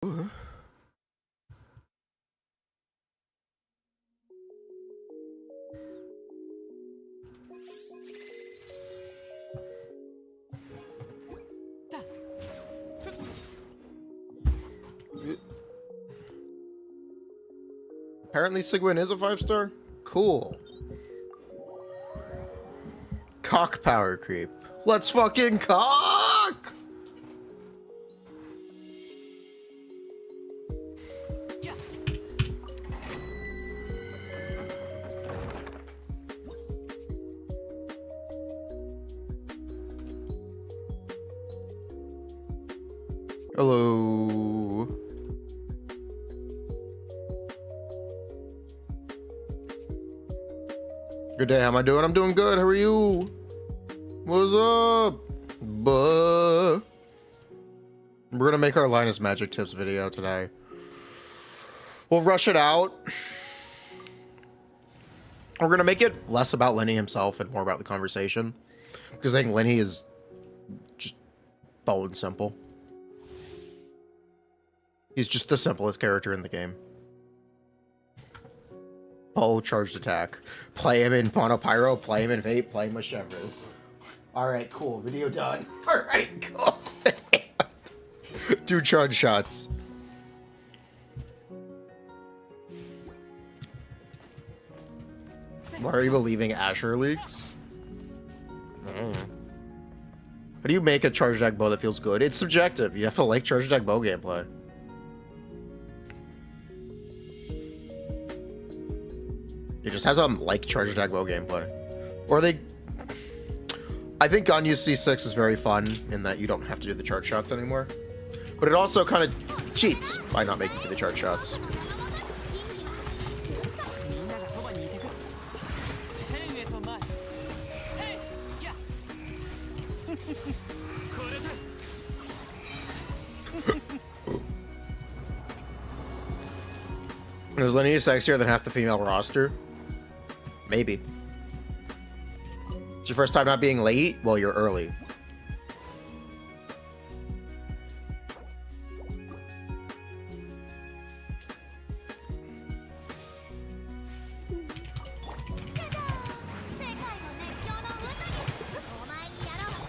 Apparently Siegwinne is a 5-star? Cool. Cock power creep. Let's fucking cock! Hello. Good day, how am I doing? I'm doing good, how are you? What's up? Buh. We're gonna make our Linus Magic Tips video today. We'll rush it out. We're gonna make it less about Lyney himself and more about the conversation. Because I think Lyney is just bone simple. He's just the simplest character in the game. Oh, charged attack. Play him in Ponopyro, play him in Vape, play him with Chevres. Alright, cool. Video done. Alright, cool. Do charge shots. Why are you believing Asher leaks? How do you make a charge attack bow that feels good? It's subjective. You have to like charge attack bow gameplay. It just has like charge attack bow gameplay. Or they... I think Ganyu C6 is very fun in that you don't have to do the charge shots anymore. But it also kind of cheats by not making you do the charge shots. Is Lyney sexier than half the female roster? Maybe. It's your first time not being late? Well, you're early.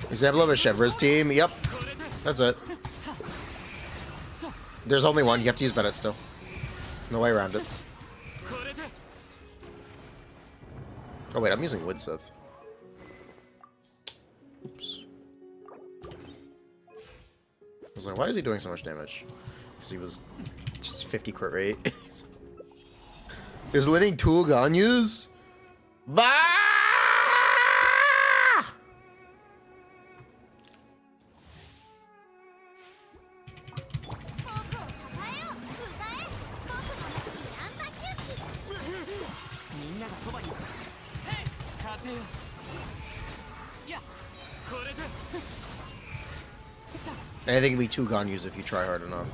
Example of a Chevres team? Yep. That's it. There's only one. You have to use Bennett still. No way around it. Oh wait, I'm using Widsith. Oops. I was like, why is he doing so much damage? Because he was just 50 crit rate. Is Lyney 2 Ganyus? Bah! Anything can be 2 Ganyus if you try hard enough.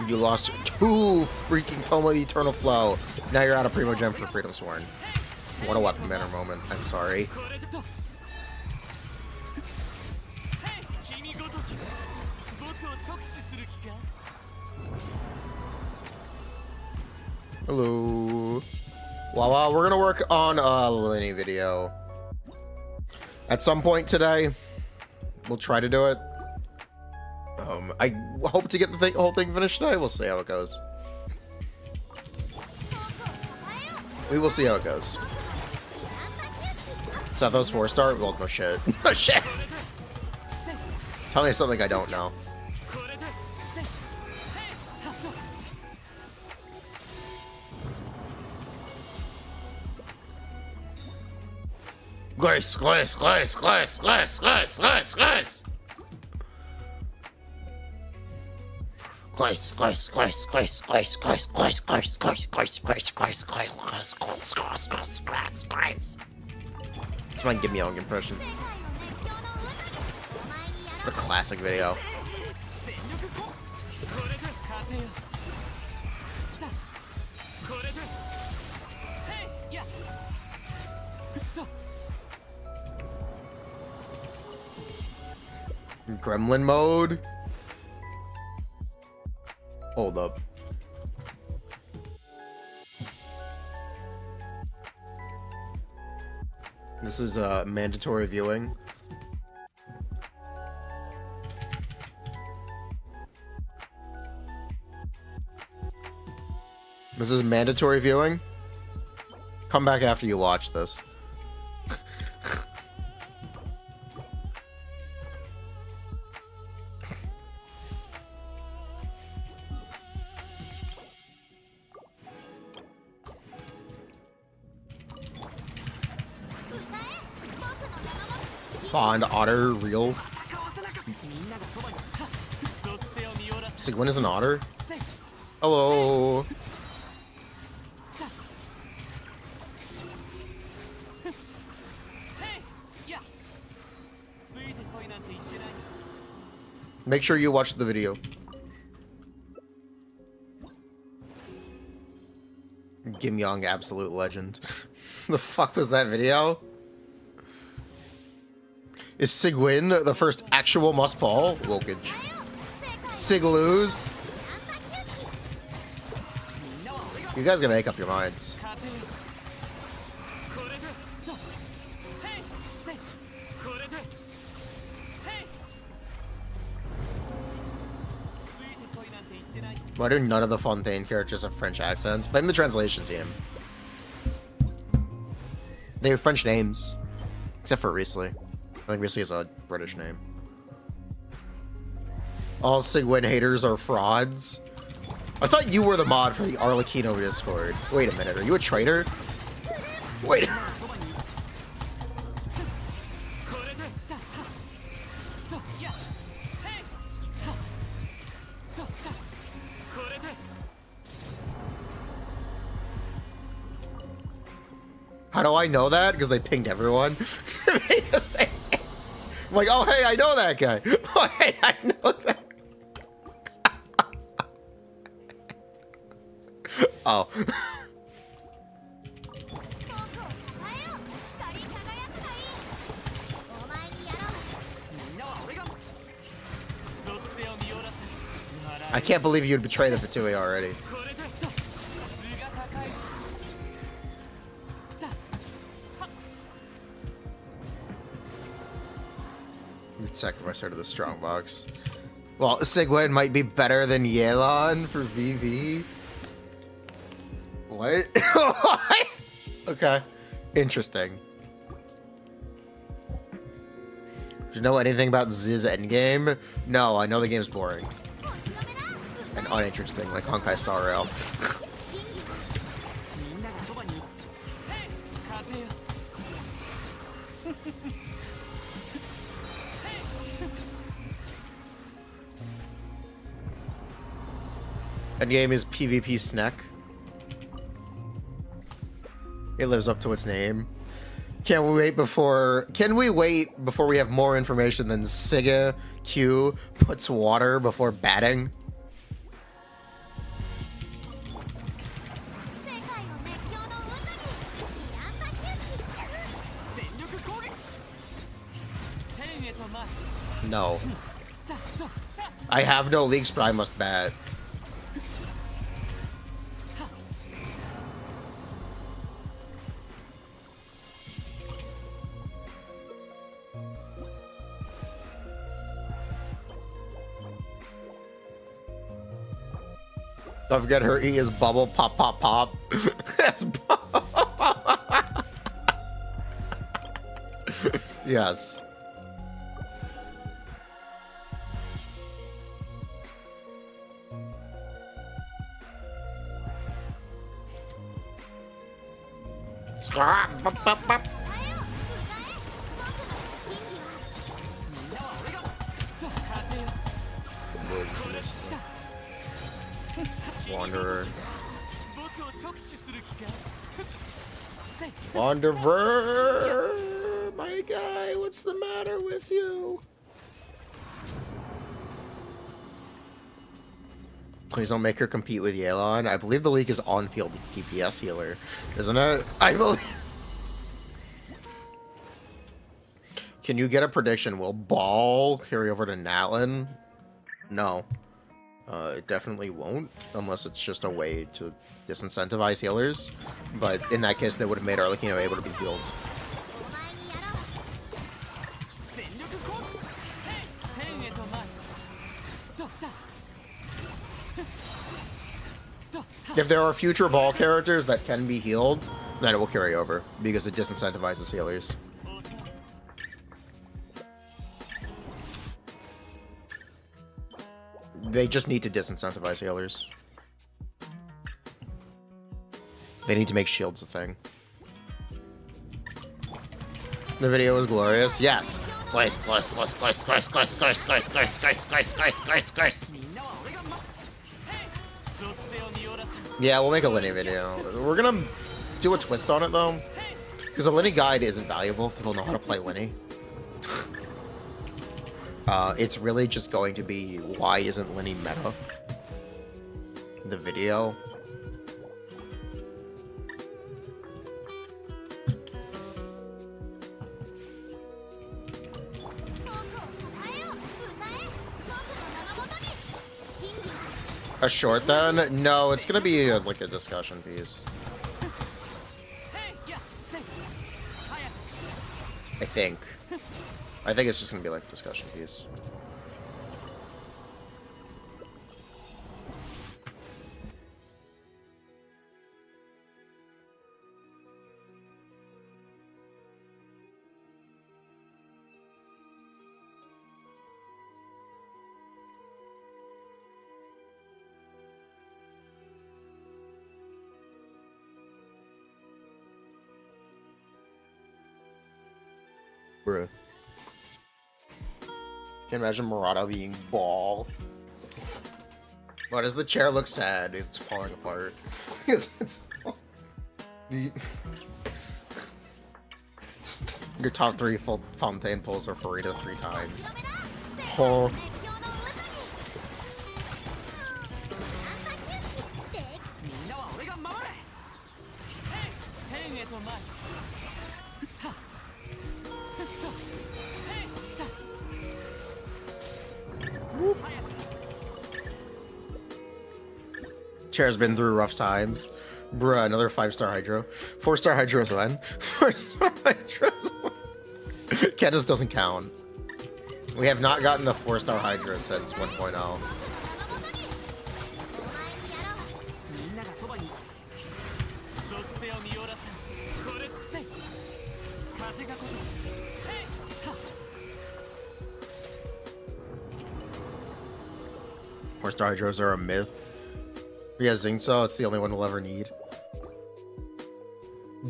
You lost 2 freaking Toma the Eternal Flow. Now you're out of Primo Gem for Freedom Sworn. What a weapon banner moment. I'm sorry. Hello. Wow, we're gonna work on a Lyney video at some point today. We'll try to do it. I hope to get the whole thing finished today. We'll see how it goes. We will see how it goes. Sethos 4-star? Well, no shit. No shit. Tell me something I don't know. Glace, glace, glace, glace, glace, glace, glace, glace. Glace, glace, glace, glace, glace, glace, glace, glace, glace, glace, glace, glace, glace, glace, glace, glace, glace, glace, glace. That's my Give Me Young impression. The classic video. Gremlin mode? Hold up. This is mandatory viewing. This is mandatory viewing. Come back after you watch this. Pond otter real. Siegwinne is an otter. Hello. Make sure you watch the video. Kim Young, absolute legend. The fuck was that video? Is Siegwinne the first actual must-ball? Wokage. Siglus. You guys gotta make up your minds. Why do none of the Fontaine characters have French accents? Blame the translation team. They have French names. Except for Riesly. I think Riesly is a British name. All Siegwinne haters are frauds. I thought you were the mod for the Arlecchino Discord. Wait a minute, are you a traitor? Wait. How do I know that? Because they pinged everyone. I'm like, oh, hey, I know that guy. Oh, hey, I know that. Oh. I can't believe you'd betray the Fatui already. Sacrifice her to the strongbox. Well, Siegwinne might be better than Yelan for VV. What? Okay. Interesting. Do you know anything about Ziz endgame? No, I know the game's boring. And uninteresting, like Honkai Star Rail. Endgame is PvP snack. It lives up to its name. Can we wait before we have more information than Siga Q puts water before batting? No. I have no leaks, but I must bat. Don't forget her E is bubble pop pop pop. That's yes. Wanderer. Wanderer, my guy, what's the matter with you? Please don't make her compete with Yelan. I believe the league is on-field DPS healer, isn't it? I believe... Can you get a prediction? Will Ball carry over to Natlin? No. It definitely won't, unless it's just a way to disincentivize healers. But in that case, they would have made Arlecchino able to be healed. If there are future Ball characters that can be healed, then it will carry over, because it disincentivizes healers. They just need to disincentivize healers. They need to make shields a thing. The video was glorious. Yes. Glorious. Yeah, we'll make a Lyney video. We're gonna do a twist on it though, because a Lyney guide isn't valuable. People know how to play Lyney. It's really just going to be, why isn't Lyney meta? The video. A short then? No, it's gonna be like a discussion piece. I think it's just gonna be like a discussion piece. Bruh. Can you imagine Murata being Ball? Why does the chair look sad? It's falling apart. Your top 3 full Fontaine pulls are Furina 3 times. Oh. Chair's been through rough times. Bruh, another 5-star Hydro. 4-star Hydro's when? 4-star Hydro's when? Cadis doesn't count. We have not gotten a 4-star Hydro since 1.0. Four-star Hydros are a myth. Yeah, Xingqiu, it's the only one we'll ever need.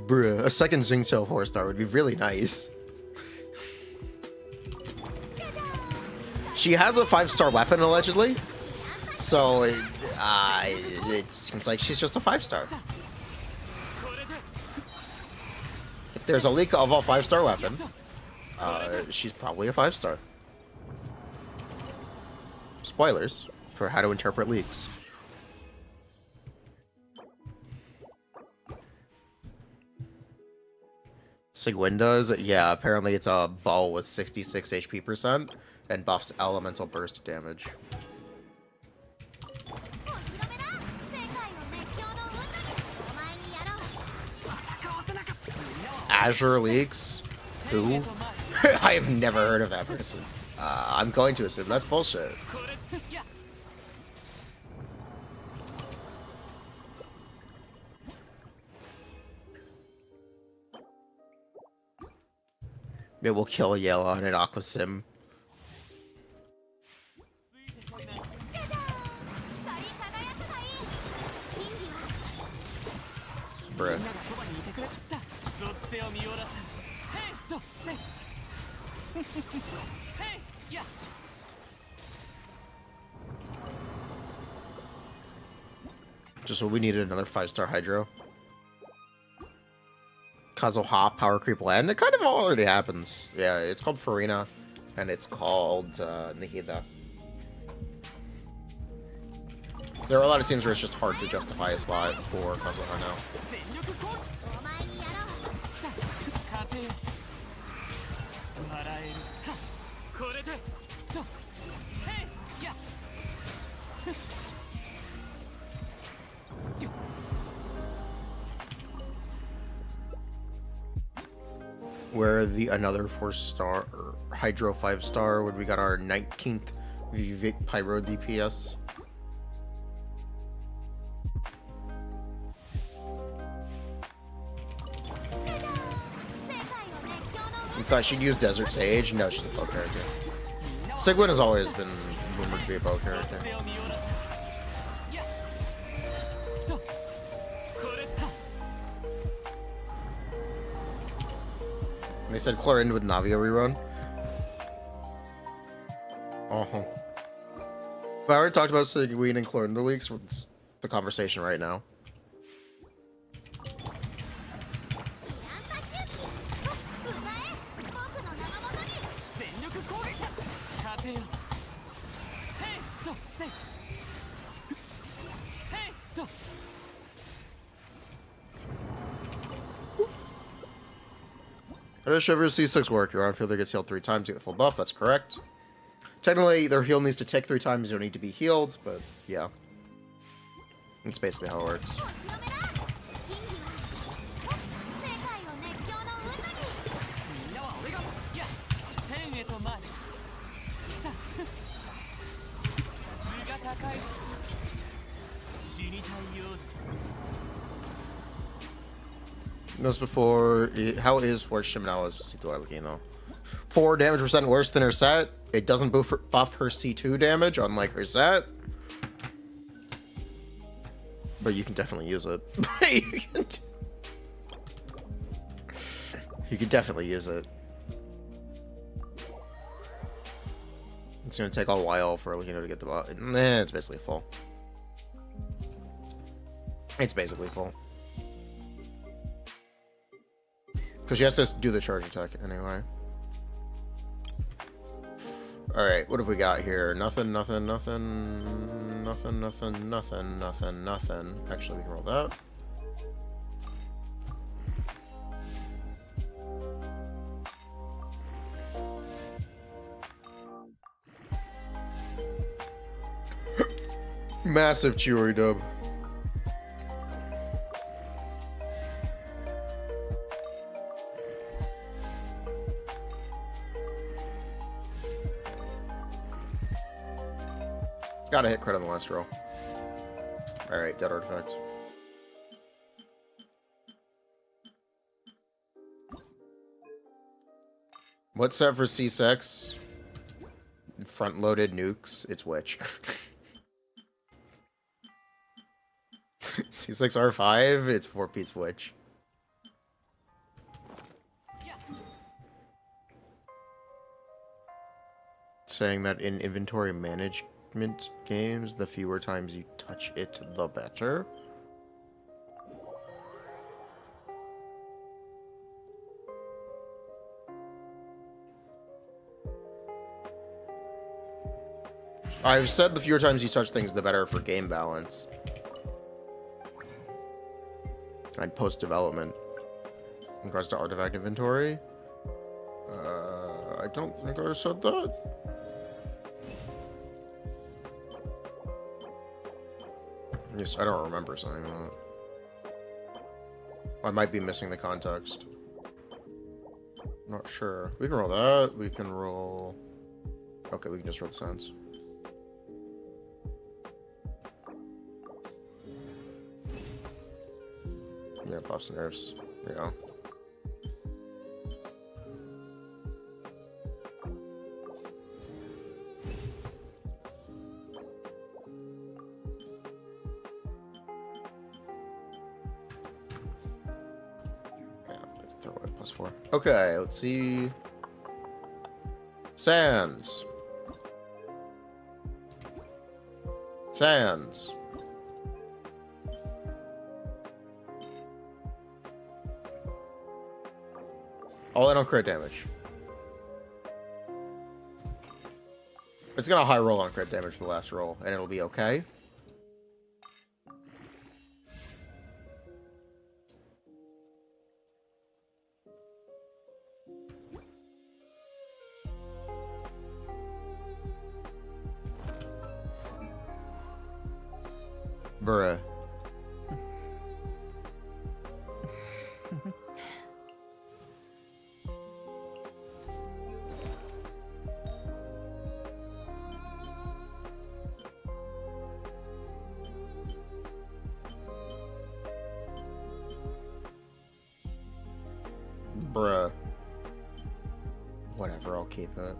Bruh, a second Xingqiu 4-star would be really nice. She has a 5-star weapon, allegedly. So, it seems like she's just a 5-star. If there's a leak of a 5-star weapon, she's probably a 5-star. Spoilers for how to interpret leaks. Siegwinne does? Yeah, apparently it's a ball with 66 HP percent and buffs elemental burst damage. Azure leaks? Who? I have never heard of that person. I'm going to assume that's bullshit. Maybe we'll kill Yelan and Aqua Sim. Bruh. Just what we needed, another 5-star Hydro. Kazuha power creep land. It kind of already happens. Yeah, it's called Furina, and it's called Nihida. There are a lot of teams where it's just hard to justify a slot for Kazuha now. Where the another 4-star or Hydro 5-star when we got our 19th Vivic Pyro DPS. You thought she'd use Desert Sage? No, she's a bow character. Siegwinne has always been rumored to be a bow character. They said Chlorine with Navia rerun. But I already talked about Siegwinne and Chlorine leaks. It's the conversation right now. How does Shiver C6 work? Your outfielder gets healed 3 times, you get the full buff. That's correct. Technically, their heal needs to take 3 times. You don't need to be healed, but yeah. That's basically how it works. Notice before, how is Force Shiminawa's C2 Alakino? 4 damage percent worse than her set. It doesn't buff her C2 damage, unlike her set. But you can definitely use it. You can definitely use it. It's gonna take a while for Alakino to get the buff. Nah, it's basically full. It's basically full. Because she has to do the charge attack anyway. Alright, what have we got here? Nothing, nothing, nothing. Nothing, nothing, nothing, nothing, nothing. Actually, we can roll that. Massive Chiori dub. Gotta hit crit on the last roll. Alright, dead artifact. What's set for C6? Front-loaded nukes. It's Witch. C6 R5, it's 4-piece Witch. Saying that in inventory management games, the fewer times you touch it, the better. I've said the fewer times you touch things, the better for game balance. And post-development. In regards to artifact inventory, I don't think I said that. Yes, I don't remember saying that. I might be missing the context. Not sure. We can roll that. We can roll... Okay, we can just roll the sounds. Yeah, buffs and nerfs. There you go. Okay, let's see. Sands. Sands. All in on crit damage. It's gonna high roll on crit damage for the last roll, and it'll be okay. Bruh. Bruh. Whatever, I'll keep it.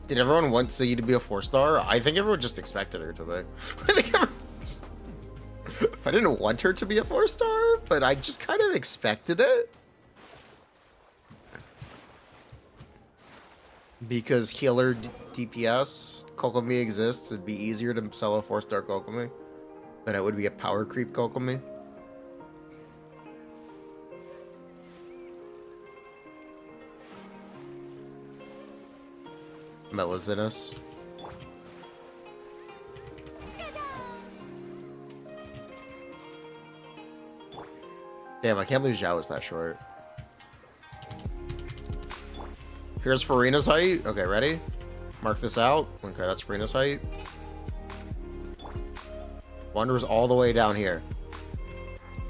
Did everyone want Siggy to be a 4-star? I think everyone just expected her to be. I didn't want her to be a 4-star, but I just kind of expected it. Because healer DPS Kokomi exists, it'd be easier to sell a 4-star Kokomi than it would be a power creep Kokomi. Melizinus. Damn, I can't believe Zhao was that short. Here's Furina's height. Okay, ready? Mark this out. Okay, that's Furina's height. Wander's all the way down here.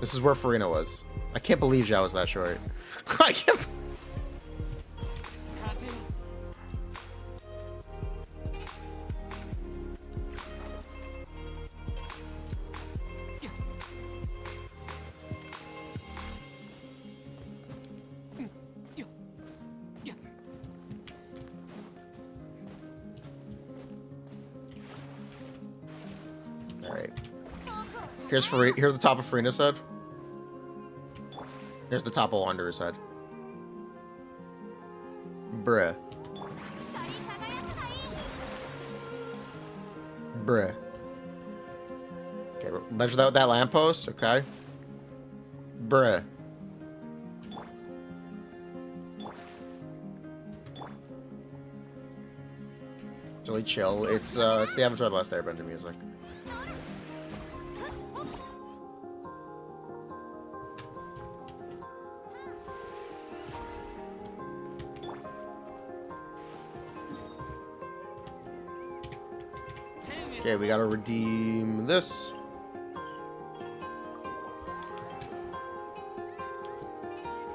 This is where Furina was. I can't believe Zhao was that short. I can't. Here's the top of Furina's head. Here's the top of Wanderer's head. Bruh. Bruh. Okay, measure that with that lamppost, okay? Bruh. It's really chill. It's the Avatar The Last Airbender music. Okay, we gotta redeem this.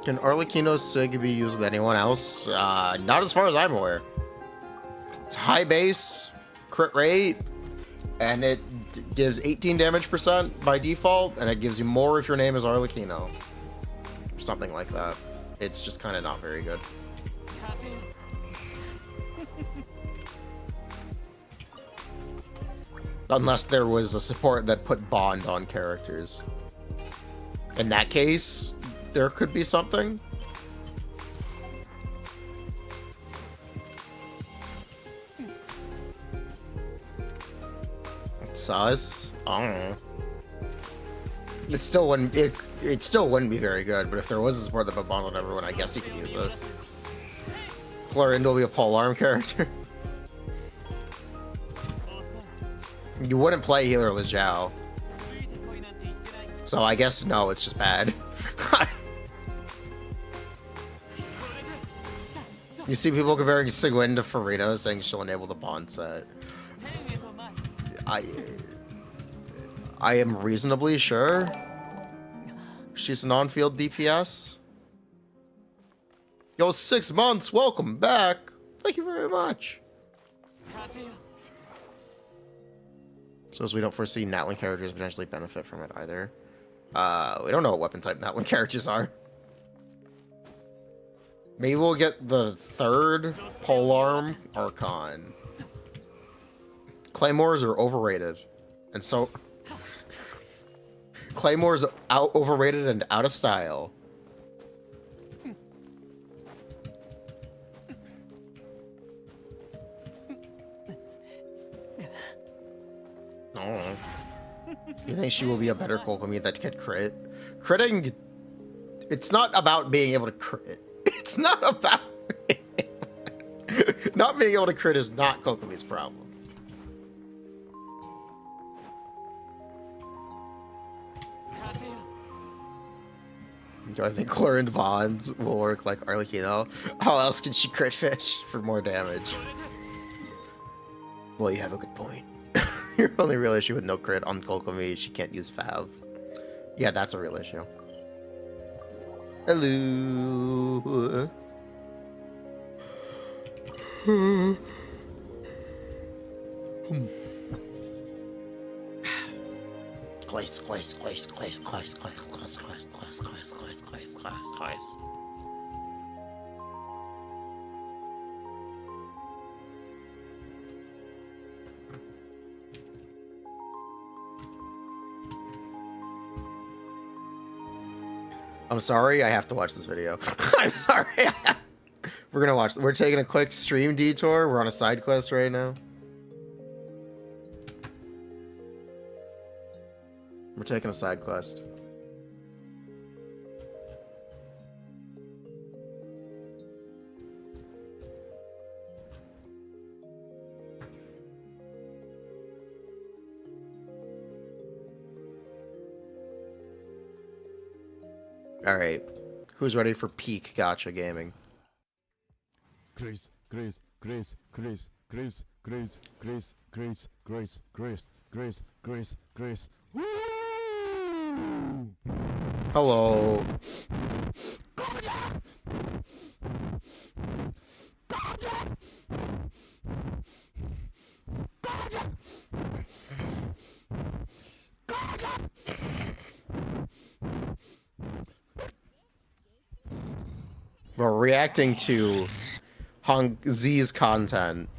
Can Arlecchino's Sig be used with anyone else? Not as far as I'm aware. It's high base, crit rate, and it gives 18 damage % by default, and it gives you more if your name is Arlecchino. Or something like that. It's just kind of not very good. Unless there was a support that put bond on characters. In that case, there could be something. Sus? I don't know. It still wouldn't be very good, but if there was a support that put bond on everyone, I guess you could use it. Clorindo will be a polearm character. You wouldn't play healerless Zhao. So I guess no, it's just bad. You see people comparing Siegwinne to Furina, saying she'll enable the bond set. I am reasonably sure she's an on-field DPS. Yo, 6 months, welcome back. Thank you very much. So as we don't foresee Natlan characters potentially benefit from it either. We don't know what weapon type Natlan characters are. Maybe we'll get the 3rd polearm Archon. Claymores are overrated. And so... Claymores overrated and out of style. I don't know. You think she will be a better Kokomi that can crit? Critting... It's not about being able to crit. It's not about... Not being able to crit is not Kokomi's problem. Do I think Chlorine Bonds will work like Arlecchino? How else can she crit fish for more damage? Well, you have a good point. Your only real issue with no crit on Kokomi, she can't use Fav. Yeah, that's a real issue. Hello. Glace. I'm sorry, I have to watch this video. I'm sorry. We're gonna watch. We're taking a quick stream detour. We're on a side quest right now. We're taking a side quest. All right, who's ready for peak gacha gaming? Grace. Woo! Hello. We're reacting to Z's content.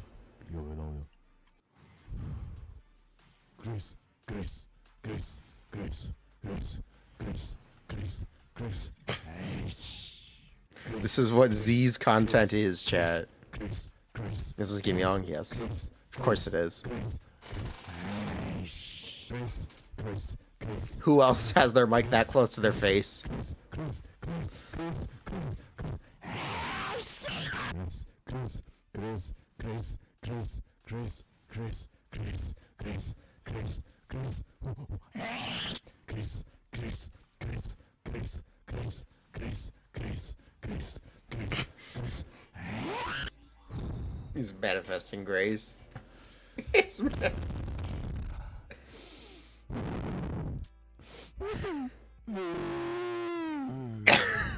Grace. This is what Z's content is, chat. This is Kim Young, yes. Of course it is. Who else has their mic that close to their face? He's manifesting grace. He's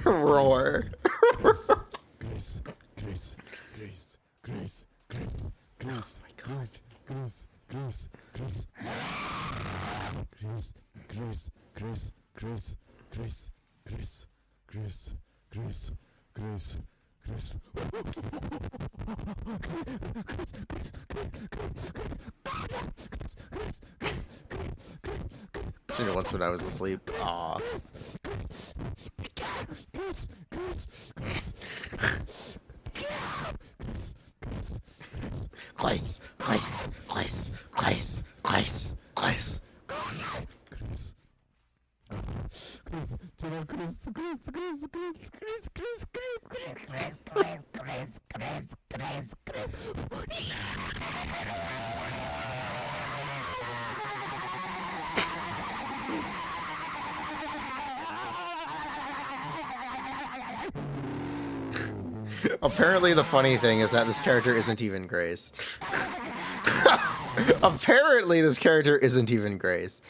roar. Seen it once when I was asleep. Aw. Glace. Apparently the funny thing is that this character isn't even Grace. Apparently this character isn't even Grace.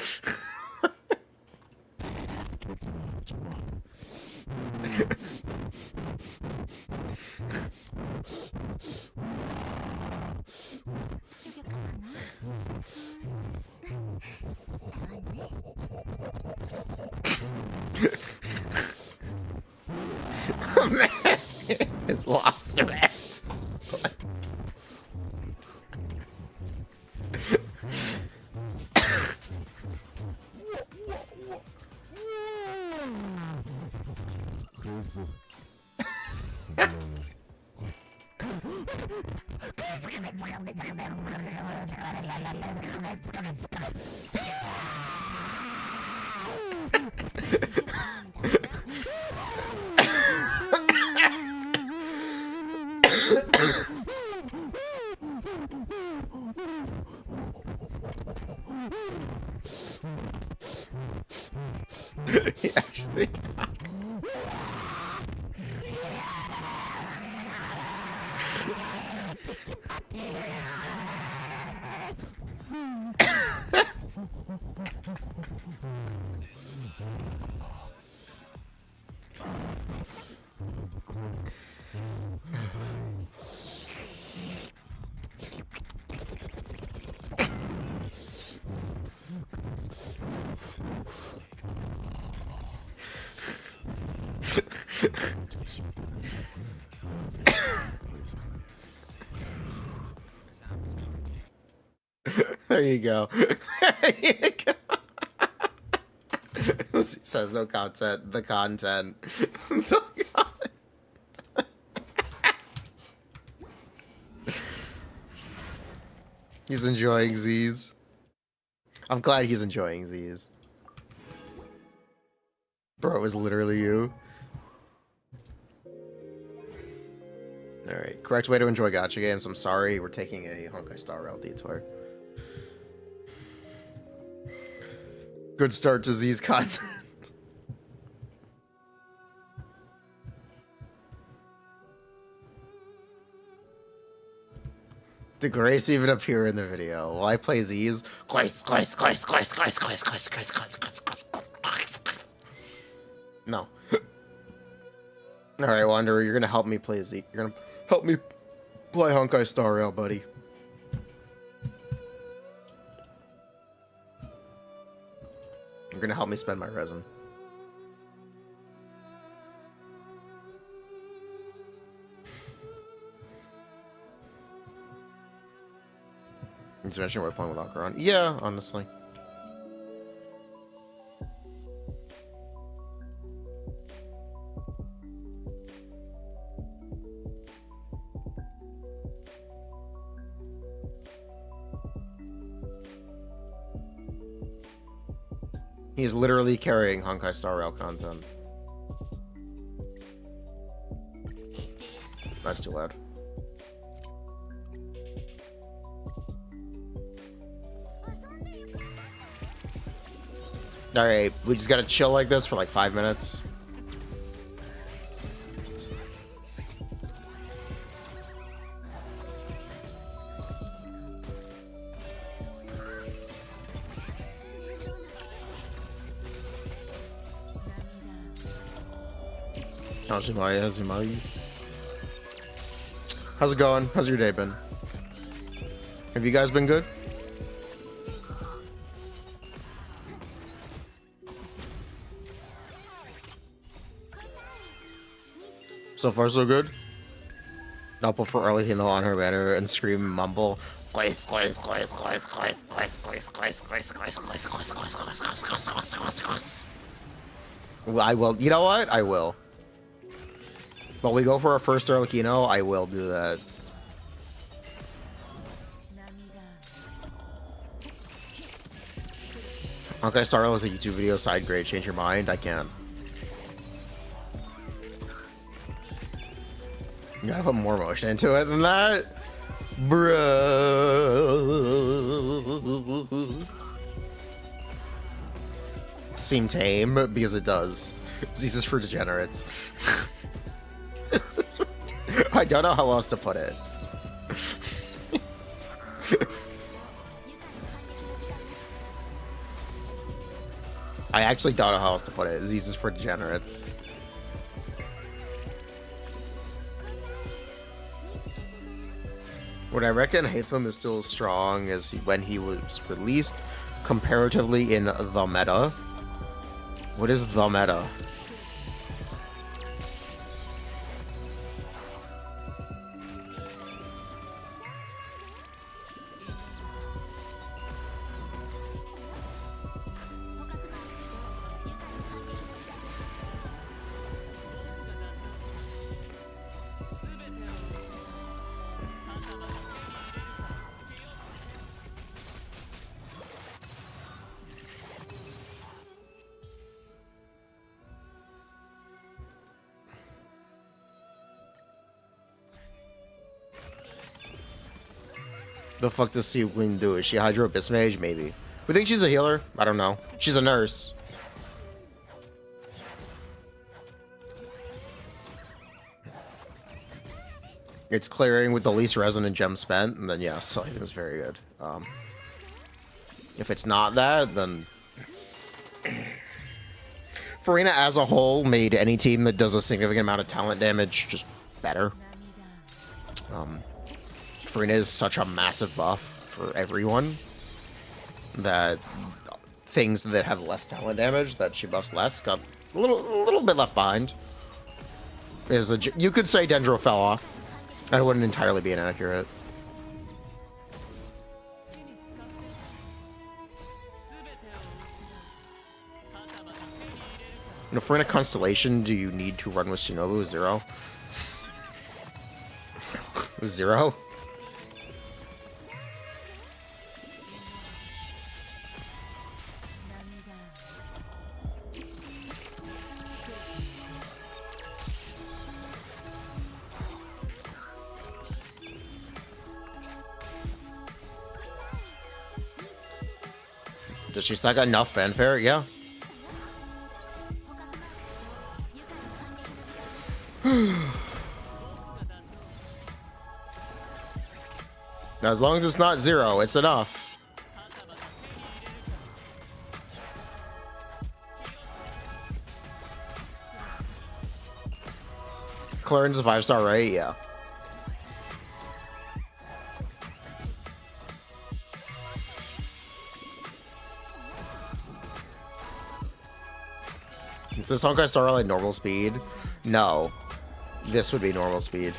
Man, it's lost, man. He actually got There you go. There you go. Says no content. The content. The content. He's enjoying Z's. I'm glad he's enjoying Z's. Bro, it was literally you. Alright, correct way to enjoy gacha games. I'm sorry, we're taking a Honkai Star Rail detour. Good start to Z's content. Did Grace even appear in the video? Will I play Z's? No. Alright, Wanderer, you're gonna help me play Z. You're gonna help me play Honkai Star Rail, buddy. You're gonna help me spend my resin. Especially when we're playing with Akaran. Yeah, honestly. He's literally carrying Honkai Star Rail content. That's too loud. Alright, we just gotta chill like this for like 5 minutes. How's it going? How's your day been? Have you guys been good? So far, so good. I'll prefer Arlecchino on her banner and scream and mumble. I will. You know what? I will. When we go for our first Arlecchino, I will do that. Okay, Star Rail is a YouTube video side grade. Change your mind? I can. You gotta put more emotion into it than that, bro. Seem tame because it does. This is for degenerates. I don't know how else to put it. I actually don't know how else to put it. This is for degenerates. What I reckon Hatham is still as strong as when he was released comparatively in the meta. What is the meta? The fuck does Siegwinne do? Is she Hydro Abyss Mage? Maybe. We think she's a healer? I don't know. She's a nurse. It's clearing with the least resonant gem spent, and then yes, I think it was very good. If it's not that, then Furina as a whole made any team that does a significant amount of talent damage just better. Furina is such a massive buff for everyone that things that have less talent damage that she buffs less got a little bit left behind. You could say Dendro fell off. That wouldn't entirely be inaccurate. You know, for in a constellation, do you need to run with Shinobu? 0? 0? Does she stack enough fanfare? Yeah. Now, as long as it's not 0, it's enough. Claren's a 5-star, right? Yeah. Is this Honkai Star like normal speed? No. This would be normal speed.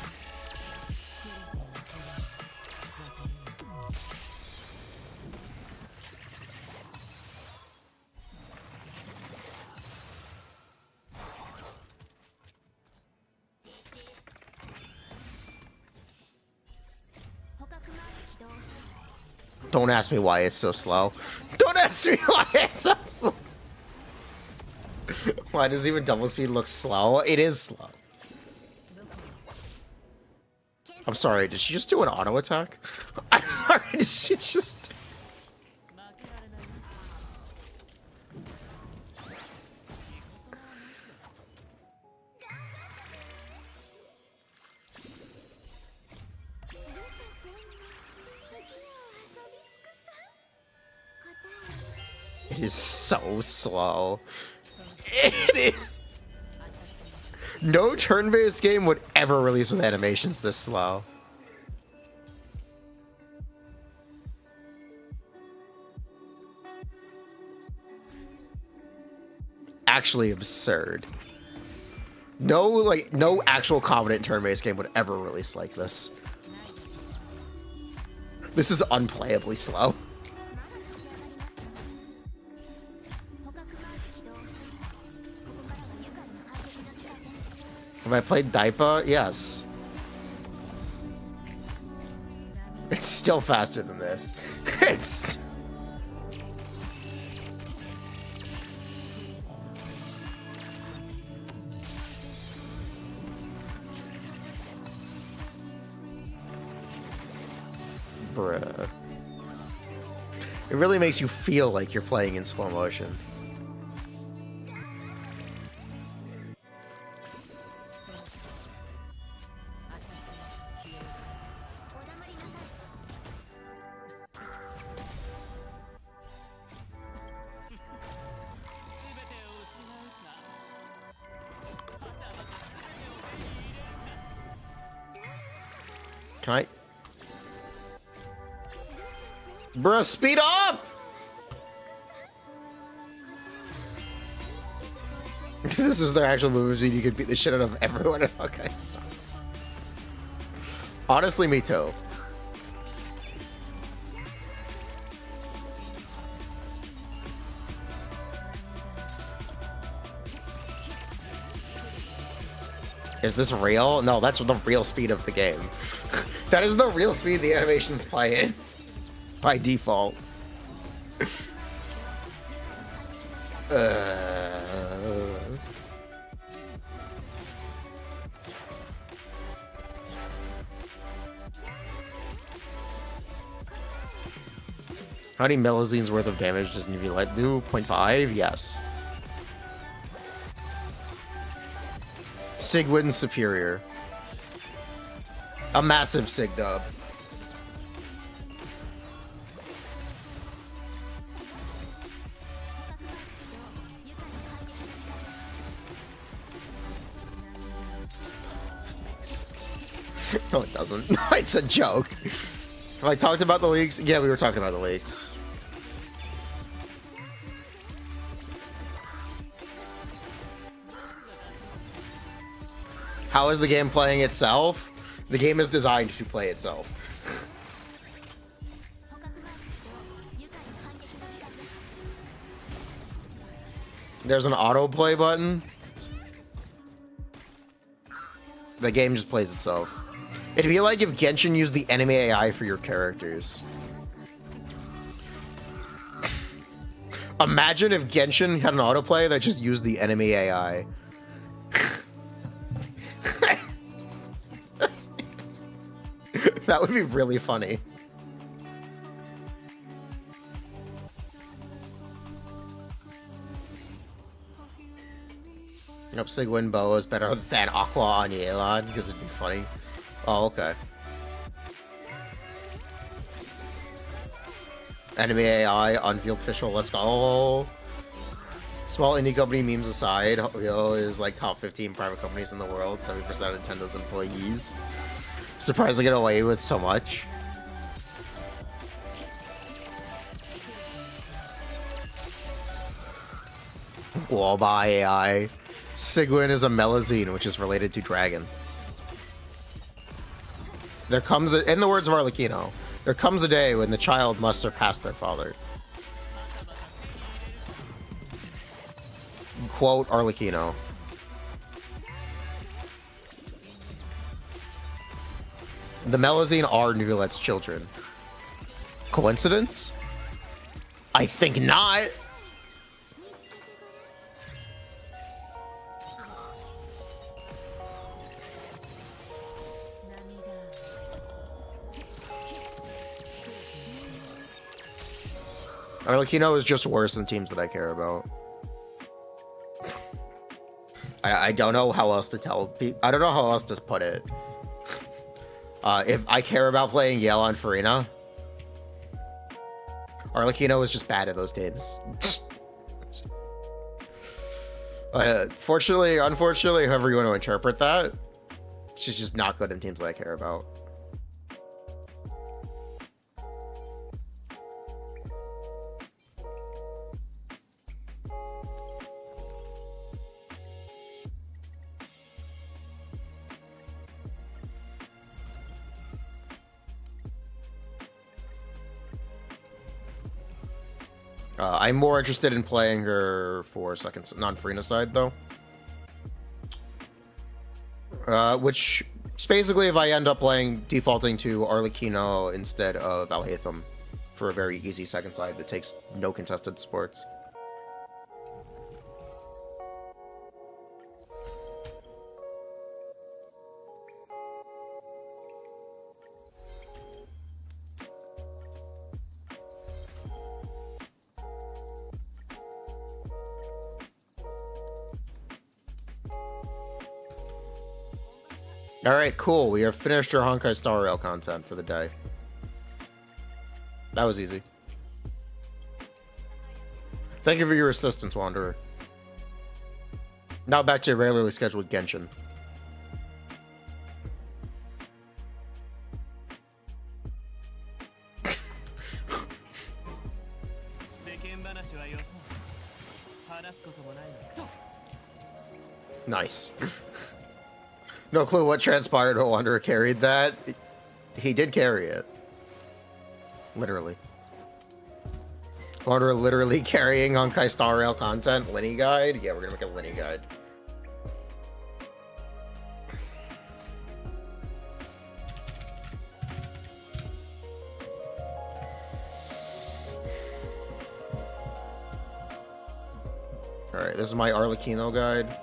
Don't ask me why it's so slow. Don't ask me why it's so slow. Why does even double speed look slow? It is slow. I'm sorry, did she just do an auto attack? I'm sorry, did she just... It is so slow. It is. No turn-based game would ever release with animations this slow. Actually absurd. No actual competent turn-based game would ever release like this. This is unplayably slow. Have I played Daipa? Yes. It's still faster than this. It's... Bruh. It really makes you feel like you're playing in slow motion. Can I? Bruh, speed up! If this was their actual movie speed, you could beat the shit out of everyone. Okay, stop. Honestly, me too. Is this real? No, that's the real speed of the game. That is the real speed the animations play in. By default. How many millisienes worth of damage does Nivea Light do? 0.5? Yes. Siegwinne superior. A massive Sig dub. No, it doesn't. It's a joke. Have I talked about the leaks? Yeah, we were talking about the leaks. How is the game playing itself? The game is designed to play itself. There's an autoplay button. The game just plays itself. It'd be like if Genshin used the enemy AI for your characters. Imagine if Genshin had an autoplay that just used the enemy AI. That would be really funny. Nope, Siegwinne Bow is better than Aqua on Yelan because it'd be funny. Oh, okay. Enemy AI, on-field official, let's go. Small indie company memes aside, Hoyo is like top 15 private companies in the world, 70% of Nintendo's employees. Surprised to get away with so much. Wallby AI. Siegwinne is a melazine, which is related to dragon. There comes a, in the words of Arlecchino, there comes a day when the child must surpass their father. Quote Arlecchino. The melazine are Nulet's children. Coincidence? I think not. Arlecchino is just worse than teams that I care about. I don't know how else to tell people. I don't know how else to put it. If I care about playing Yale on Furina, Arlecchino is just bad at those teams. Unfortunately, however you want to interpret that, she's just not good in teams that I care about. I'm more interested in playing her for second non-Furina side, though. Which is basically if I end up defaulting to Arlecchino instead of Alhaitham for a very easy second side that takes no contested sports. Alright, cool. We have finished our Honkai Star Rail content for the day. That was easy. Thank you for your assistance, Wanderer. Now back to your regularly scheduled Genshin. Nice. No clue what transpired, but Wanderer carried that. He did carry it. Literally. Wanderer literally carrying Honkai Star Rail content. Lyney guide? Yeah, we're gonna make a Lyney guide. Alright, this is my Arlecchino guide.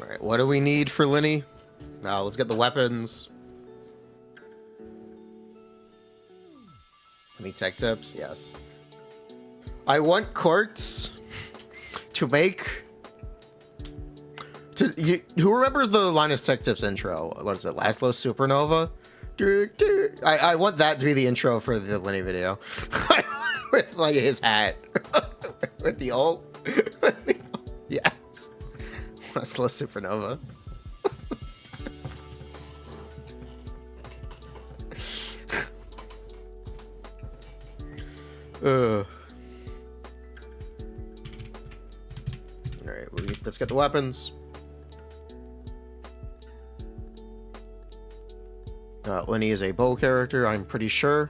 All right, what do we need for Lyney? Now let's get the weapons. Any tech tips? Yes. I want Quartz to make. Who remembers the Linus Tech Tips intro? What is it? Laszlo Supernova? I want that to be the intro for the Lyney video. With like his hat. With the ult. Yes. Laszlo Supernova. Alright, let's get the weapons. Lyney is a bow character, I'm pretty sure.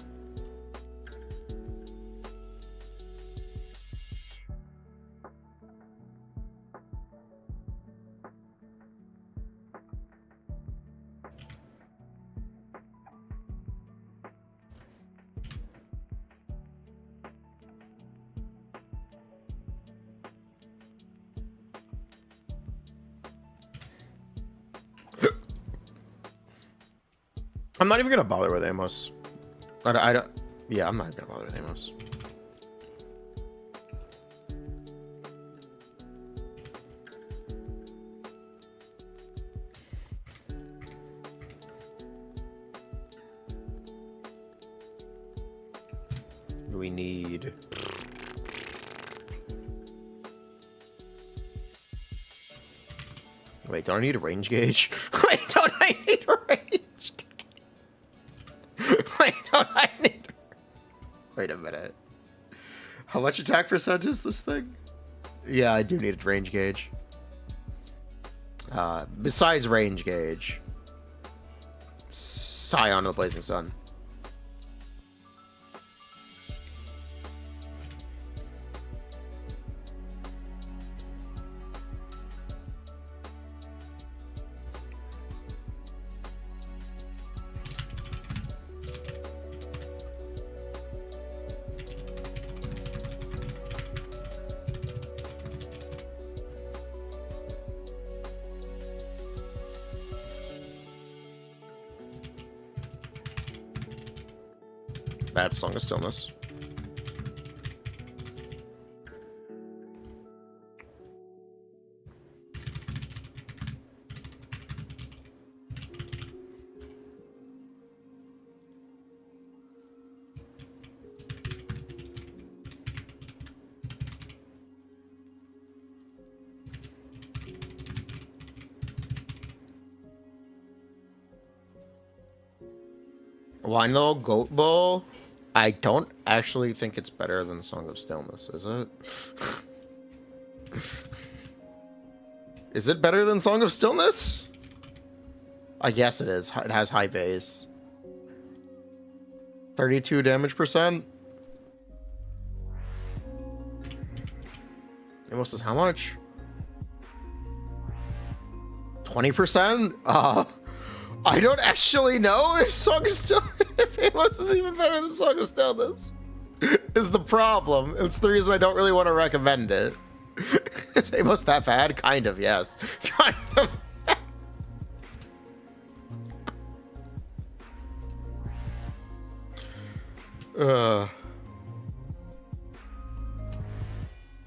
I'm not even gonna bother with Amos. I don't. Yeah, I'm not even gonna bother with Amos. We need. Wait, don't I need a range gauge? Wait, don't I need a range gauge? Wait, don't I need... Wait a minute. How much attack percent is this thing? Yeah, I do need a range gauge. Besides range gauge. Scion of the Blazing Sun. That's Song of Stillness. Wino Goat Bowl? I don't actually think it's better than Song of Stillness, is it? Is it better than Song of Stillness? I guess it is. It has high base. 32 damage percent. Amos is how much? 20%? I don't actually know if Song of Stillness, if Amos is even better than Song of Stillness, is the problem. It's the reason I don't really want to recommend it. Is Amos that bad? Kind of, yes. Kind of.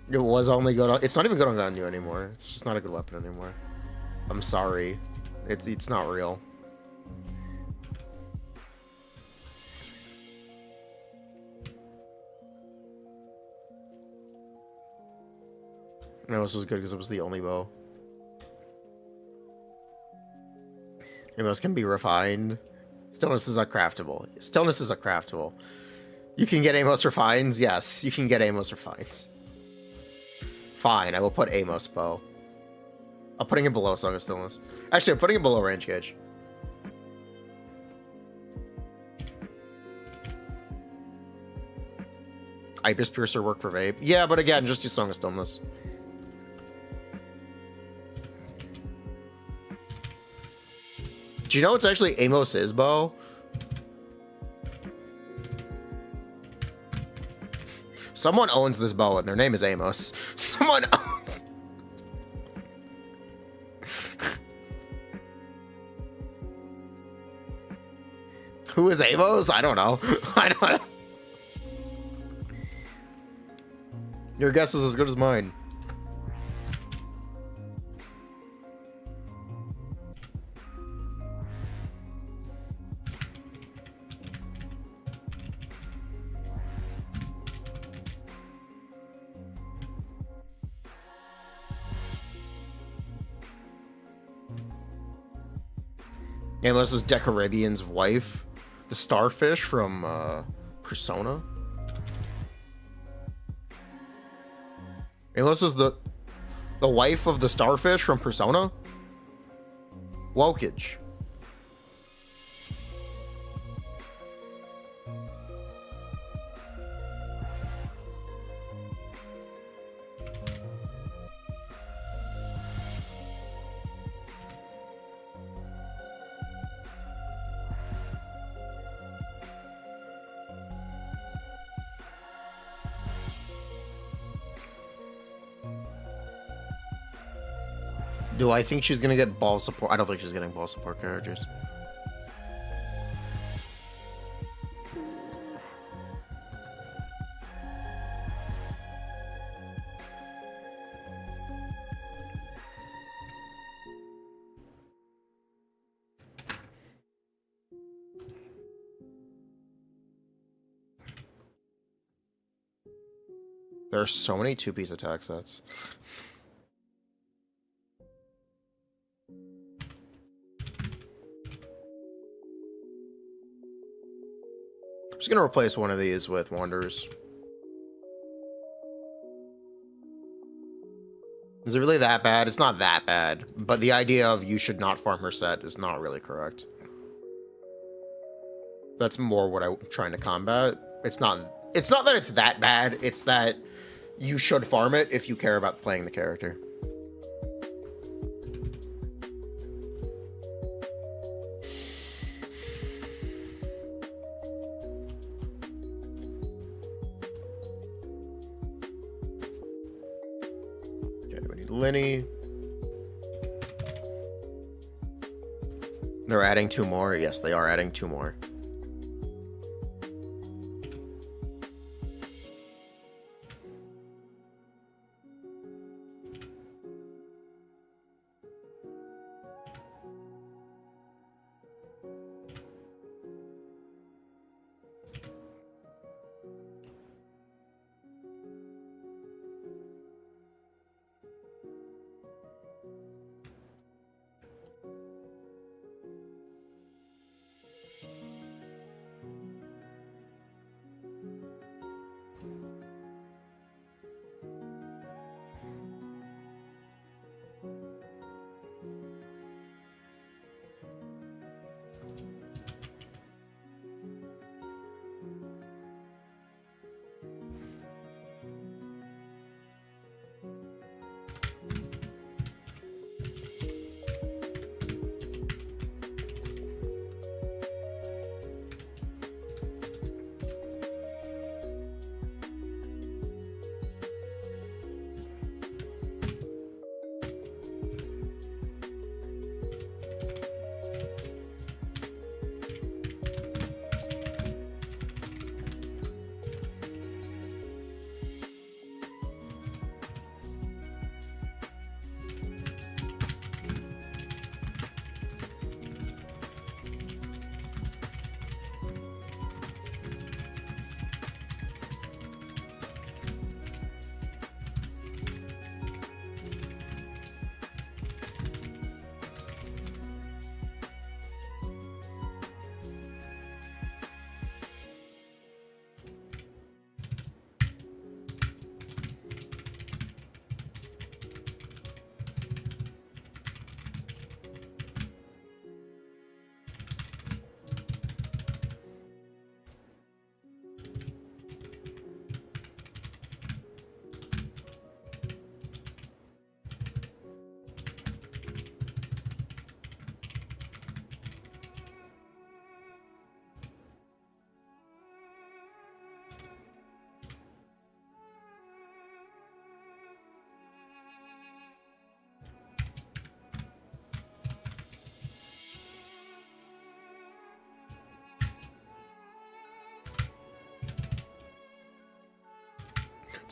It was only good on... It's not even good on Ganyu anymore. It's just not a good weapon anymore. I'm sorry. It's not real. No, this was good because it was the only bow. Amos can be refined. Stillness is uncraftable. Stillness is uncraftable. You can get Amos refines? Yes, you can get Amos refines. Fine, I will put Amos bow. I'm putting it below Song of Stillness. Actually, I'm putting it below range gauge. Ibis Piercer work for vape. Yeah, but again, just use Song of Stillness. Do you know it's actually Amos's bow? Someone owns this bow and their name is Amos. Someone owns... Who is Amos? I don't know. I don't know. Your guess is as good as mine. Amos is Decarabian's wife, the starfish from Persona. Amos is the wife of the starfish from Persona. Wokage. Do I think she's gonna get ball support? I don't think she's getting ball support characters. There are so many two-piece attack sets. I'm just gonna replace one of these with Wanderers. Is it really that bad? It's not that bad, but the idea of you should not farm her set is not really correct. That's more what I'm trying to combat. It's not that it's that bad, it's that you should farm it if you care about playing the character. Lyney. They're adding 2 more. Yes, they are adding 2 more.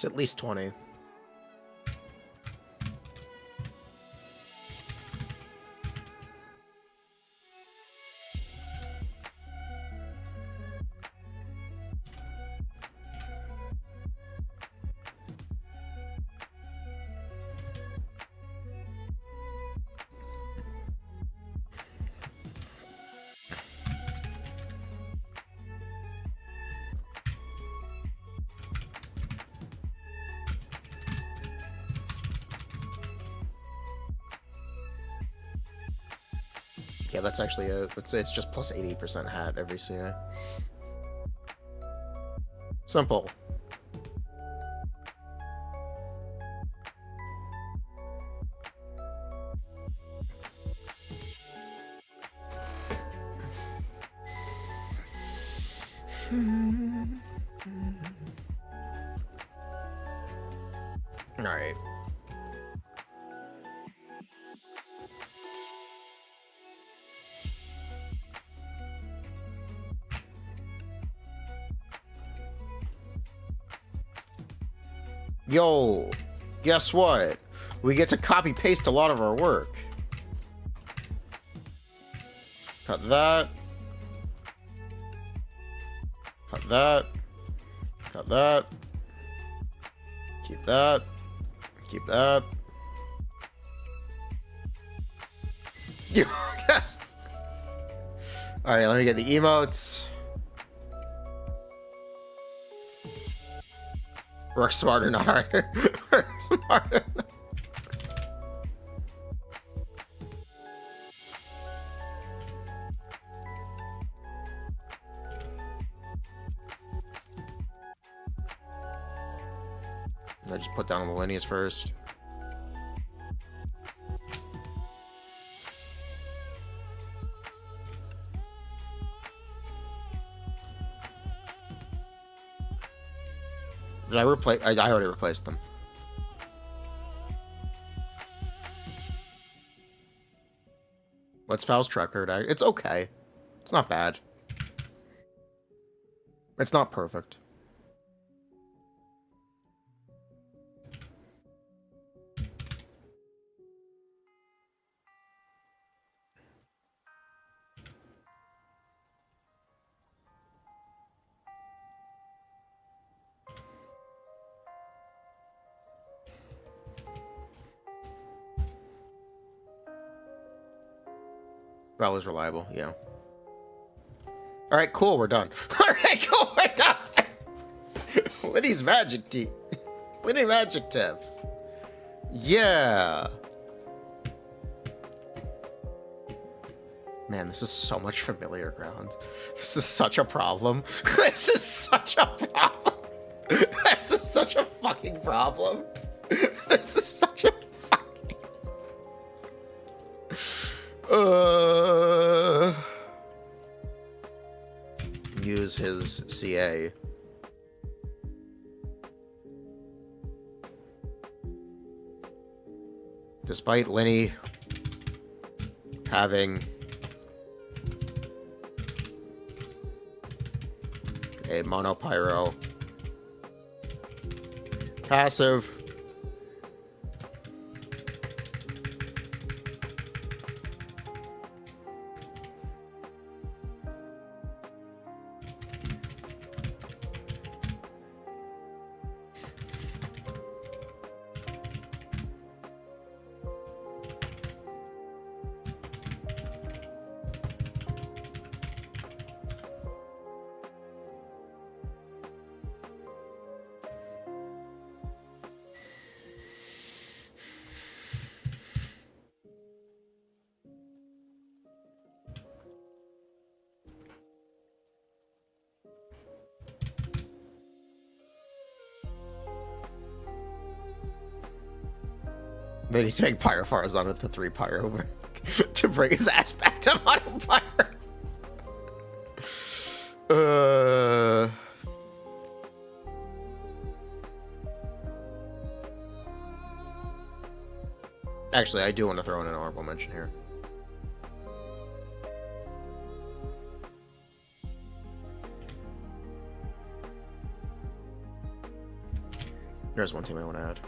It's at least 20. Yeah, that's actually it's just plus 80% hat every CA. Simple. All right. Yo, guess what? We get to copy paste a lot of our work. Cut that. Cut that. Cut that. Keep that. Keep that. Yes. All right, let me get the emotes. Work smarter, not harder. Work smarter. I just put down the lineas first. Did I replace? I already replaced them. What's Foul's track record? It's okay. It's not bad. It's not perfect. Val is reliable, yeah. Alright, cool, we're done. Alright, cool, we're done! Lyney's magic tea. Lyney magic tips. Yeah. Man, this is so much familiar ground. This is such a problem. This is such a problem. This is such a fucking problem. This is such a fucking... Use his CA. Despite Lyney having a monopyro passive, then he take Pyrophars on with the 3 Pyro to bring his ass back to Monopyro. Actually, I do want to throw in an honorable mention here. There's one team I want to add.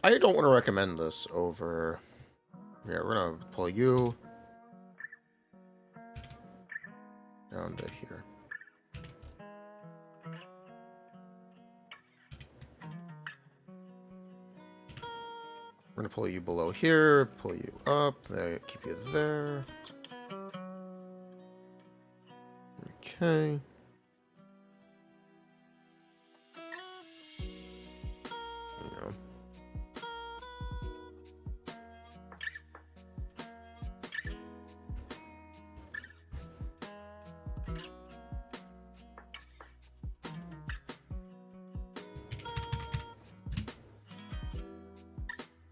I don't want to recommend this over... Yeah, we're gonna pull you down to here. We're gonna pull you below here, pull you up, there, keep you there. Okay. No.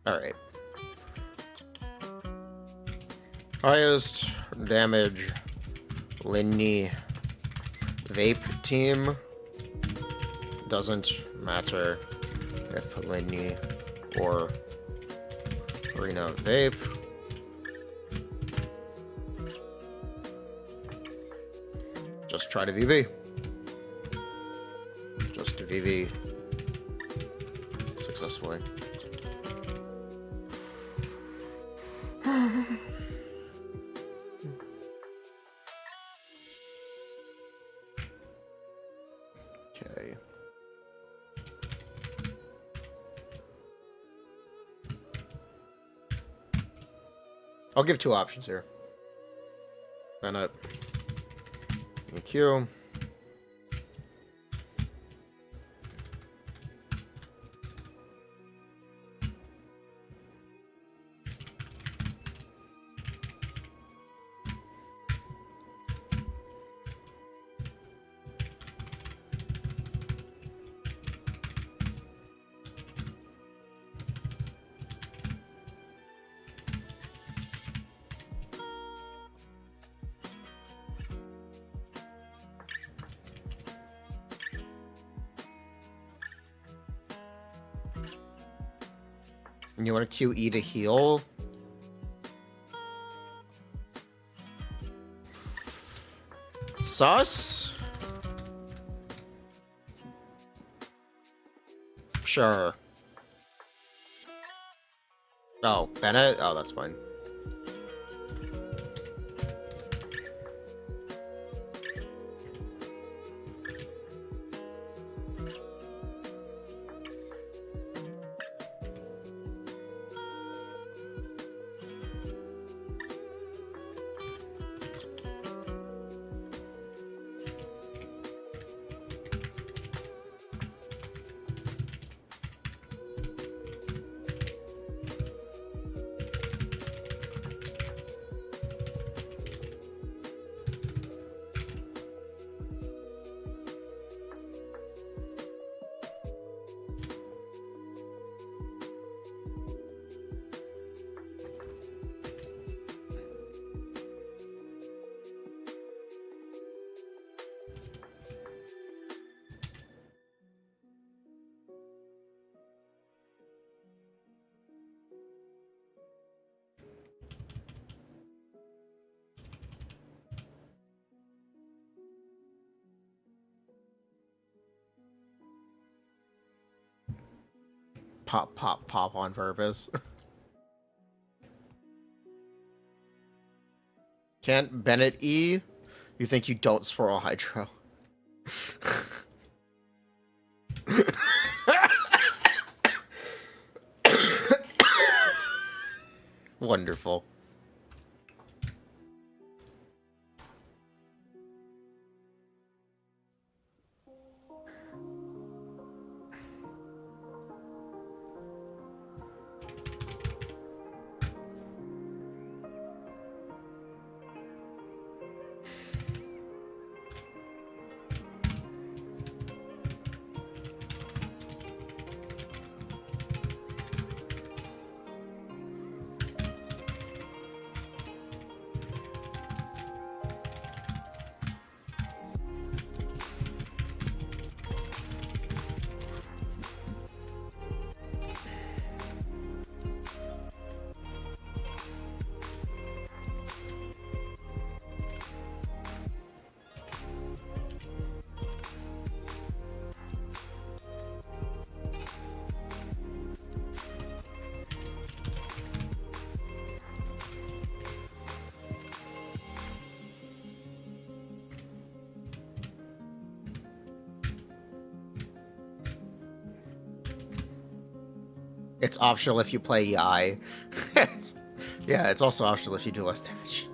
Alright. Highest damage Lyney vape team. Doesn't matter if Lyney or Furina vape. Just try to VV. Just to VV successfully. Okay. I'll give two options here. Bennett. Thank you. And you want to QE to heal? Sus? Sure. Oh, Bennett? Oh, that's fine. Pop, pop, pop on purpose. Can't Bennett E? You think you don't swirl Hydro? Wonderful. It's optional if you play Yai. Yeah, it's also optional if you do less damage.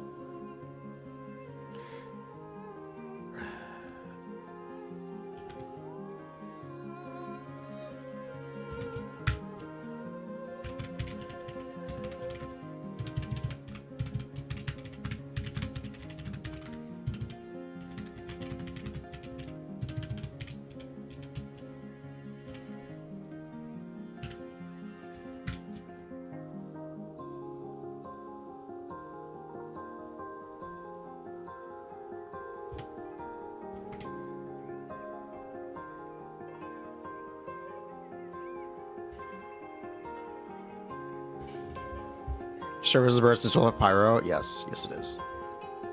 Sure, is the burst is with Pyro? Yes, yes it is.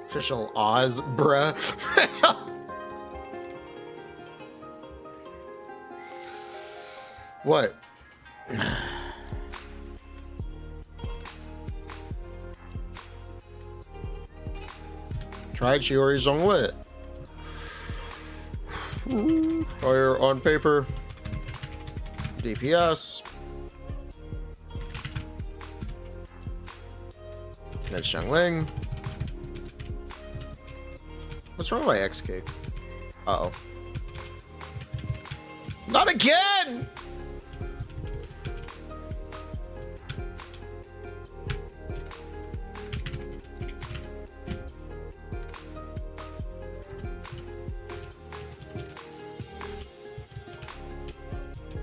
Official Oz, bruh. What? Tried Shiori Zhonglit. Fire on paper. DPS. That's Xiangling. What's wrong with my XK? Uh-oh. Not again!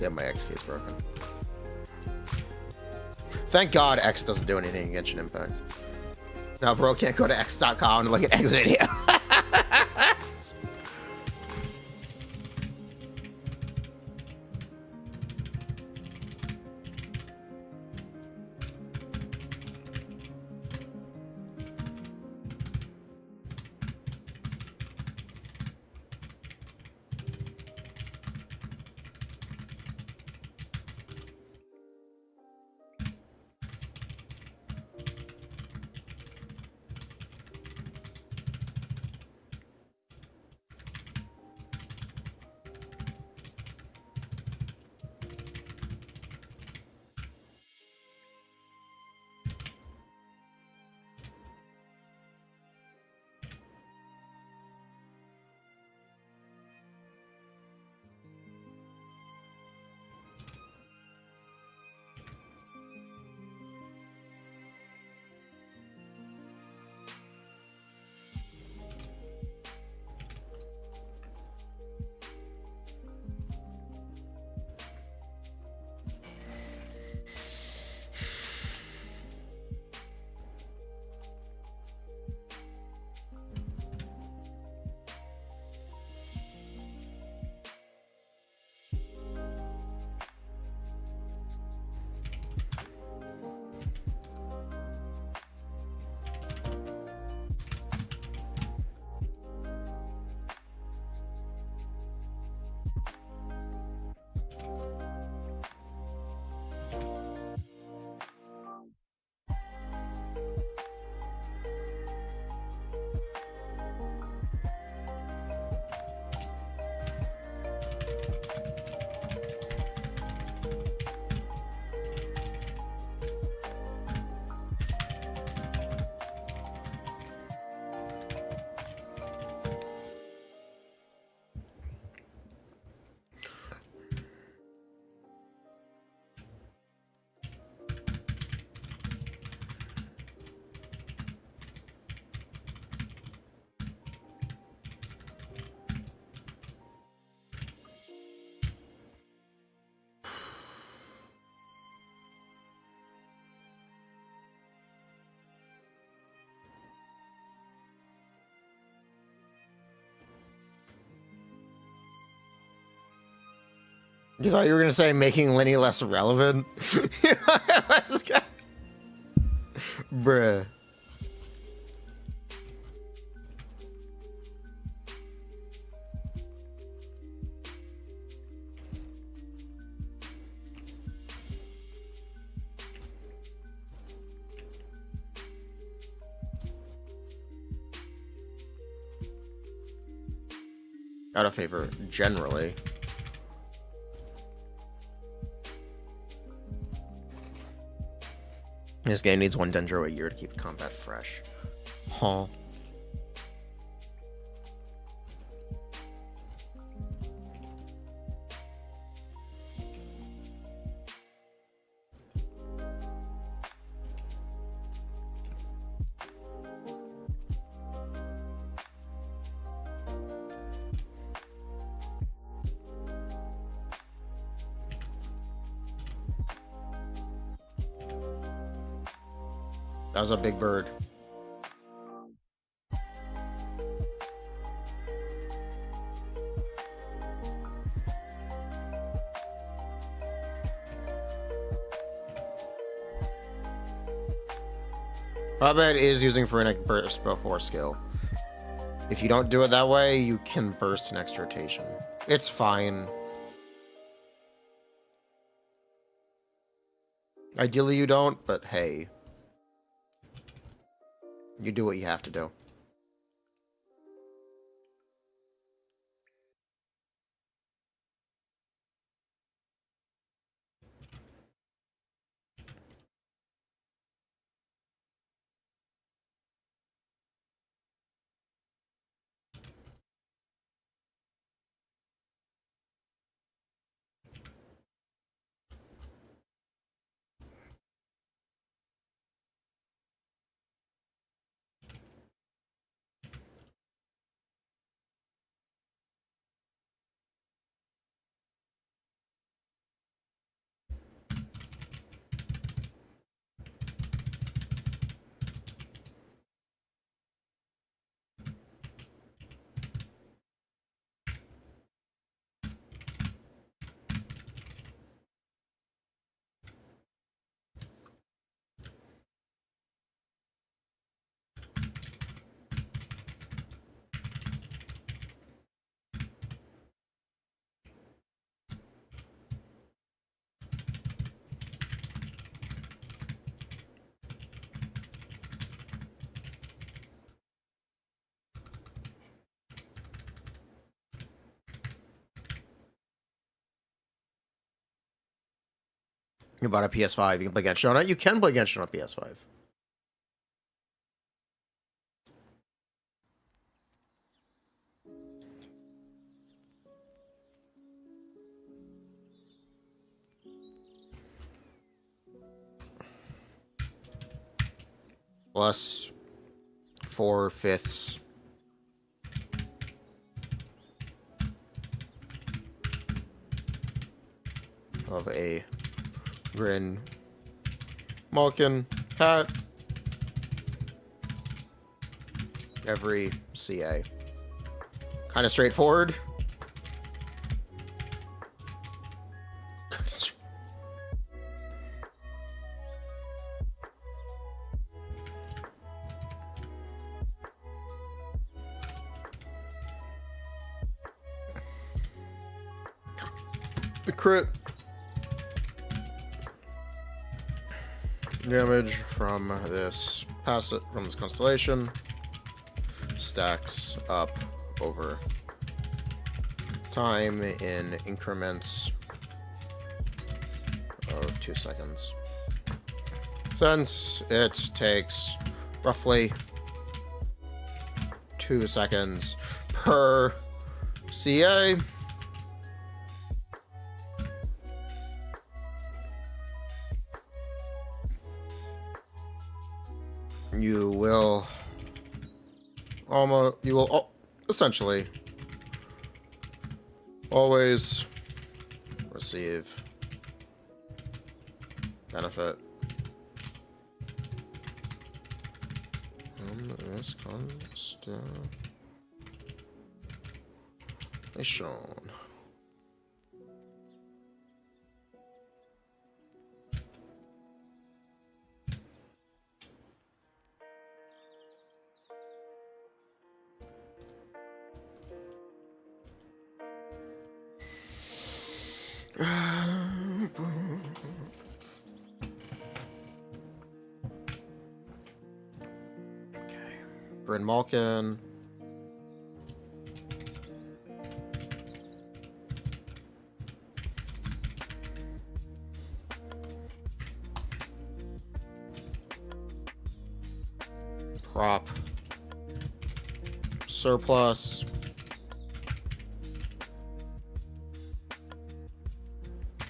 Yeah, my XK is broken. Thank God X doesn't do anything against an Impact. Now, bro can't go to x.com and look at X video. You thought you were gonna say making Lyney less relevant? Bruh. Out of favor, generally. This game needs 1 dendro a year to keep combat fresh. Huh. That was a big bird. Puppet is using Furina burst before skill. If you don't do it that way, you can burst next rotation. It's fine. Ideally you don't, but hey. You do what you have to do. You bought a PS5, you can play Genshin on it. You can play Genshin on PS5. Plus 4/5 of a Grin Malkin hat every CA. Kind of straightforward. The crit damage from this constellation stacks up over time in increments of 2 seconds. Since it takes roughly 2 seconds per CA, you will essentially always receive benefit from this constellation. Grin Malkin. prop, surplus,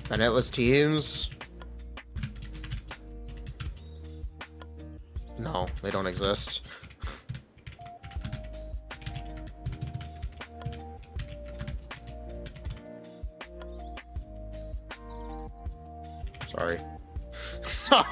Benetless teams. No, they don't exist. Sorry. Sorry.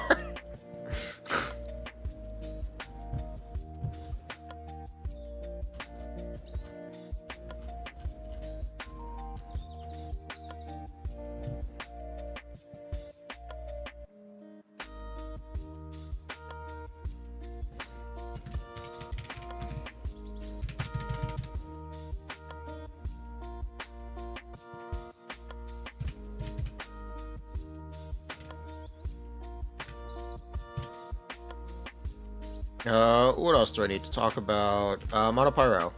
What else do I need to talk about? Monopyro.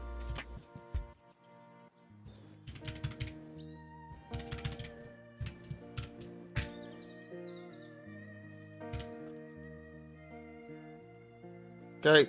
Okay.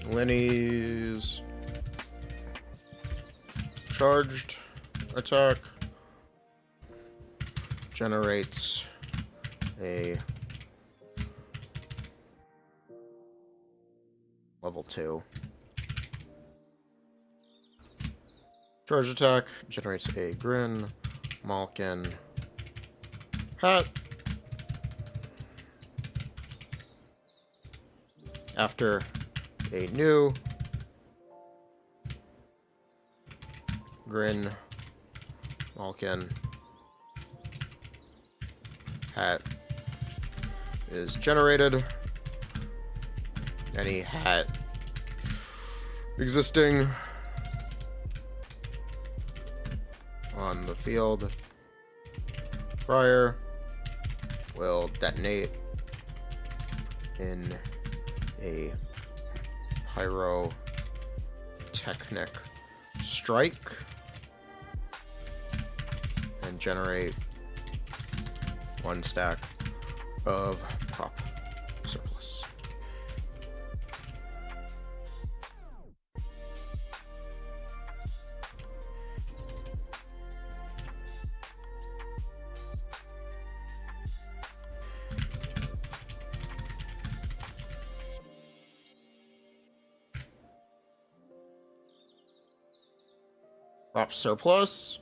Lyney's charged attack generates a level 2. Charge attack generates a Grin, Malkin, hat. After a new Grin, Malkin, hat is generated. Any hat existing on the field prior will detonate in a pyrotechnic strike and generate 1 stack of prop surplus. Prop surplus.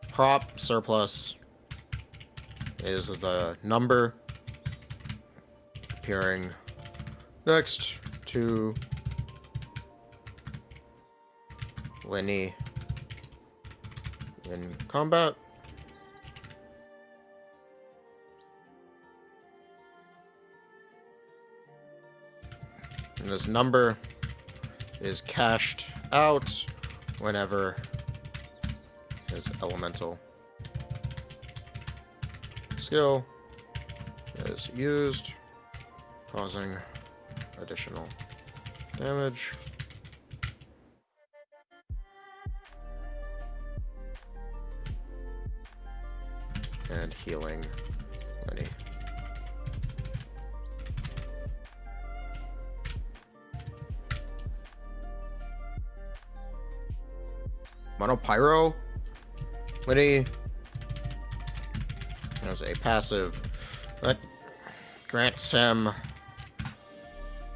Prop surplus is the number appearing next to Lyney in combat. And this number is cashed out whenever his elemental skill is used, causing additional damage. And healing Lyney. Monopyro. Lyney has a passive that grants him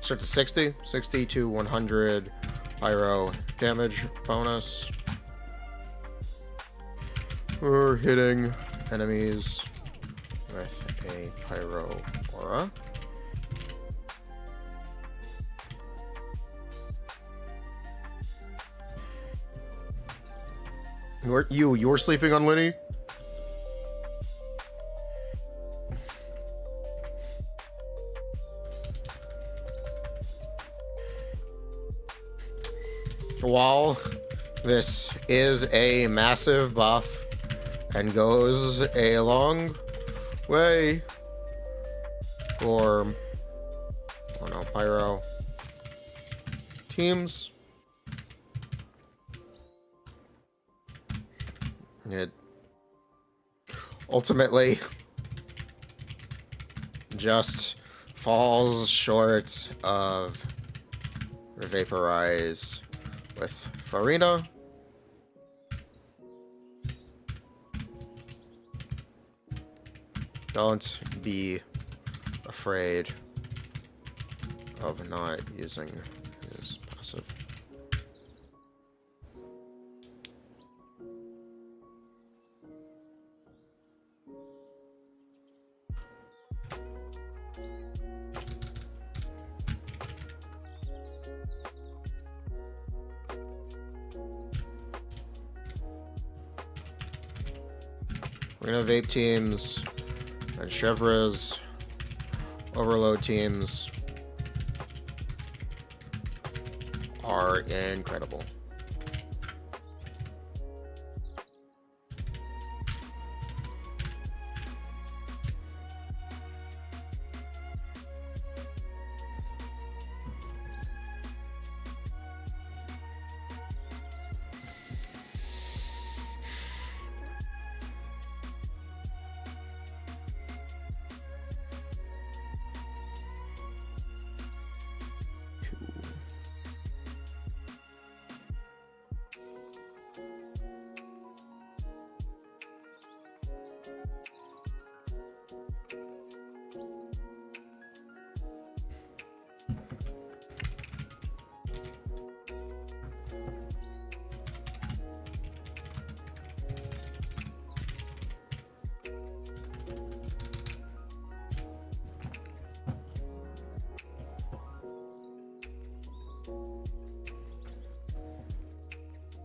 start to 60 to 100 pyro damage bonus. We're hitting enemies with a pyro aura. You're sleeping on Lyney? While this is a massive buff and goes a long way for, oh no, pyro teams, it ultimately just falls short of Vaporize with Furina. Don't be afraid of not using his passive. We're gonna vape teams and Chevrolet's overload teams are incredible.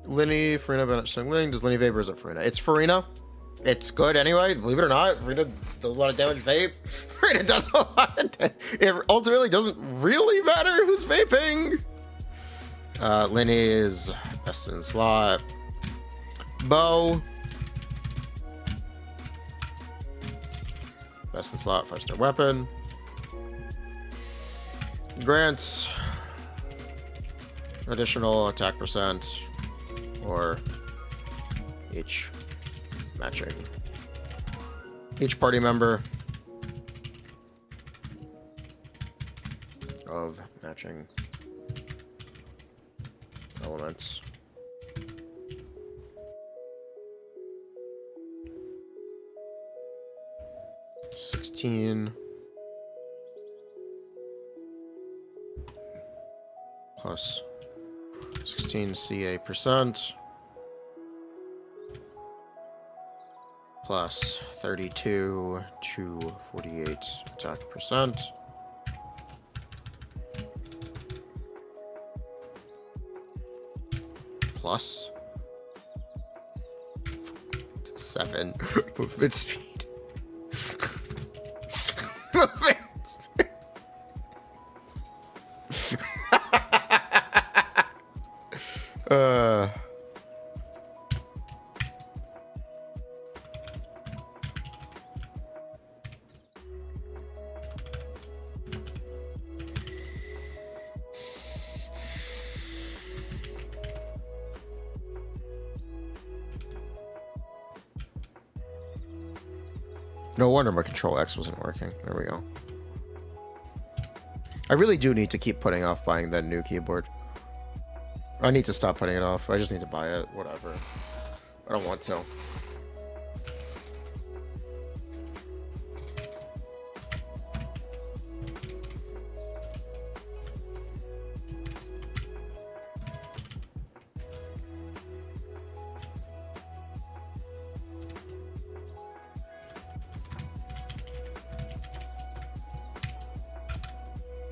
Lyney, Furina, Bennett, Siegwinne. Does Lyney vapor or is it Furina? It's Furina. It's good anyway, believe it or not. Furina does a lot of damage vape. Furina does a lot of it ultimately doesn't really matter who's vaping. Lyney is best in slot. Bow. Best in slot, 5-star weapon. Grants additional attack percent or each matching. Each party member of matching elements. $16 plus 16 CA percent plus 32 to 48 attack percent plus 7 movement speed. Movement speed. No wonder my Control X wasn't working. There we go. I really do need to keep putting off buying that new keyboard. I need to stop putting it off. I just need to buy it. Whatever. I don't want to.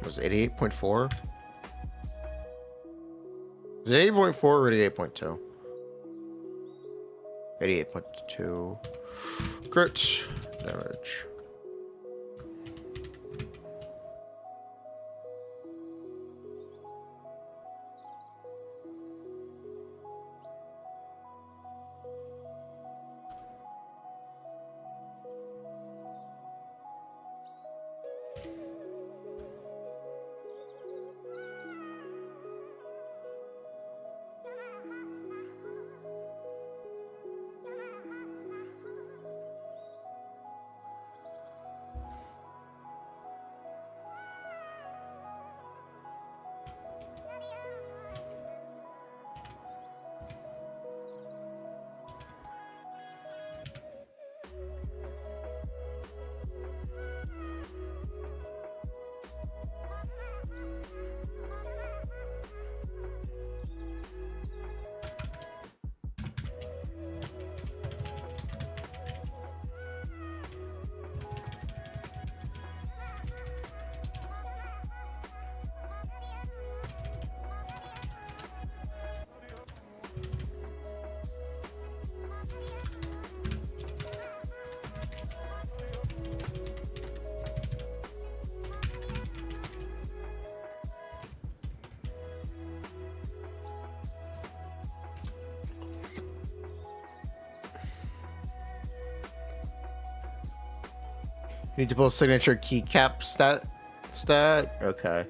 Was it 88.4? Is it 88.4 or 88.2? 88.2. Crit damage. Need to pull signature keycap stat. Okay.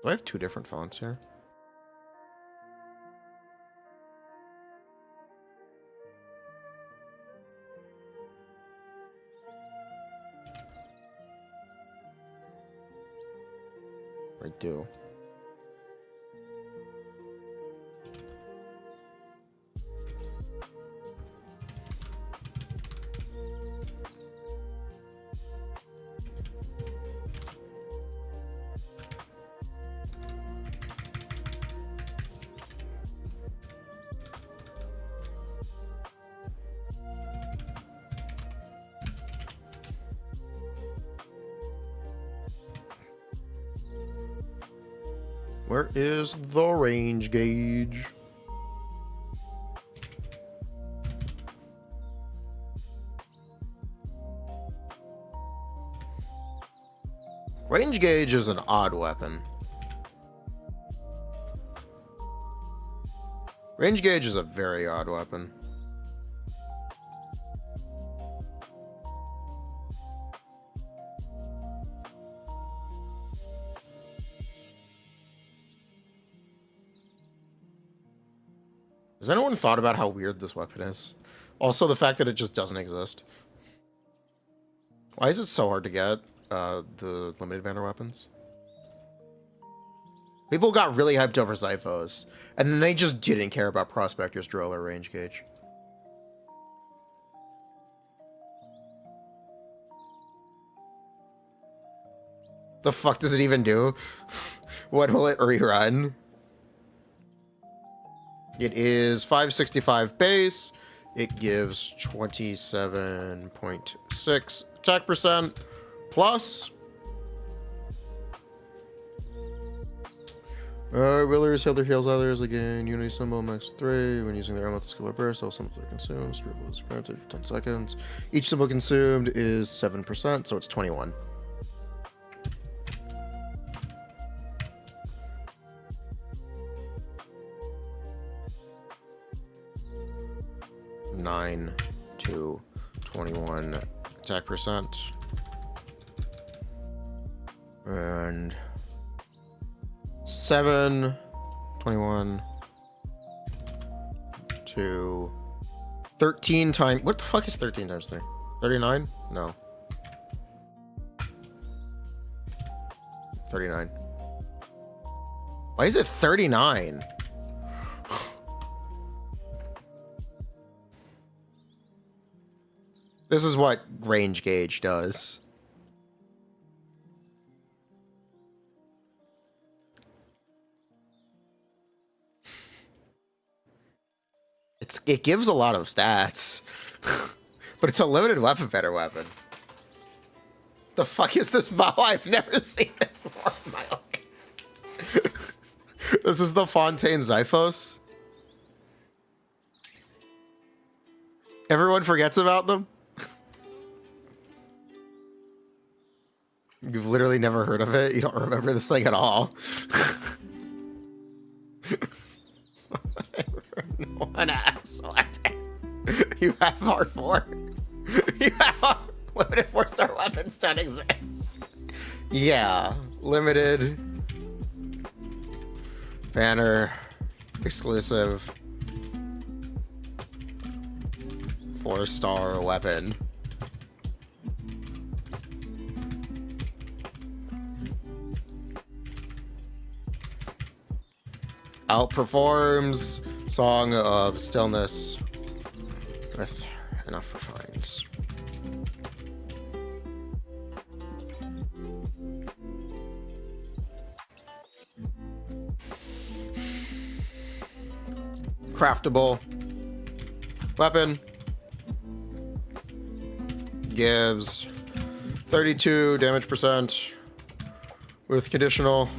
Do I have two different fonts here? I do. Where is the range gauge? Range gauge is an odd weapon. Range gauge is a very odd weapon. Has anyone thought about how weird this weapon is? Also, the fact that it just doesn't exist. Why is it so hard to get the limited banner weapons? People got really hyped over Zyphos, and then they just didn't care about Prospector's Drill or Range Gauge. The fuck does it even do? What will it rerun? It is 565 base. It gives 27.6 attack percent plus. Willers heal their heals others again. Unity symbol max 3. When using their emote to skill or burst, all symbols are consumed. Scribble is granted for 10 seconds. Each symbol consumed is 7%, so it's 21. Nine to 21 attack percent. And 7, 21 to 13 times. What the fuck is 13 times 3? 39? No. 39. Why is it 39? This is what range gauge does. it gives a lot of stats. But it's a limited weapon, better weapon. The fuck is this bow? I've never seen this before in my life. This is the Fontaine Xiphos. Everyone forgets about them. You've literally never heard of it. You don't remember this thing at all. No one asks. You have R4. You have limited 4-star weapons don't exist. Yeah, limited banner exclusive 4-star weapon. Outperforms Song of Stillness with enough refines. Craftable weapon gives 32 damage percent with conditional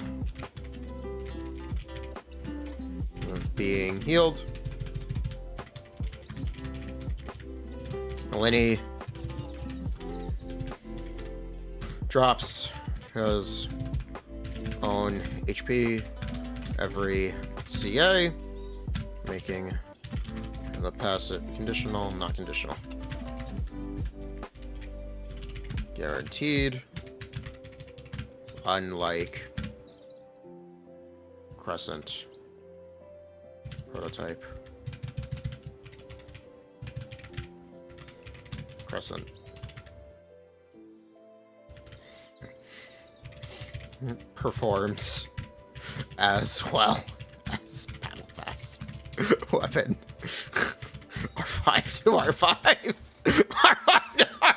of being healed. Lyney drops his own HP every CA, making the passive conditional, not conditional. Guaranteed. Unlike Crescent prototype. Crescent. Performs as well as Battle Pass weapon. R5 to R5. R5 to R5.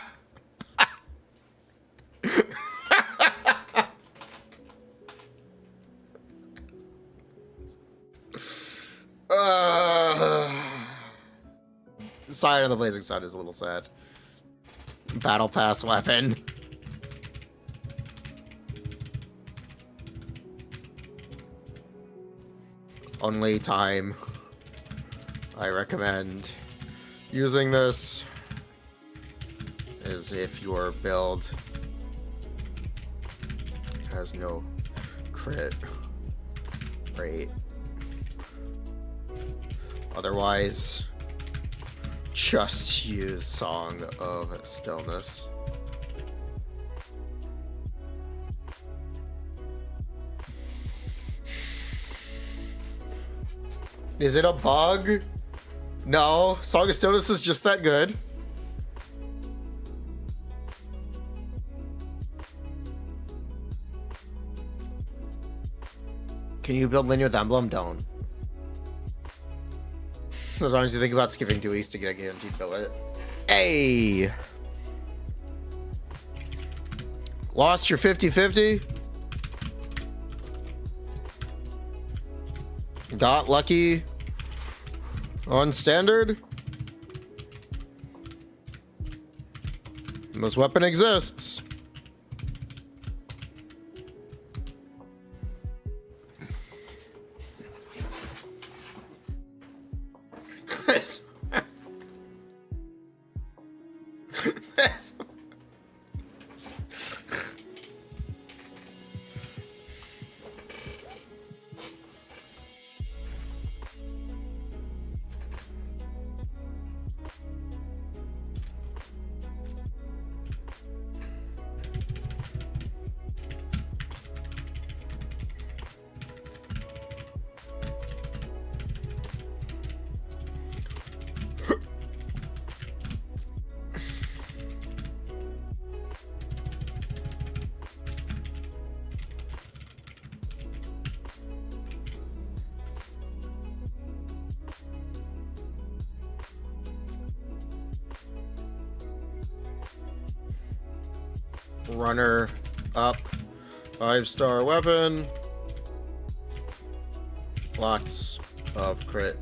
Side of the Blazing Sun is a little sad. Battle Pass weapon. Only time I recommend using this is if your build has no crit rate. Otherwise, just use Song of Stillness. Is it a bug? No, Song of Stillness is just that good. Can you build Lyney with Emblem? Don't. Sometimes you think about skipping 2 weeks to get a guaranteed billet. Hey! Lost your 50-50? Got lucky on standard? This weapon exists. This. This. Runner up 5-star weapon. Lots of crit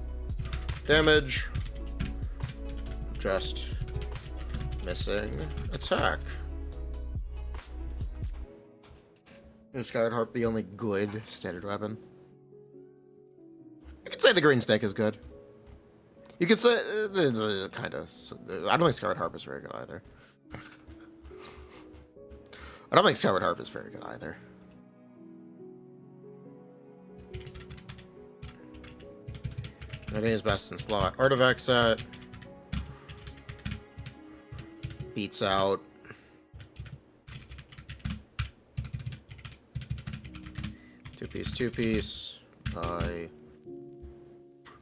damage Just missing attack. Is Skyward Harp the only good standard weapon? I could say the green snake is good. You could say kind of. I don't think Skyward Harp is very good either. I don't think Skyward Harp is very good either. I think it's best in slot. Artifact set beats out two piece by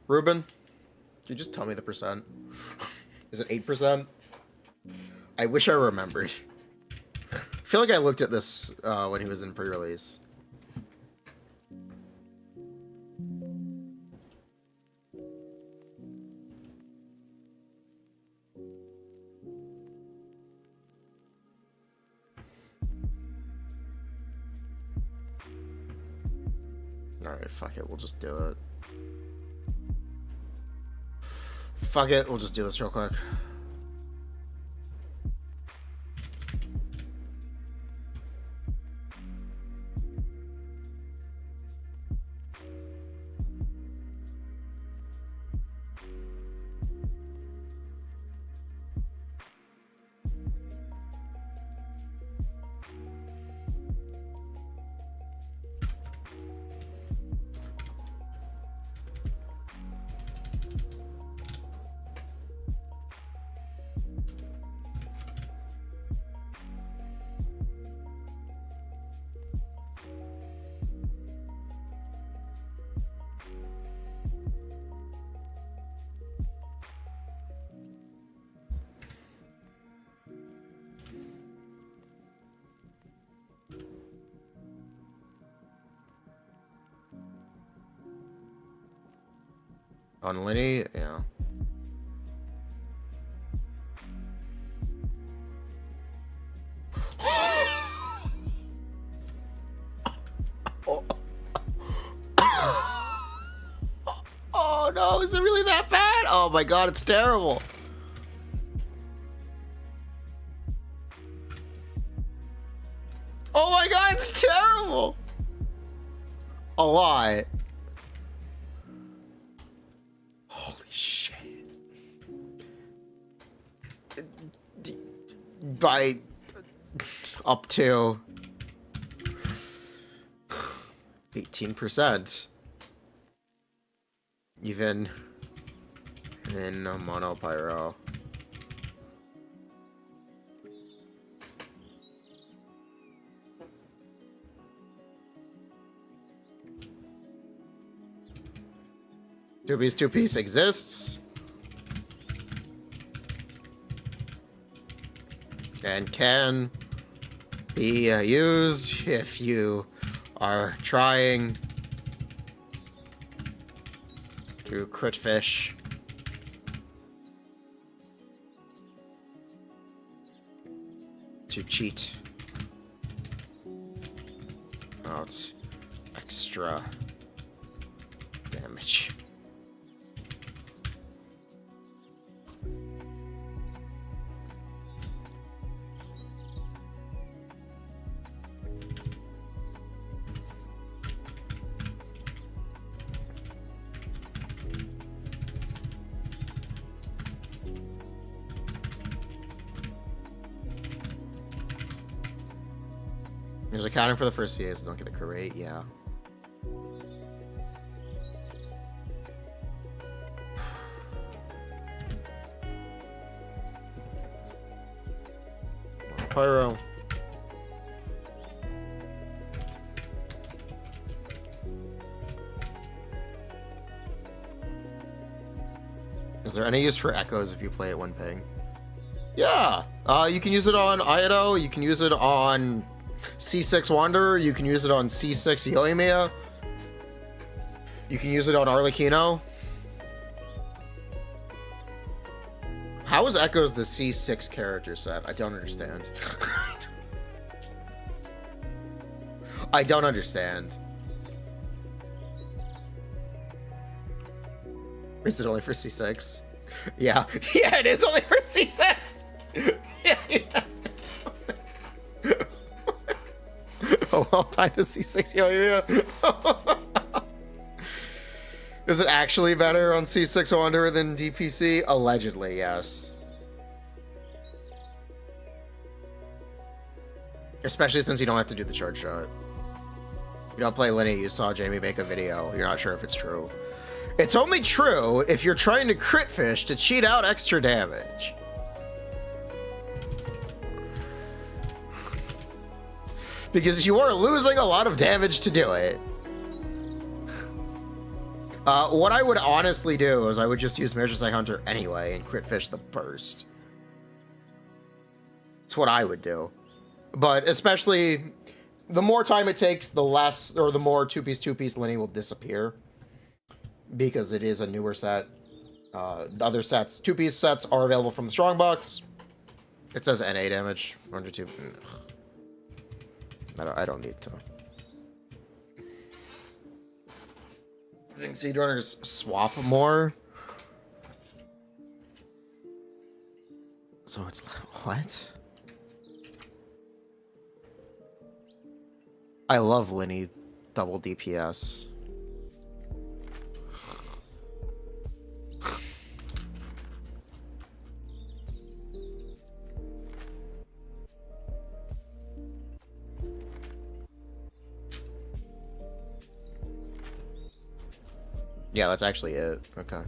Ruben. Can you just tell me the percent? Is it 8%? I wish I remembered. I feel like I looked at this when he was in pre-release. Alright, fuck it, we'll just do it. Fuck it, we'll just do this real quick. On Lyney, yeah. Oh no, is it really that bad? Oh my god, it's terrible. Oh my god, it's terrible. A lot. Holy shit. By up to 18%. Even in a mono pyro. Two piece exists. And can be used if you are trying to crit fish. To cheat out extra damage. There's accounting for the first CAs, don't get the crate, yeah. Pyro. Is there any use for echoes if you play it one ping? Yeah! You can use it on Ido, you can use it on C6 Wanderer, you can use it on C6 Yoimiya, you can use it on Arlecchino. How is Echoes the C6 character set? I don't understand. I don't understand. Is it only for C6? Yeah. Yeah, it is only for C6. Yeah, yeah. Oh, well, time to C6. Yeah, yeah. Is it actually better on C6 Wanderer than DPC? Allegedly, yes. Especially since you don't have to do the charge shot. You don't play Lyney, you saw Jamie make a video. You're not sure if it's true. It's only true if you're trying to crit fish to cheat out extra damage. Because you are losing a lot of damage to do it. What I would honestly do is I would just use Measure Hunter anyway and crit fish the burst. That's what I would do. But especially, the more time it takes, the less, or the more two-piece Lyney will disappear. Because it is a newer set. The other sets, two-piece sets, are available from the Strongbox. It says NA damage, 102. I don't need to. I think speedrunners swap more. So it's what? I love Lyney double DPS. Yeah, that's actually it. Okay.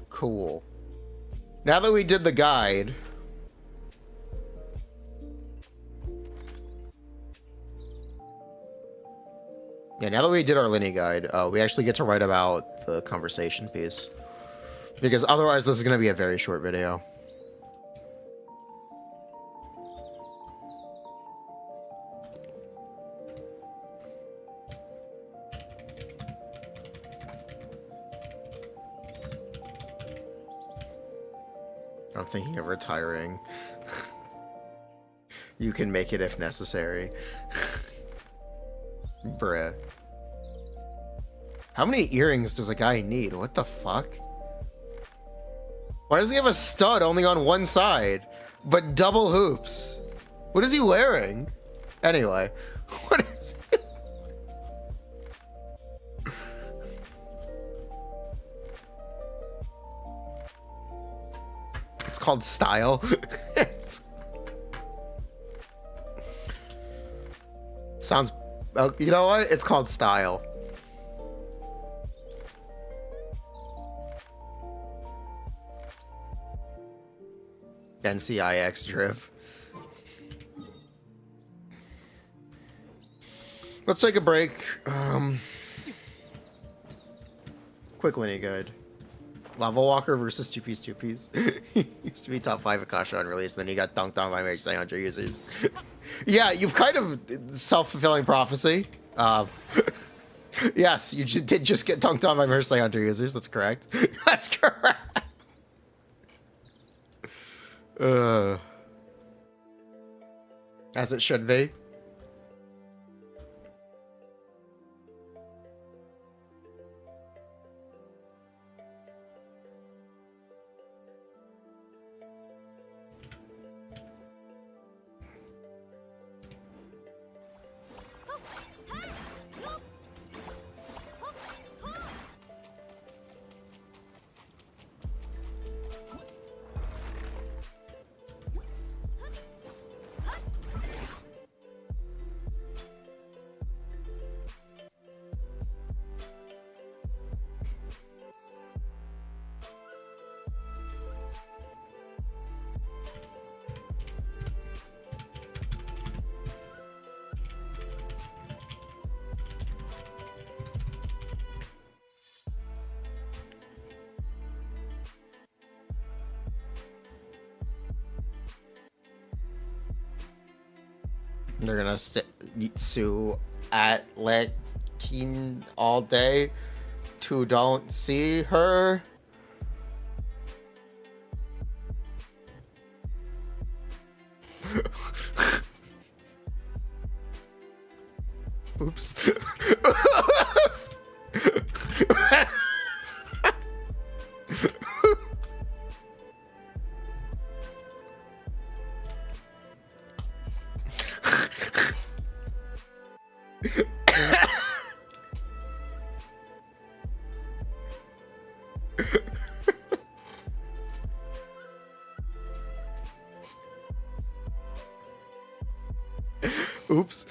Cool. Now that we did the guide... Yeah, now that we did our Lyney guide, we actually get to write about the conversation piece. Because otherwise this is going to be a very short video. I'm thinking of retiring. You can make it if necessary. Bruh. How many earrings does a guy need? What the fuck? Why does he have a stud only on one side, but double hoops? What is he wearing? Anyway, what is it? It's called style. Sounds... Oh, you know what? It's called style. NCIX drip. Let's take a break. Quick Lyney guide. Lava Walker versus two-piece. He used to be top 5 at Kasha on release, then he got dunked on by Mage Hunter users. Yeah, you've kind of self-fulfilling prophecy. Yes, you did just get dunked on by Mage Hunter users. That's correct. That's correct. As it should be. They're gonna sue at Lekin all day to don't see her. Oops. Oops.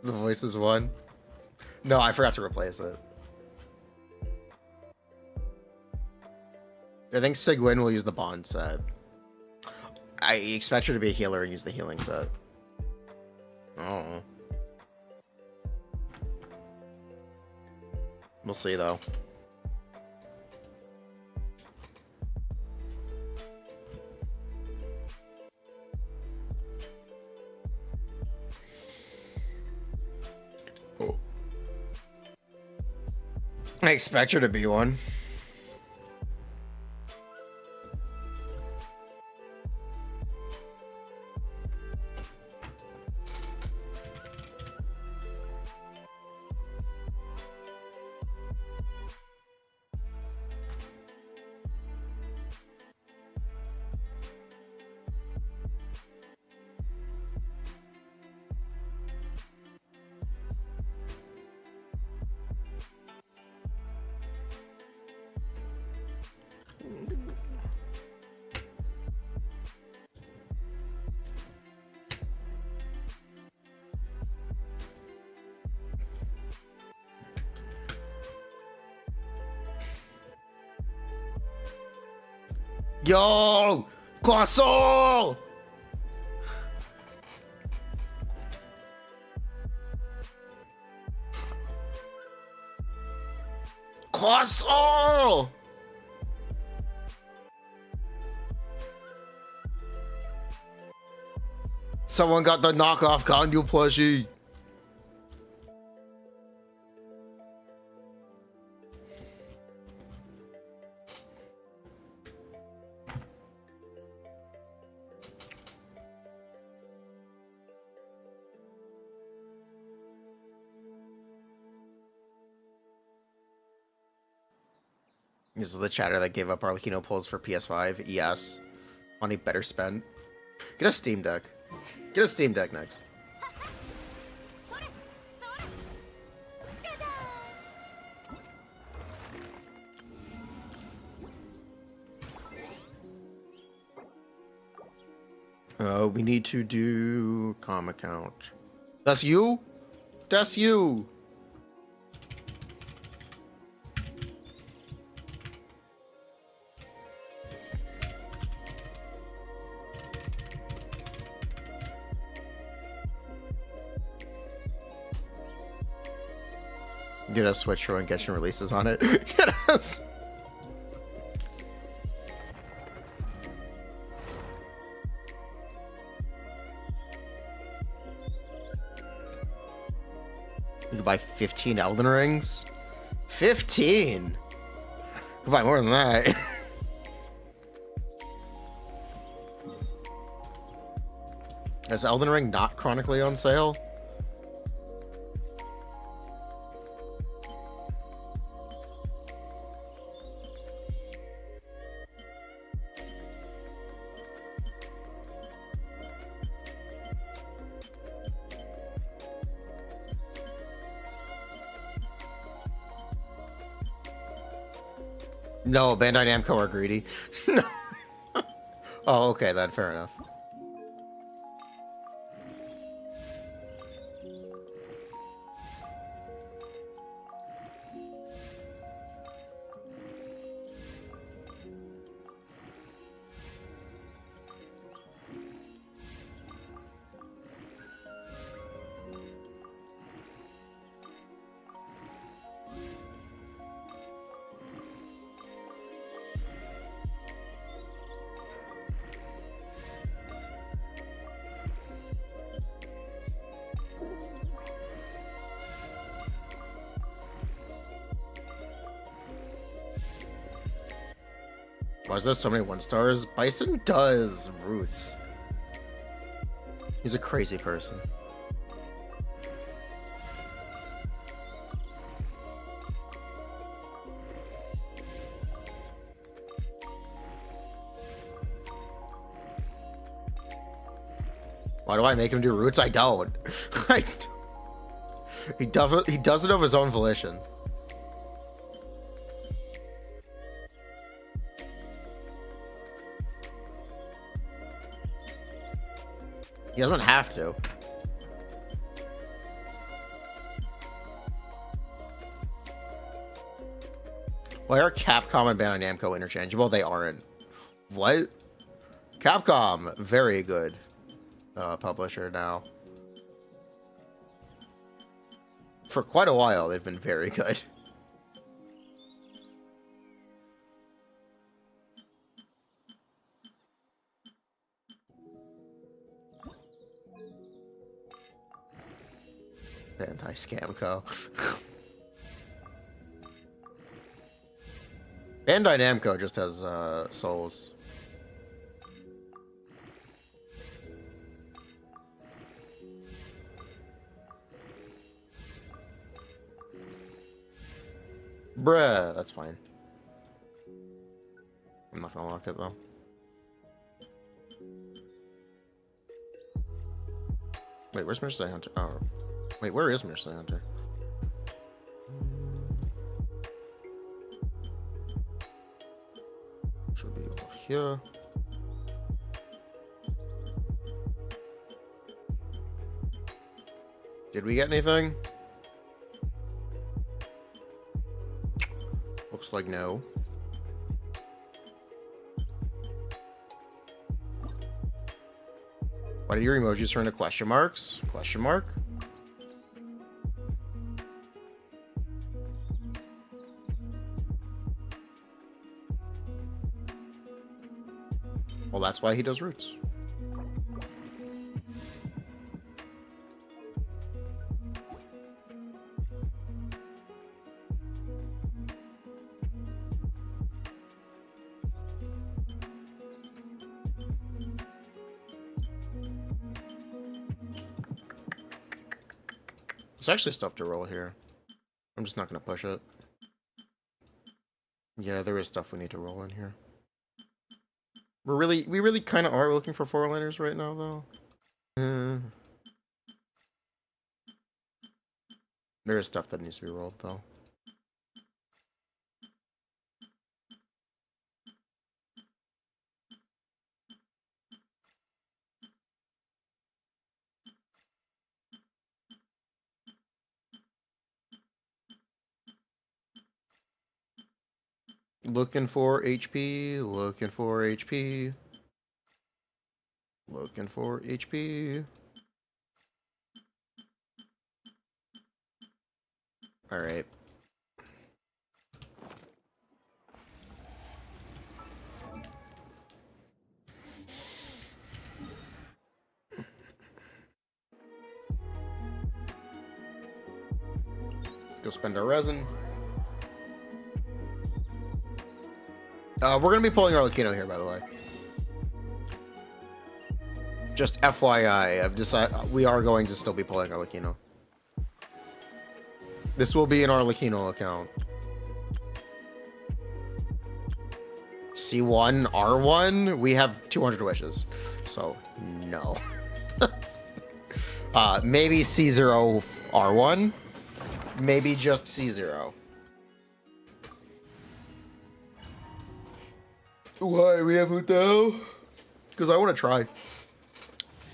The voice is one. No, I forgot to replace it. I think Siegwinne will use the bond set. I expect her to be a healer and use the healing set. Oh. We'll see, though. Oh. I expect her to be one. Yo! Croissant! Croissant! Someone got the knockoff Ganyu plushie. This is the chatter that gave up Arlecchino pulls for PS5. Yes. Money better spent. Get a Steam Deck. Get a Steam Deck next. We need to do com account. That's you? That's you. Get a Switch when Genshin releases on it. Get us. You can buy 15 Elden Rings? 15? You can buy more than that. Is Elden Ring not chronically on sale? No, Bandai Namco are greedy. Oh, okay, then fair enough. Why is there so many 1-stars? Bison does roots. He's a crazy person. Why do I make him do roots? I don't. He does it of his own volition. He doesn't have to. Why are Capcom and Bandai Namco interchangeable? They aren't. What? Capcom, very good publisher now. For quite a while, they've been very good. Anti-Scamco. Bandai Namco just has souls. Bruh, that's fine. I'm not gonna lock it though. Wait, where's Mercenary Hunter? Oh, wait, where is Mercenary Hunter? Should be over here. Did we get anything? Looks like no. Why did your emojis turn to question marks? Question mark? Well, that's why he does roots. There's actually stuff to roll here. I'm just not gonna push it. Yeah, there is stuff we need to roll in here. We really kind of are looking for 4-liners right now, though. There is stuff that needs to be rolled, though. Looking for HP, looking for HP. Looking for HP. All right. Let's go spend our resin. We're going to be pulling our Lucino here, by the way. Just FYI, I've decided we are going to still be pulling our Lucino. This will be in our Lucino account. C1, R1, we have 200 wishes. So, no. Maybe C0, R1. Maybe just C0. Why we have Utao? Because I want to try.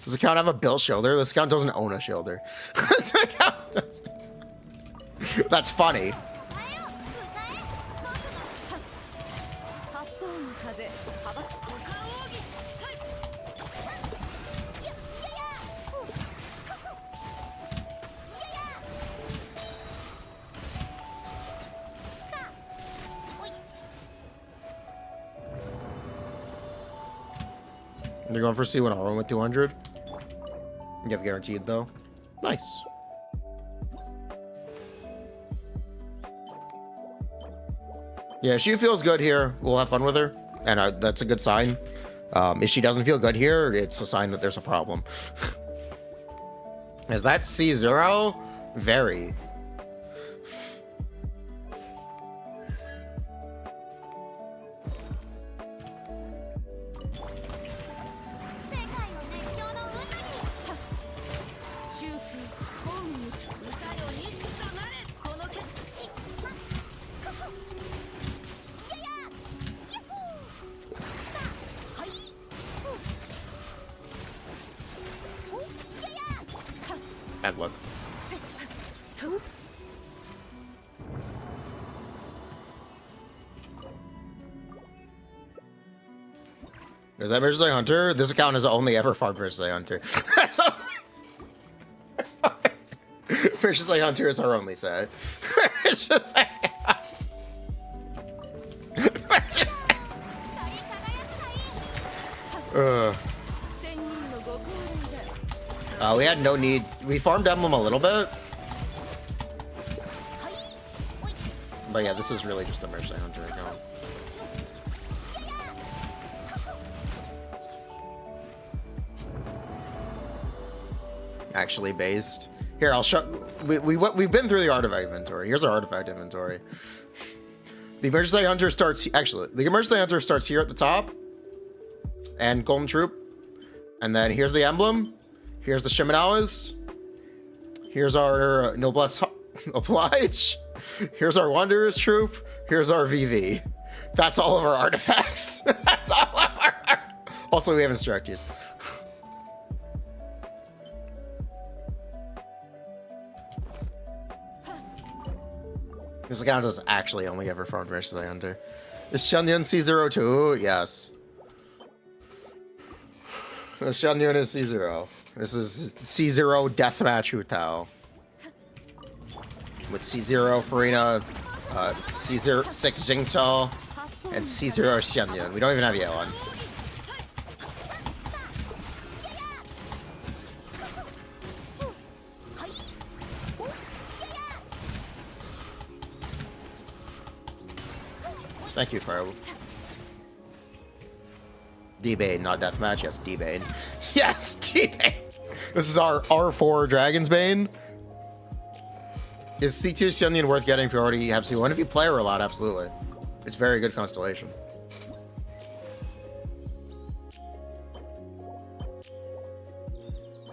Does the account have a built shielder? This account doesn't own a shielder. That's funny. They're going for C1 R1 with 200. You have guaranteed though. Nice. Yeah, she feels good here. We'll have fun with her, and that's a good sign. If she doesn't feel good here, it's a sign that there's a problem. Is that C0? Very. And look. Is that Mercenary Hunter? This account has only ever farmed Mercenary Hunter. So, Mercenary Hunter is our only set. It's just we had no need. We farmed Emblem a little bit. But yeah, this is really just a Mercenary Hunter account. Actually based. Here, I'll show. We've been through the artifact inventory. Here's our artifact inventory. The Mercenary Hunter starts. Actually, the Mercenary Hunter starts here at the top, and Golden Troop, and then here's the emblem. Here's the Shimenawas. Here's our Noblesse Oblige. Here's our Wanderer's Troop. Here's our VV. That's all of our artifacts. That's all of our. Also, we have instructors. This account has actually only ever farmed Mercenary Hunter. Is Shanyan C02? Yes. Shanyan is C0. This is C0 Deathmatch Hutao. With C0 Furina, C06 Jingchao, and C0 Shanyan. We don't even have Yeon. Thank you, Pro. D-Bane, not Deathmatch. Yes, D-Bane. Yes, D-Bane. This is our R4 Dragon's Bane. Is C2 Sunion worth getting if you already have C1? If you play her a lot, absolutely. It's very good constellation.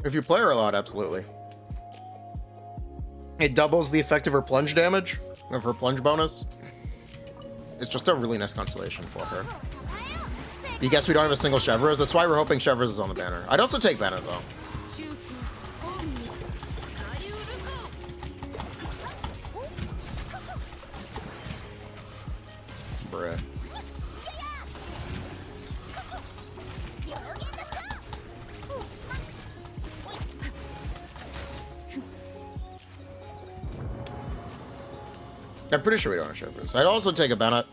If you play her a lot, absolutely. It doubles the effect of her plunge damage, of her plunge bonus. It's just a really nice constellation for her. You guess we don't have a single Chevreuse? That's why we're hoping Chevreuse is on the banner. I'd also take Bennett, though. Bruh. I'm pretty sure we don't have Chevreuse. I'd also take a Bennett.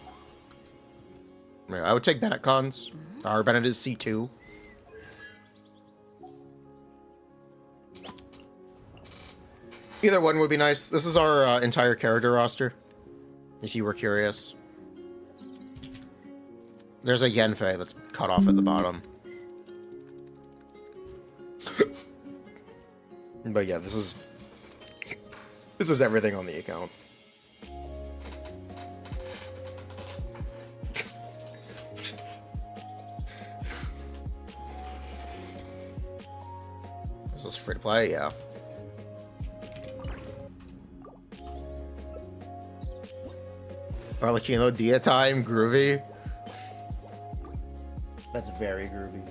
I would take Bennett cons. Our Bennett is C2. Either one would be nice. This is our entire character roster, if you were curious. There's a Yenfei that's cut off at the bottom. But yeah, this is everything on the account. Is this free to play? Yeah. Arlecchino Dia time, groovy. That's very groovy.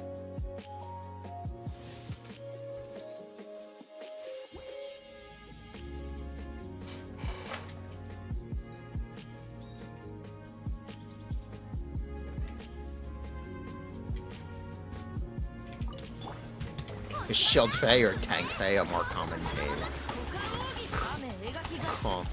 Is Shield Fae or Tank Fae a more common name? Huh.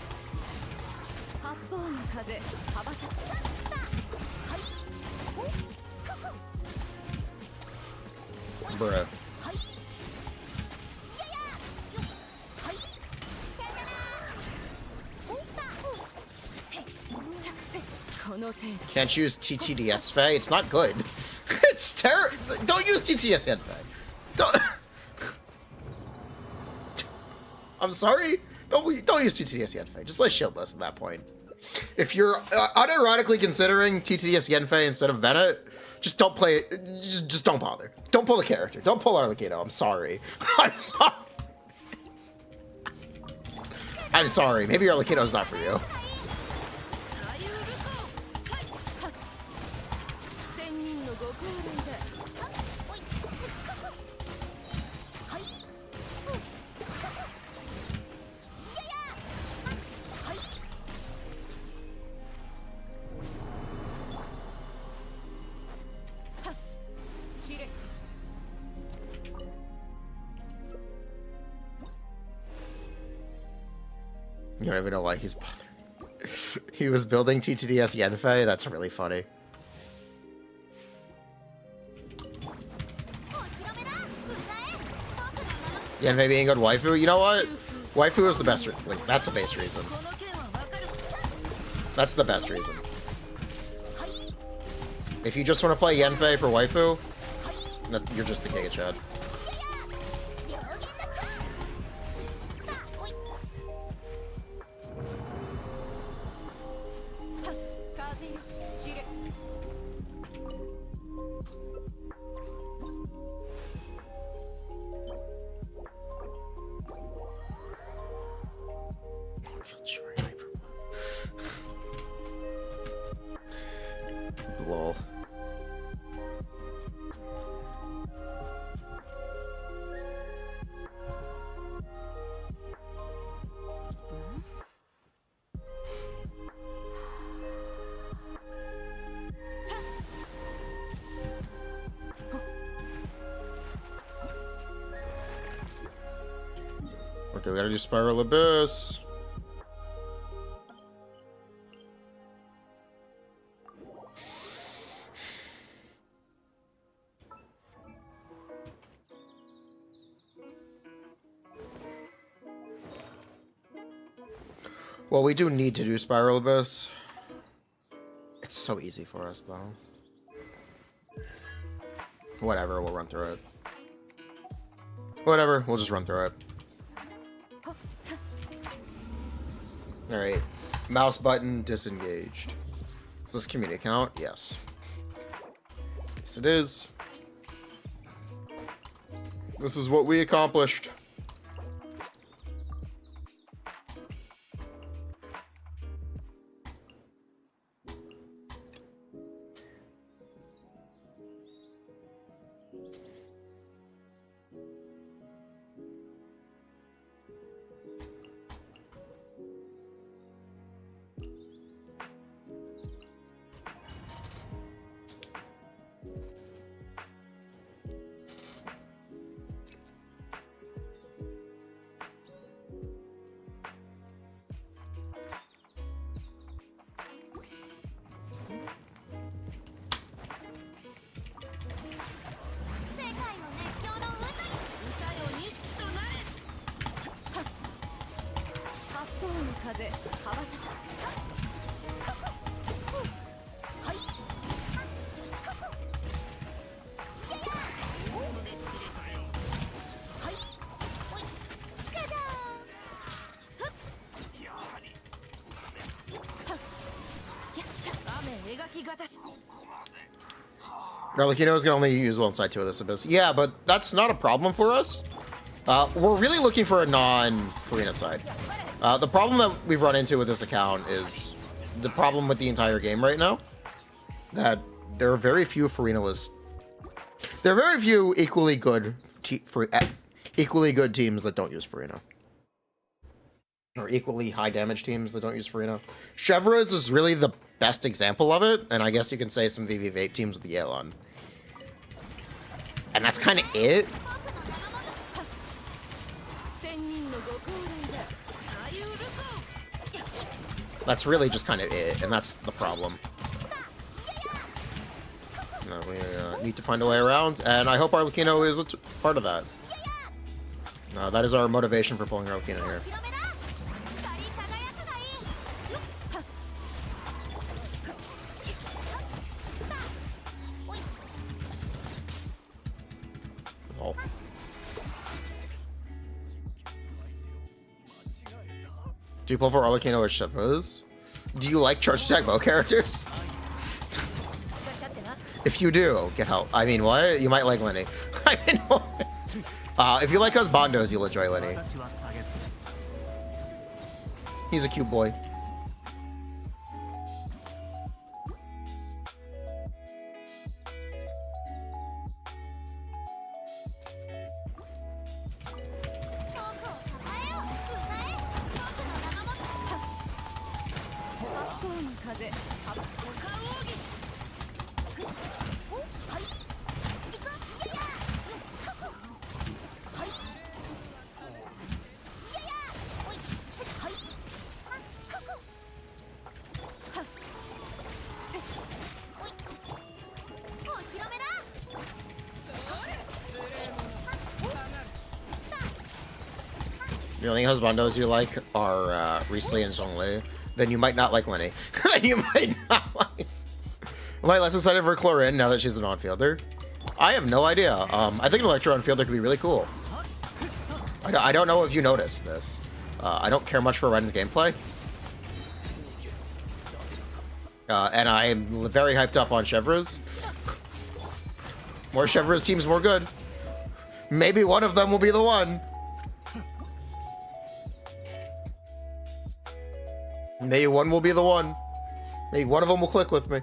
Bruh. Can't use TTDS Fae. It's not good. It's terrible. Don't use TTDS Fae. Don't. I'm sorry. Don't use TTDS Yenfei. Just play Shieldless at that point. If you're unironically considering TTDS Yenfei instead of Bennett, just don't play it. Just don't bother. Don't pull the character. Don't pull Arlecchino. I'm sorry. I'm sorry. I'm sorry. Maybe Arlecchino's not for you. You don't even know why he's bothering. He was building TTDS Yenfei? That's really funny. Yenfei being a good waifu? You know what? Waifu is the best. Like, that's the base reason. That's the best reason. If you just want to play Yenfei for waifu, you're just the king of Chad. Lol. Okay, we gotta do Spiral Abyss. Well, we do need to do Spiral Abyss. It's so easy for us, though. Whatever, we'll run through it. Whatever, we'll just run through it. Alright. Mouse button disengaged. Is this community account? Yes. Yes, it is. This is what we accomplished. Arlecchino is going to only use one side 2 of this abyss. Yeah, but that's not a problem for us. We're really looking for a non-Furina side. The problem that we've run into with this account is the problem with the entire game right now. That there are very few Furina-less. There are very few equally good teams that don't use Furina. Or equally high damage teams that don't use Furina. Chevra's is really the best example of it, and I guess you can say some VV8 teams with the Yelan. And that's kind of it. That's really just kind of it, and that's the problem. No, we need to find a way around, and I hope Arlecchino is a part of that. That is our motivation for pulling Arlecchino here. Oh. Do you pull for Arlecchino or Chevra's? Do you like Charge Attack Bow characters? If you do, get help. I mean, what? You might like Lyney. I mean, what? If you like us Bondos, you'll enjoy Lyney. He's a cute boy. the only husbandos you like are Riesli and Zhongli, then you might not like Lyney. You might not like... Am I less excited for Chlorine now that she's an on-fielder? I have no idea. I think an Electro on-fielder could be really cool. I don't know if you noticed this. I don't care much for Ren's gameplay. And I'm very hyped up on Chevro's. More Chevro's teams, more good. Maybe one of them will be the one. Maybe one will be the one. Maybe one of them will click with me.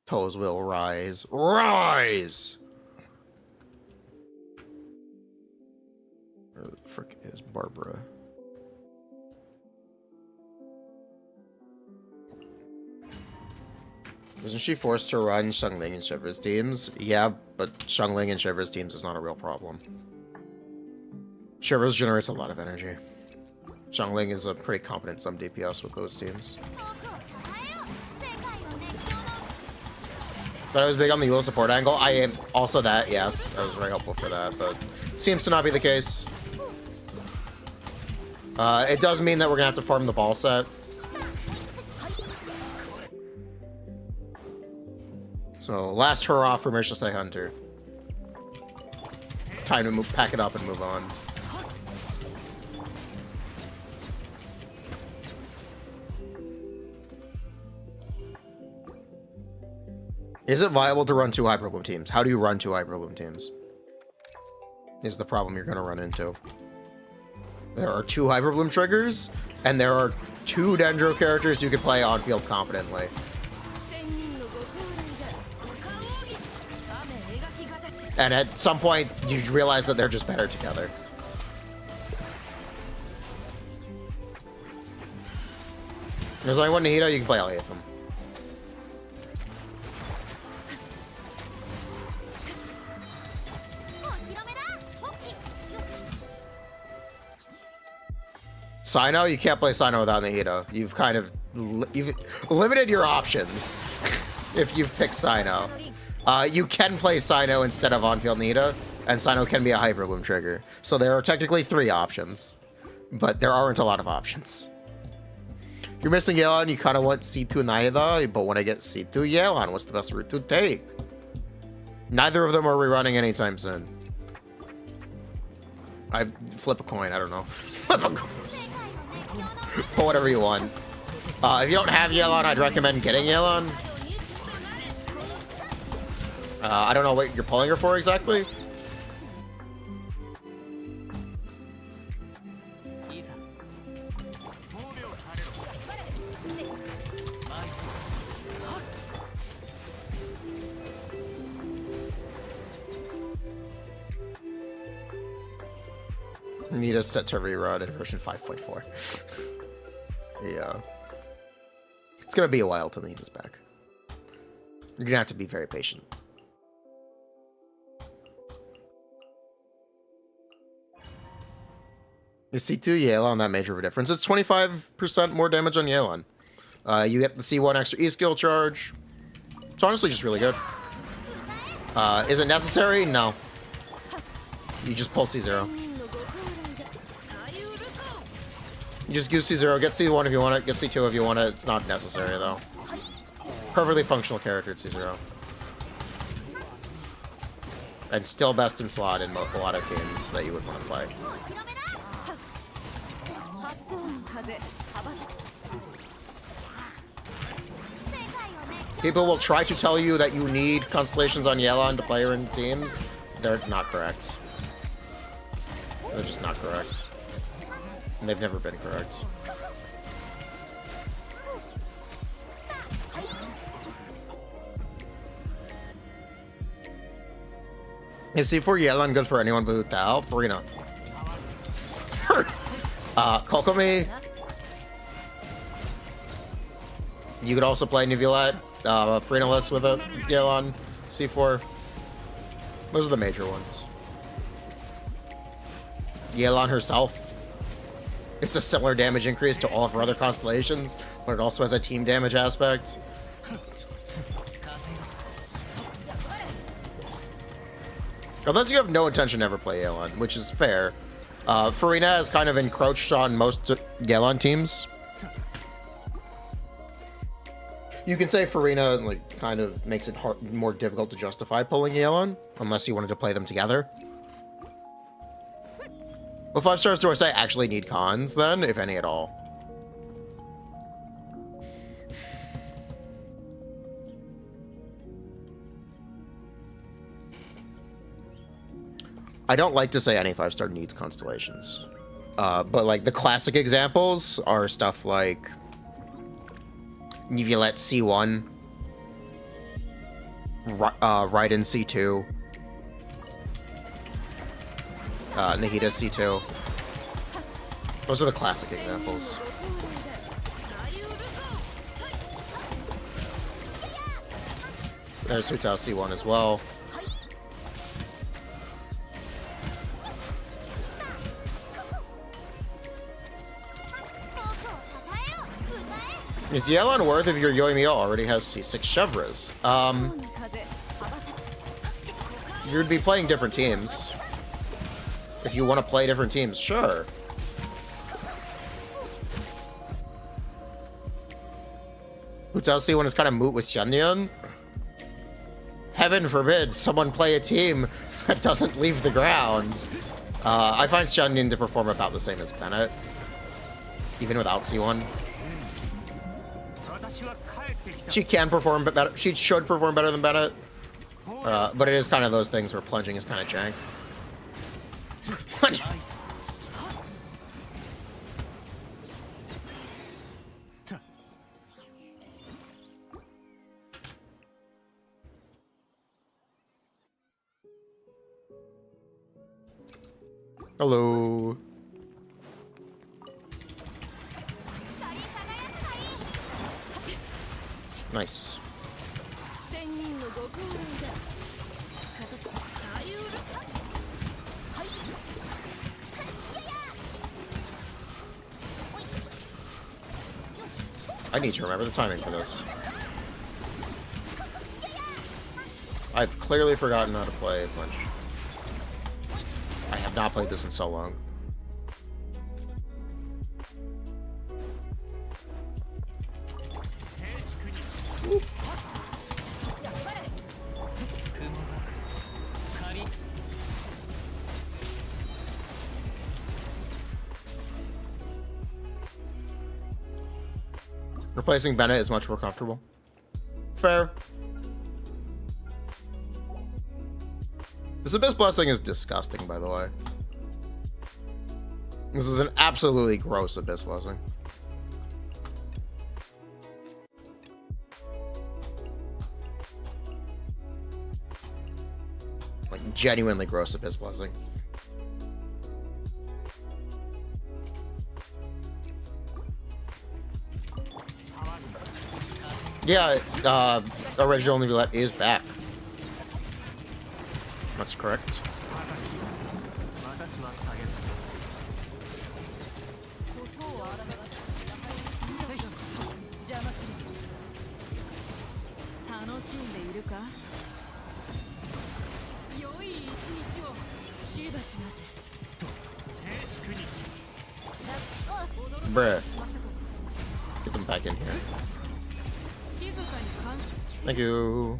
Toes will rise. Rise! Where the frick is Barbara? Isn't she forced to run Xiangling and Shiver's teams? Yeah, but Xiangling and Shiver's teams is not a real problem. Shiver's generates a lot of energy. Xiangling is a pretty competent some DPS with those teams. But I was big on the Yule support angle. I am also that, yes. I was very helpful for that, but seems to not be the case. It does mean that we're gonna have to farm the ball set. So, last hurrah for Merciless Hunter. Time to move, pack it up and move on. Is it viable to run two Hyper Bloom teams? How do you run two Hyper Bloom teams? Is the problem you're going to run into. There are two Hyper Bloom triggers, and there are two Dendro characters you can play on-field competently. And at some point, you realize that they're just better together. There's only one Nahida, you can play all 8 of them. Sino, you can't play Sino without Nahida. You've kind of you've limited your options if you've picked Sino. You can play Sino instead of on-field Nahida, and Sino can be a Hyper Bloom trigger. So there are technically 3 options, but there aren't a lot of options. You're missing Yelan, you kind of want C2 Nahida, but when I get C2 Yelan, what's the best route to take? Neither of them are rerunning anytime soon. I flip a coin, I don't know. Flip a coin. Put whatever you want. If you don't have Yelan, I'd recommend getting Yelan. I don't know what you're pulling her for exactly. Need a set to rerun in version 5.4. Yeah. It's gonna be a while till Nita's back. You're gonna have to be very patient. You see 2 Yelan, that major of a difference. It's 25% more damage on Yelan. You get the C1 extra E skill charge. It's honestly just really good. Is it necessary? No. You just pull C0. You just use C0, get C1 if you want it, get C2 if you want it. It's not necessary, though. Perfectly functional character at C0. And still best in slot in a lot of teams that you would want to play. People will try to tell you that you need constellations on Yelan to play her in teams. They're not correct. They're just not correct. And they've never been correct. Is C4 Yelan good for anyone but Tao? Furina. Kokomi. You could also play Neuvillette, Furina with a Yelan, C4. Those are the major ones. Yelan herself. It's a similar damage increase to all of her other constellations, but it also has a team damage aspect. Unless you have no intention to ever play Yelan, which is fair. Furina has kind of encroached on most Yelan teams. You can say Furina like kind of makes it more difficult to justify pulling Yelan, unless you wanted to play them together. What 5 stars do I say actually need cons then, if any at all? I don't like to say any 5-star needs constellations. But like the classic examples are stuff like Neuvillette C1, Raiden C2, Nahida C2. Those are the classic examples. There's Hutao C1 as well. Is Yelan worth if your Yoimiya already has C6 Chevres? You'd be playing different teams. If you want to play different teams, sure. Hutao C1 is kind of moot with Xianyun. Heaven forbid someone play a team that doesn't leave the ground. I find Xianyun to perform about the same as Bennett, even without C1. She can perform better. She should perform better than Bennett, but it is kind of those things where plunging is kind of jank. What? Hello. Nice. I need to remember the timing for this. I've clearly forgotten how to play a bunch. I have not played this in so long. Replacing Bennett is much more comfortable. Fair. This Abyss Blessing is disgusting, by the way. This is an absolutely gross Abyss Blessing. Like, genuinely gross Abyss Blessing. Yeah, original Neuvillette is back. That's correct. Bruh. Get them back in here. Thank you.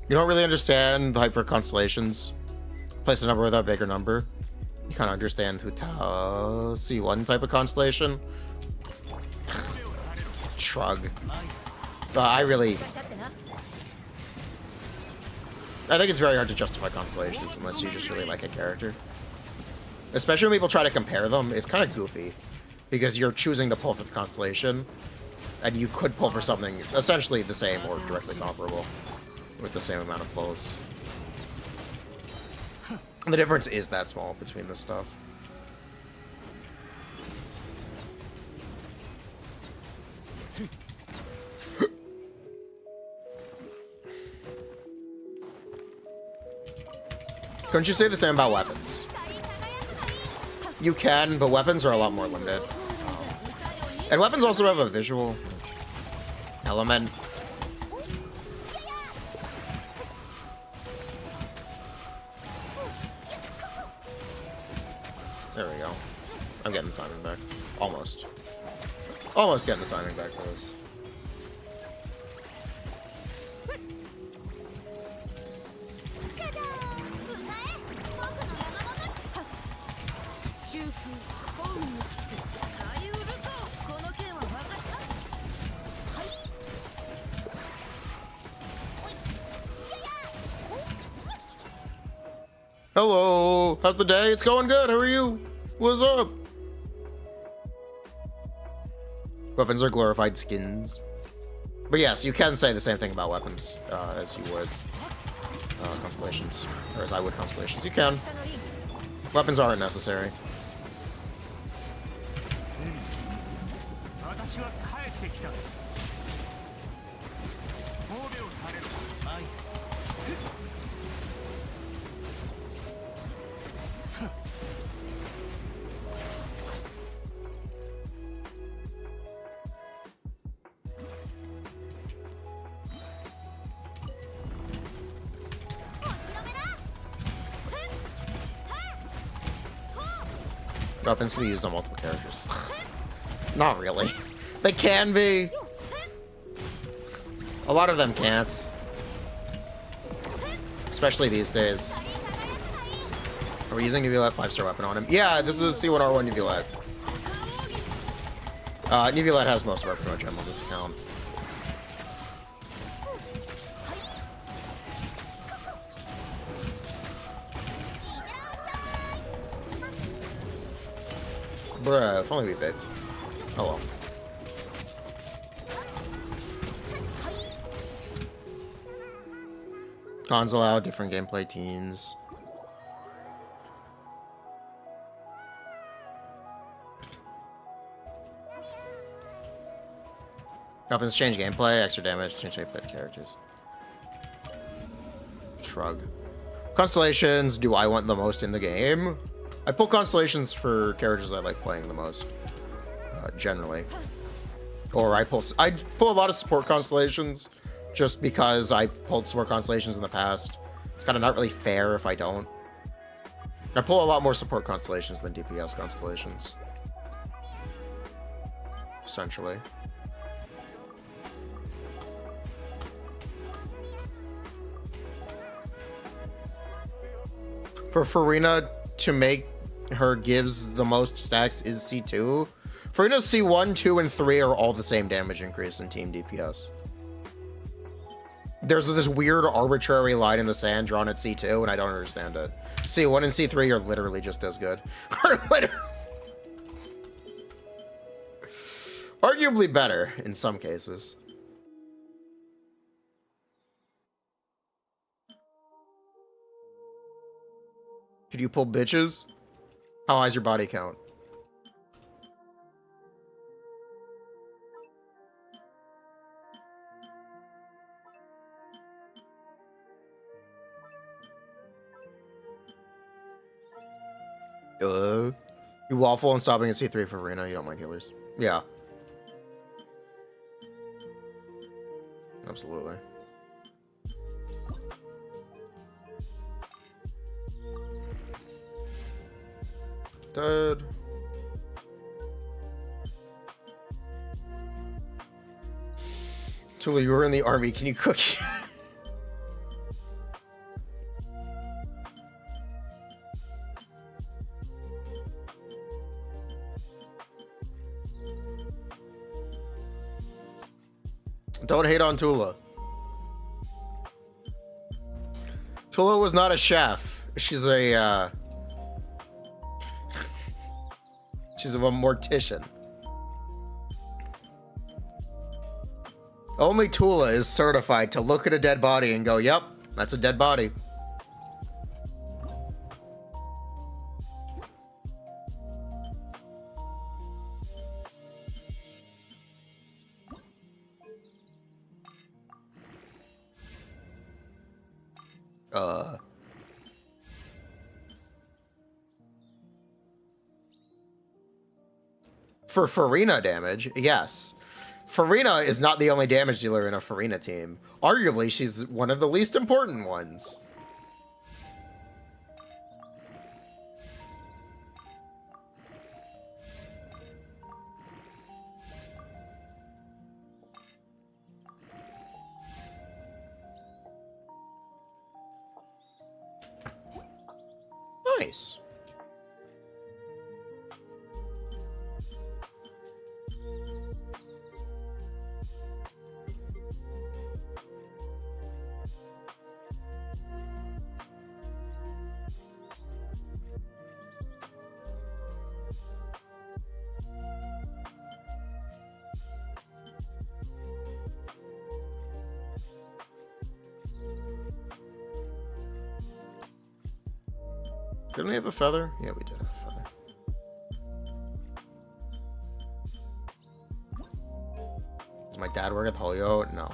You don't really understand the hype for constellations. Place a number with a bigger number. You kind of understand who C1 type of constellation. Shrug. I think it's very hard to justify constellations unless you just really like a character. Especially when people try to compare them, it's kind of goofy. Because you're choosing to pull for the constellation, and you could pull for something essentially the same or directly comparable with the same amount of pulls. And the difference is that small between this stuff. Couldn't you say the same about weapons? You can, but weapons are a lot more limited. And weapons also have a visual element. There we go. I'm getting the timing back. Almost. Almost getting the timing back for this. Hello, how's the day? It's going good. How are you? What's up? Weapons are glorified skins. But yes, you can say the same thing about weapons as you would constellations, or as I would constellations. You can. Weapons aren't necessary. Weapons can be used on multiple characters. Not really. They can be. A lot of them can't. Especially these days. Are we using Nuvulet 5-star weapon on him? Yeah, this is C1 R1 Nuvulet. Nuvulet has most of our pro gem on this account. Bruh, if only we picked. Oh well. Cons allow different gameplay teams. Weapons change gameplay, extra damage, change gameplay to characters. Shrug. Constellations, do I want the most in the game? I pull constellations for characters I like playing the most, generally. Or I pull a lot of support constellations, just because I've pulled support constellations in the past. It's kind of not really fair if I don't. I pull a lot more support constellations than DPS constellations. Essentially. For Furina to make her gives the most stacks is C2. Furina's C1, 2, and 3 are all the same damage increase in team DPS. There's this weird arbitrary line in the sand drawn at C2, and I don't understand it. C1 and C3 are literally just as good. Arguably better in some cases. Could you pull bitches? How high's your body count? You waffle and stopping at C3 for Furina. You don't mind healers. Yeah. Absolutely. Dead. Tula, you were in the army. Can you cook? Don't hate on Tula. Tula was not a chef. She's a she's a mortician. Only Tula is certified to look at a dead body and go, "Yep, that's a dead body." For Furina damage, yes. Furina is not the only damage dealer in a Furina team. Arguably, she's one of the least important ones. Nice. Didn't we have a feather? Yeah, we did have a feather. Does my dad work at the Holyoke? No.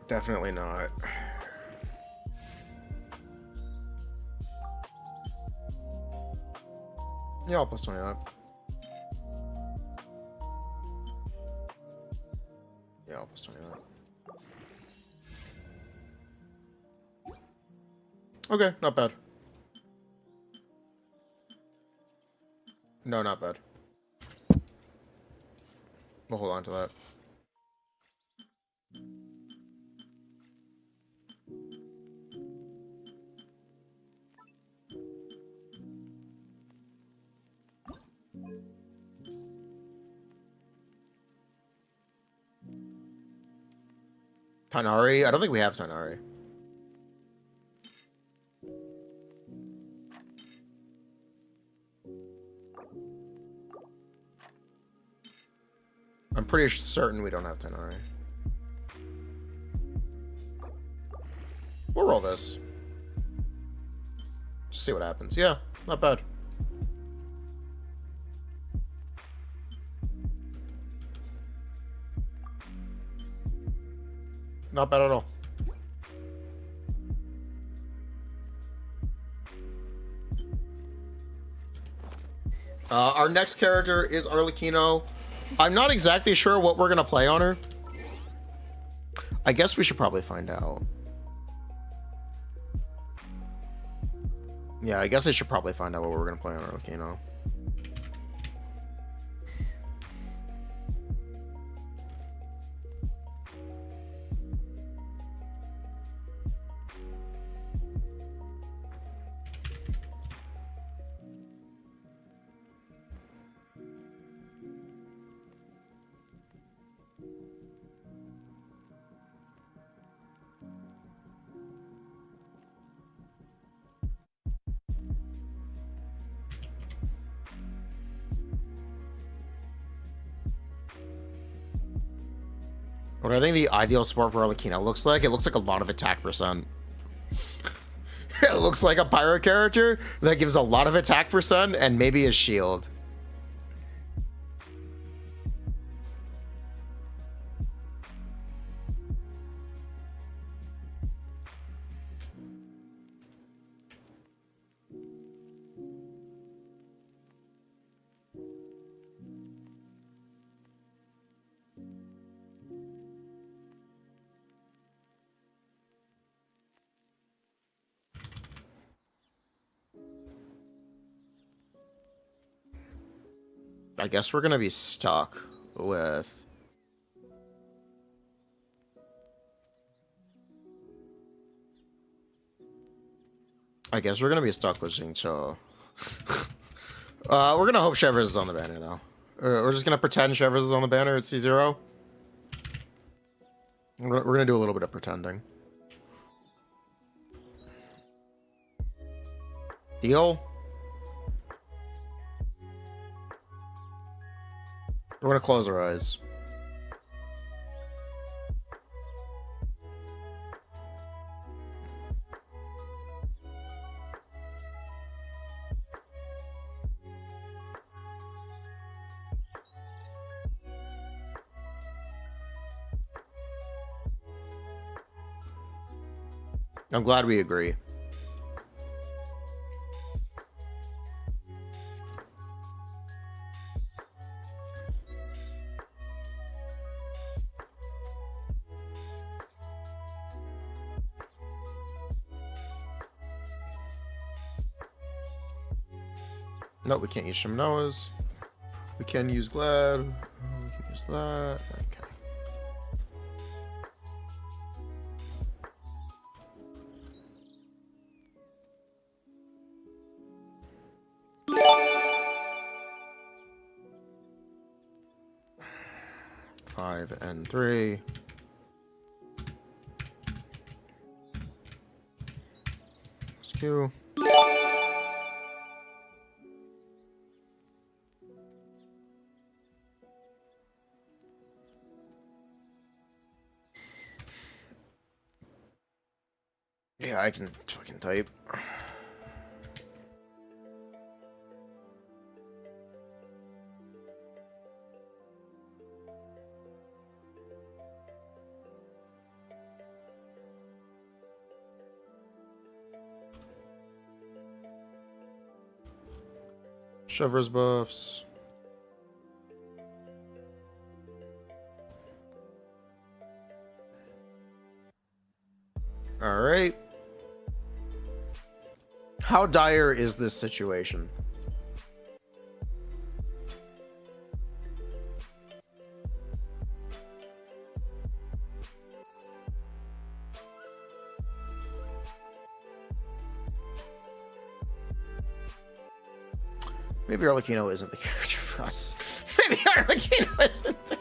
Definitely not. Yeah, I'll plus 20 up. Yeah, I'll plus 20 up. Okay, not bad. No, not bad. We'll hold on to that. Tanari? I don't think we have Tanari. I'm pretty certain we don't have Tanari. We'll roll this. Just see what happens. Yeah, not bad. Not bad at all. Our next character is Arlecchino. I'm not exactly sure what we're going to play on her. I guess we should probably find out. Yeah, I guess I should probably find out what we're going to play on Arlecchino. What I think the ideal support for Arlecchino looks like, it looks like a lot of attack percent. It looks like a pirate character that gives a lot of attack percent and maybe a shield. I guess we're gonna be stuck with... Xingqiu. We're gonna hope Chevers is on the banner though. We're just gonna pretend Chevrolet is on the banner at C0. We're gonna do a little bit of pretending. Deal? We're gonna close our eyes. I'm glad we agree. Nope, we can't use Shimanoas. We can use Glad. We can use that. Okay. Five and 3. Q. Yeah, I can fucking type. Chevrolet's buffs. All right. How dire is this situation? Maybe Arlecchino isn't the character for us. Maybe Arlecchino isn't the...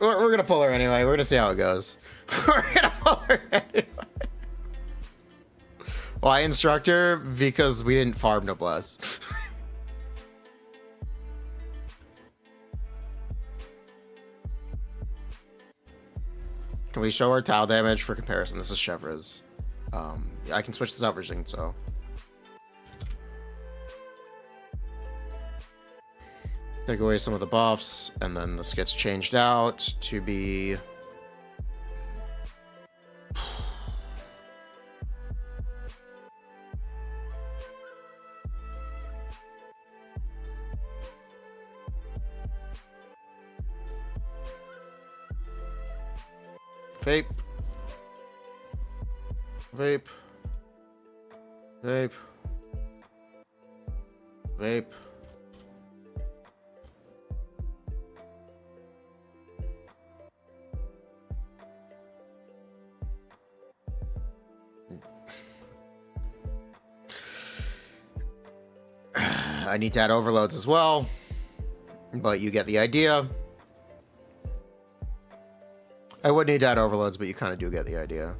We're gonna pull her anyway. We're gonna see how it goes. We're gonna pull her anyway. Why instructor? Because we didn't farm Noblesse. Can we show our tile damage for comparison? This is Chevrolet's. I can switch this out for Xing, so. Take away some of the buffs, and then this gets changed out to be... Vape. Vape. Vape. Vape. I need to add overloads as well, but you get the idea. I would need to add overloads, but you kind of do get the idea.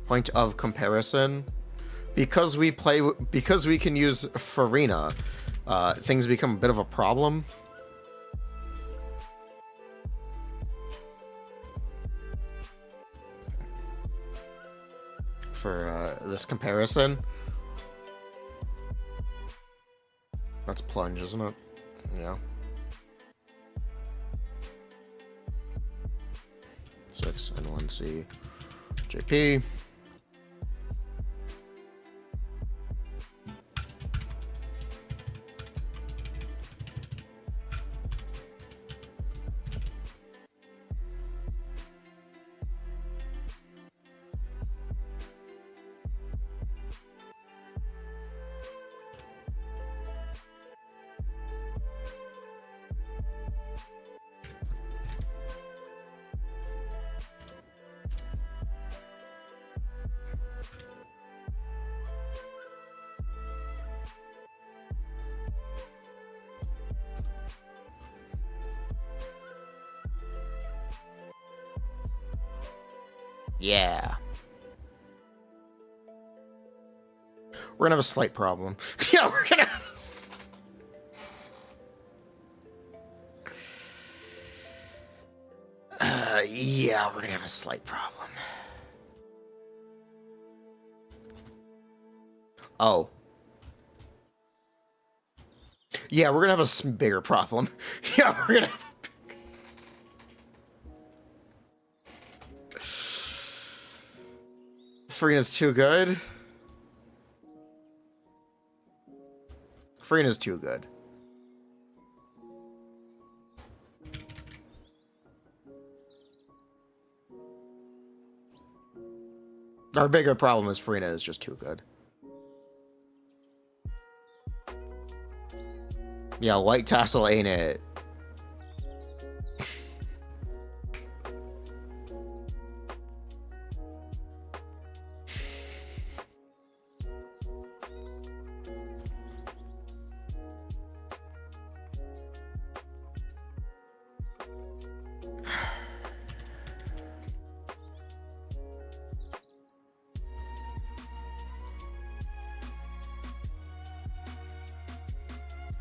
Point of comparison, because we can use Furina, things become a bit of a problem. For this comparison. That's plunge, isn't it? Yeah. 6 and 1C. JP. Yeah. We're gonna have a slight problem. Yeah, we're gonna have yeah, we're gonna have a slight problem. Oh. Yeah, we're gonna have a bigger problem. Yeah, we're gonna have a... Furina's too good. Furina's too good. Our bigger problem is Furina is just too good. Yeah, white tassel ain't it.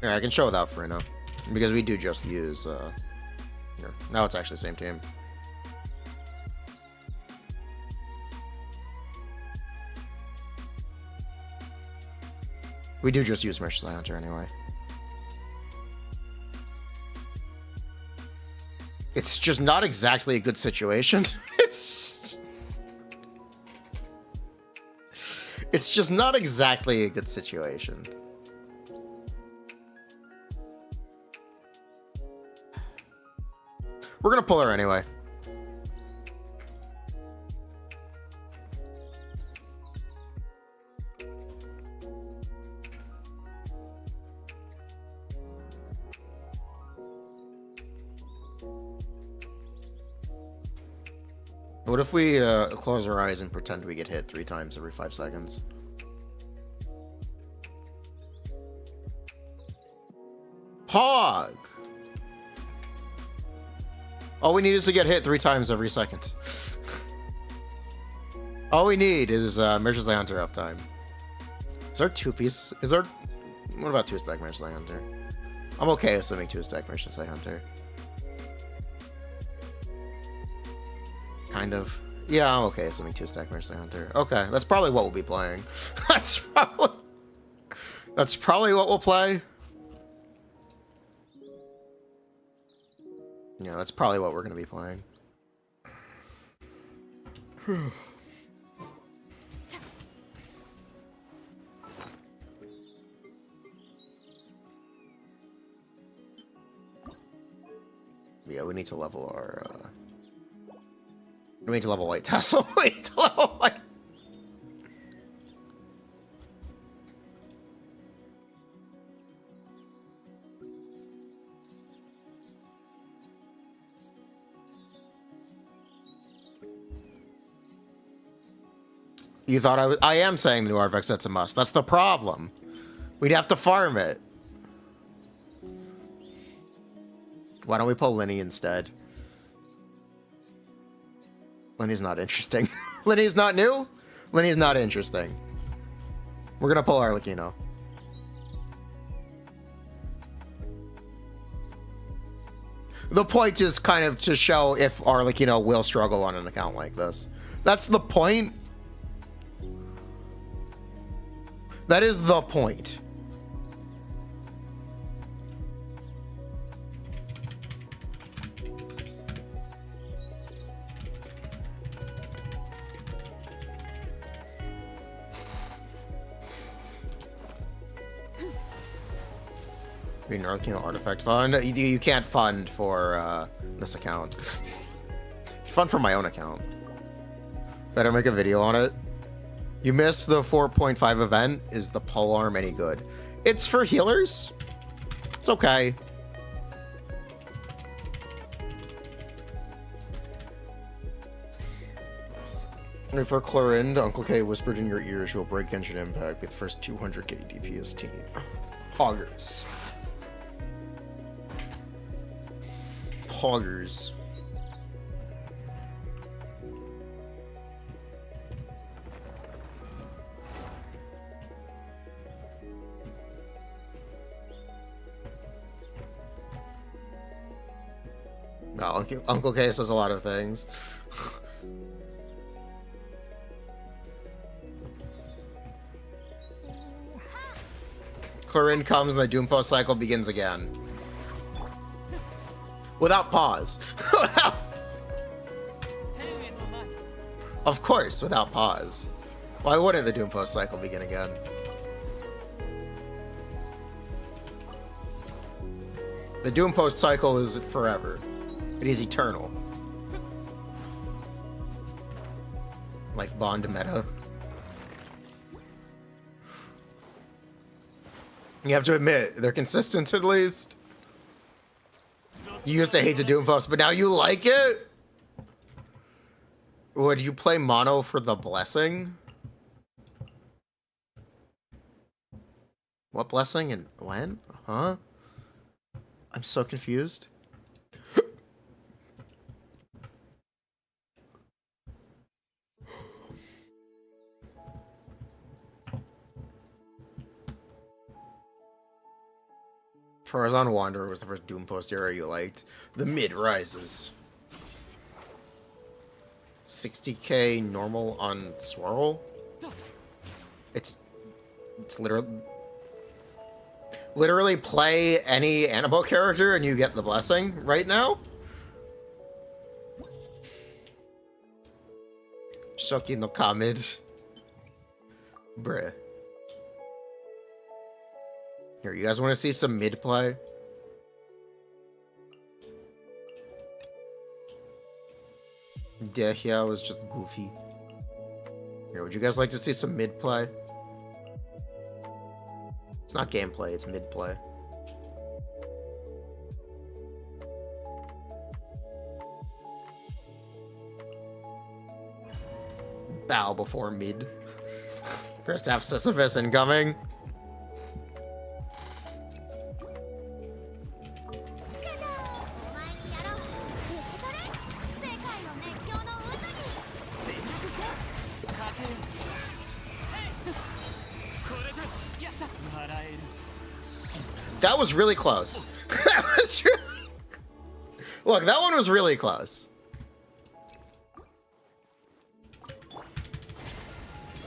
Yeah, I can show without Furina. Because we do just use, here. Now it's actually the same team. We do just use Merchant Hunter anyway. It's just not exactly a good situation. It's just not exactly a good situation. We're gonna pull her anyway. What if we close our eyes and pretend we get hit 3 times every 5 seconds? Pog! All we need is to get hit 3 times every second. All we need is Merchant Hunter uptime. Is our 2-piece? Is our... What about 2-stack Merchant Hunter? I'm okay assuming 2-stack Merchant Hunter. Kind of. Yeah, I'm okay assuming 2-stack Merchant Hunter. Okay, that's probably what we'll be playing. That's probably what we'll play. Yeah, that's probably what we're going to be playing. Yeah, we need to level our... We need to level White Tassel. We need to level White... You thought I am saying the new Arvex set's a must. That's the problem. We'd have to farm it. Why don't we pull Lyney instead? Lyney's not interesting. Lyney's not new? Lyney's not interesting. We're gonna pull Arlecchino. The point is kind of to show if Arlecchino will struggle on an account like this. That's the point. That is the point. Arlecchino artifact fund. You can't fund for this account. Fund for my own account. Better make a video on it. You missed the 4.5 event. Is the pole arm any good? It's for healers. It's okay. And for Clorind, Uncle K whispered in your ears you'll break Genshin Impact with the first 200k DPS team. Hoggers. Hoggers. Oh, Uncle K says a lot of things. Clarin comes and the Doompost cycle begins again. Without pause. Of course, without pause. Why wouldn't the Doompost cycle begin again? The Doompost cycle is forever. It is eternal. Life bond meta. You have to admit, they're consistent at least. You used to hate the Doompost, but now you like it? Would you play mono for the blessing? What blessing and when? Huh? I'm so confused. Farazan Wanderer was the first Doompost era you liked. The mid rises. 60k normal on Swirl? It's literally play any Animo character and you get the blessing right now? Shoki no Kamid. Bruh. Here, you guys want to see some mid play? Dehya was just goofy. Here, would you guys like to see some mid play? It's not gameplay, it's mid play. Bow before mid. First half Sisyphus incoming. That was really close. That was really... Look, that one was really close.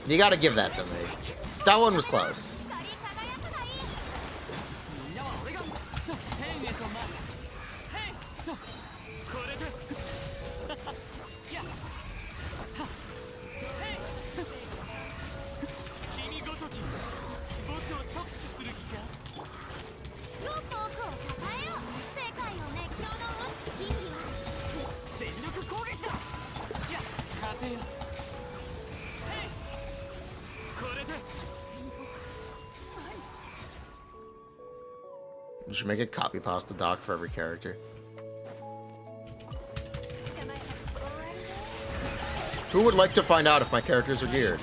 You gotta give that to me. That one was close. You should make a copy pasta doc for every character. Who would like to find out if my characters are geared?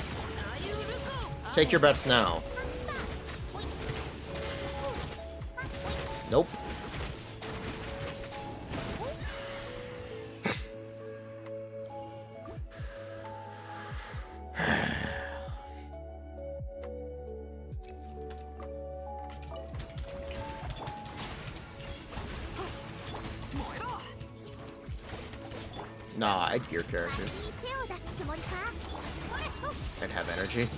Take your bets now. Nope. Nah, I'd gear characters. I'd have energy.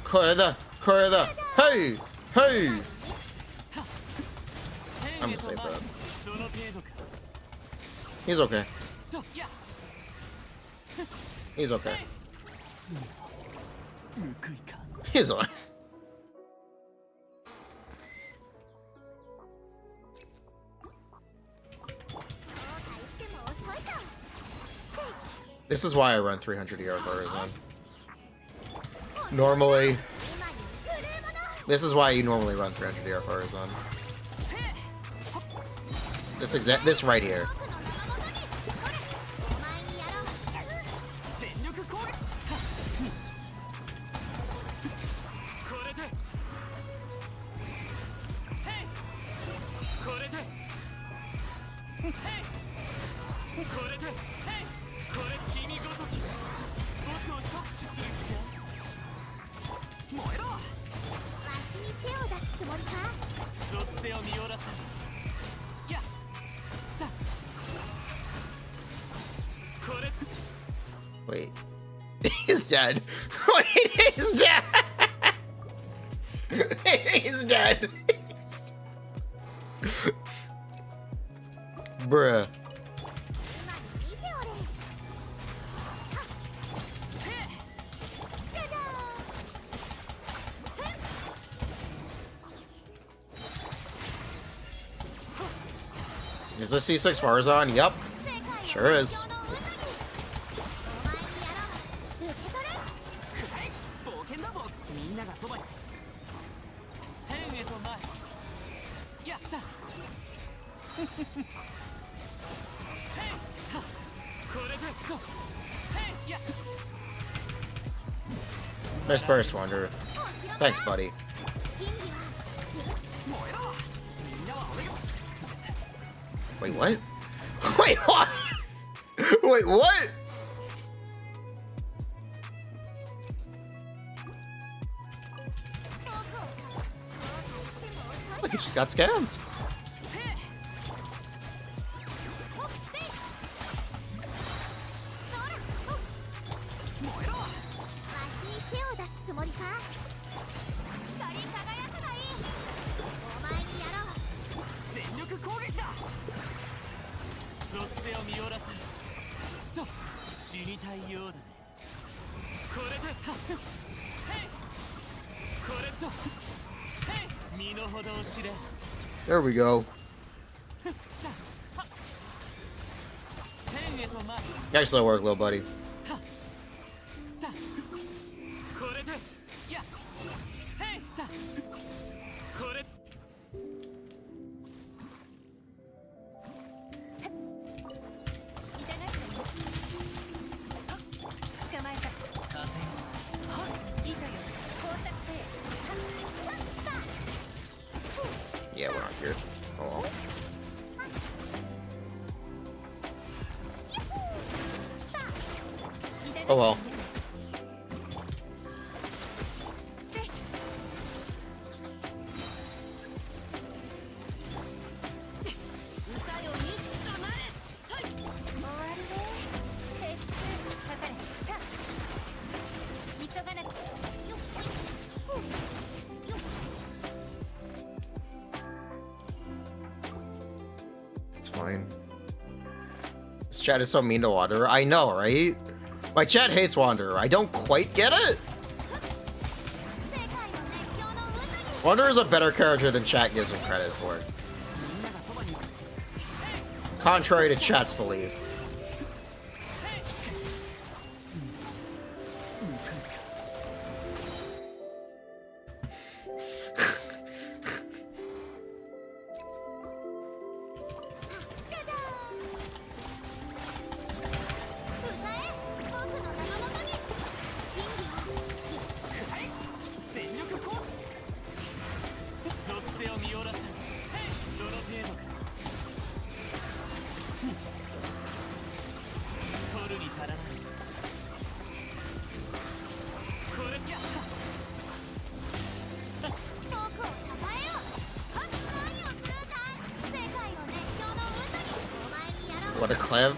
Koreda! Hey! Hey! I'm gonna save that. He's okay. He's okay. He's on. This is why I run 300 ER Horizon. Normally, this is why you normally run 300 ER Horizon. This right here. Wait. He's dead. Wait, he's dead. He's dead. Bruh. Is this C6 Farzan? Yep. Sure is. Nice burst, Wanderer. Thanks, buddy. Wait, what? Wait, what? Wait, what? Look, he just got scammed. There we go. Excellent work, little buddy. Yeah, we're not here. Oh well. Oh well. It's fine. This chat is so mean to Wanderer. I know, right? My chat hates Wanderer. I don't quite get it. Wanderer is a better character than chat gives him credit for. Contrary to chat's belief. What a clip.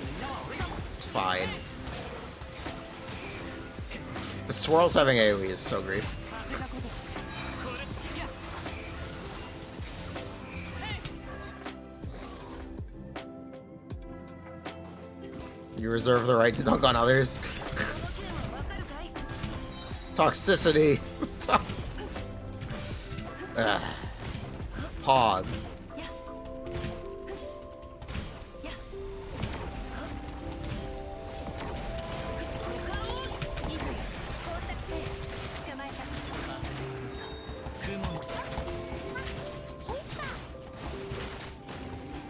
It's fine. The swirls having AoE is so great. You reserve the right to dunk on others. Toxicity. Pog.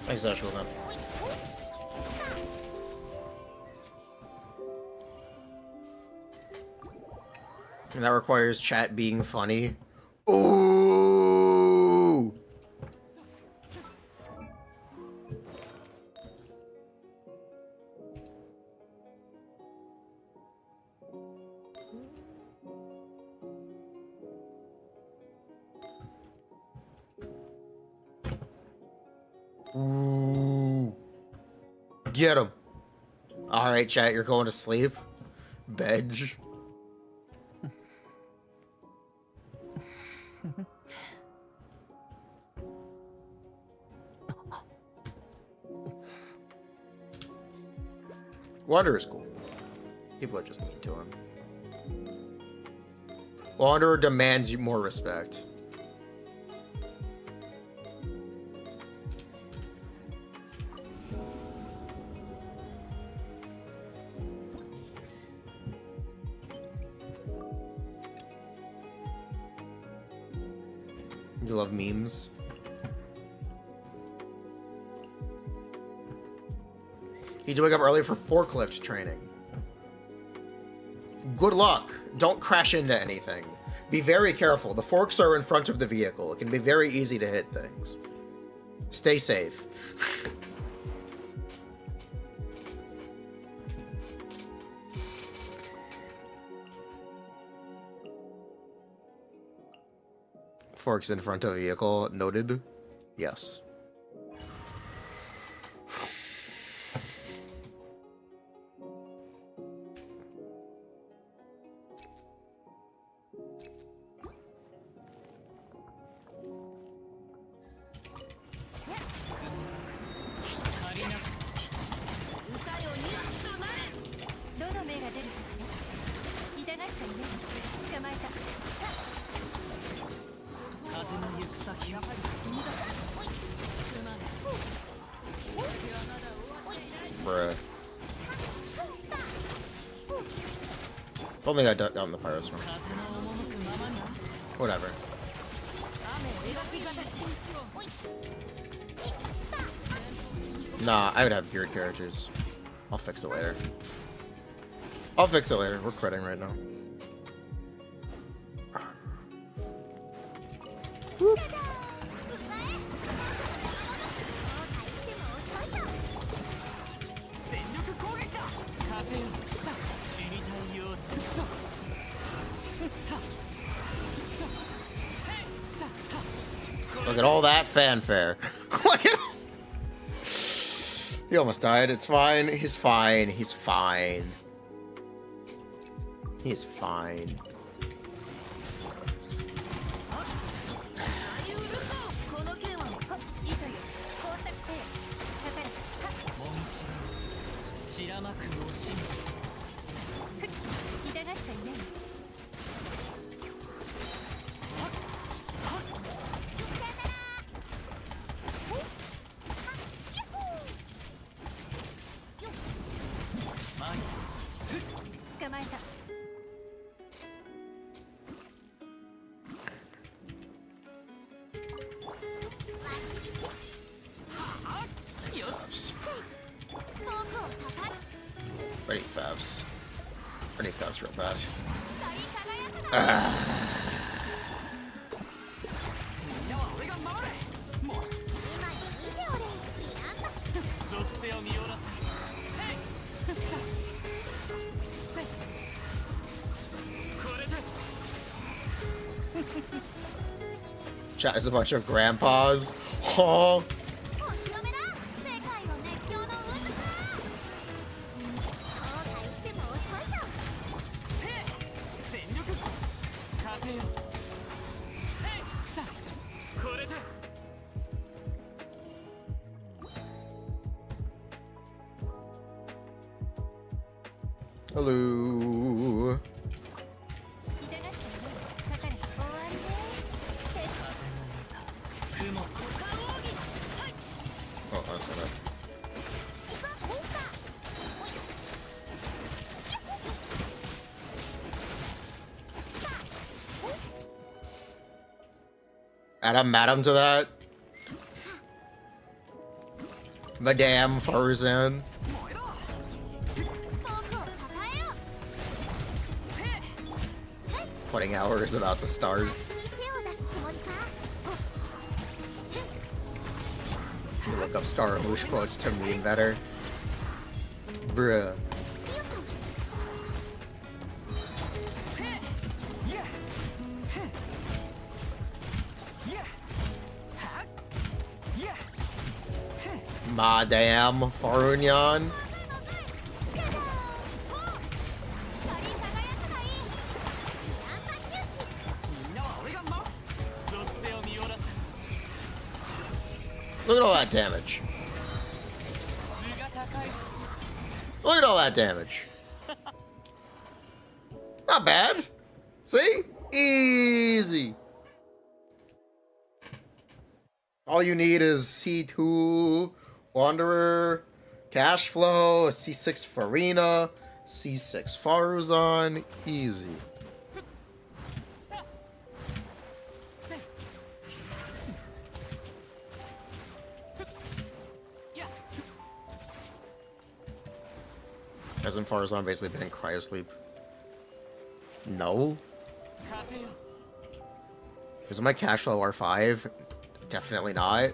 Thanks, Joshua, man. And that requires chat being funny. Ooh! Ooh. Get him. Alright, chat, you're going to sleep? Bedge. Wanderer is cool. People are just mean to him. Wanderer demands you more respect. You love memes? Need to wake up early for forklift training. Good luck. Don't crash into anything. Be very careful. The forks are in front of the vehicle. It can be very easy to hit things. Stay safe. Forks in front of a vehicle. Noted. Yes. Bruh. Don't think I ducked down the pyros one. Whatever. Nah, I would have geared characters. I'll fix it later. I'll fix it later. We're critting right now. Whoop. Look at all that fanfare. Look at him. He almost died. It's fine. He's fine. He's fine. He's fine. Ready favs. Ready favs real bad. Chat is a bunch of grandpas. Oh. Hello. Oh, that's not it. Madam to that. Madame Farzan. Putting hour is about to start. You look up Scaramouche quotes to mean better. Bruh. Madame Farunion. Look at all that damage. Look at all that damage. Not bad. See? Easy. All you need is C2 Wanderer, Cash Flow, a C6 Furina, C6 Faruzan. Easy. Hasn't Faruzan basically been in cryosleep? No. Isn't my cash flow R5? Definitely not.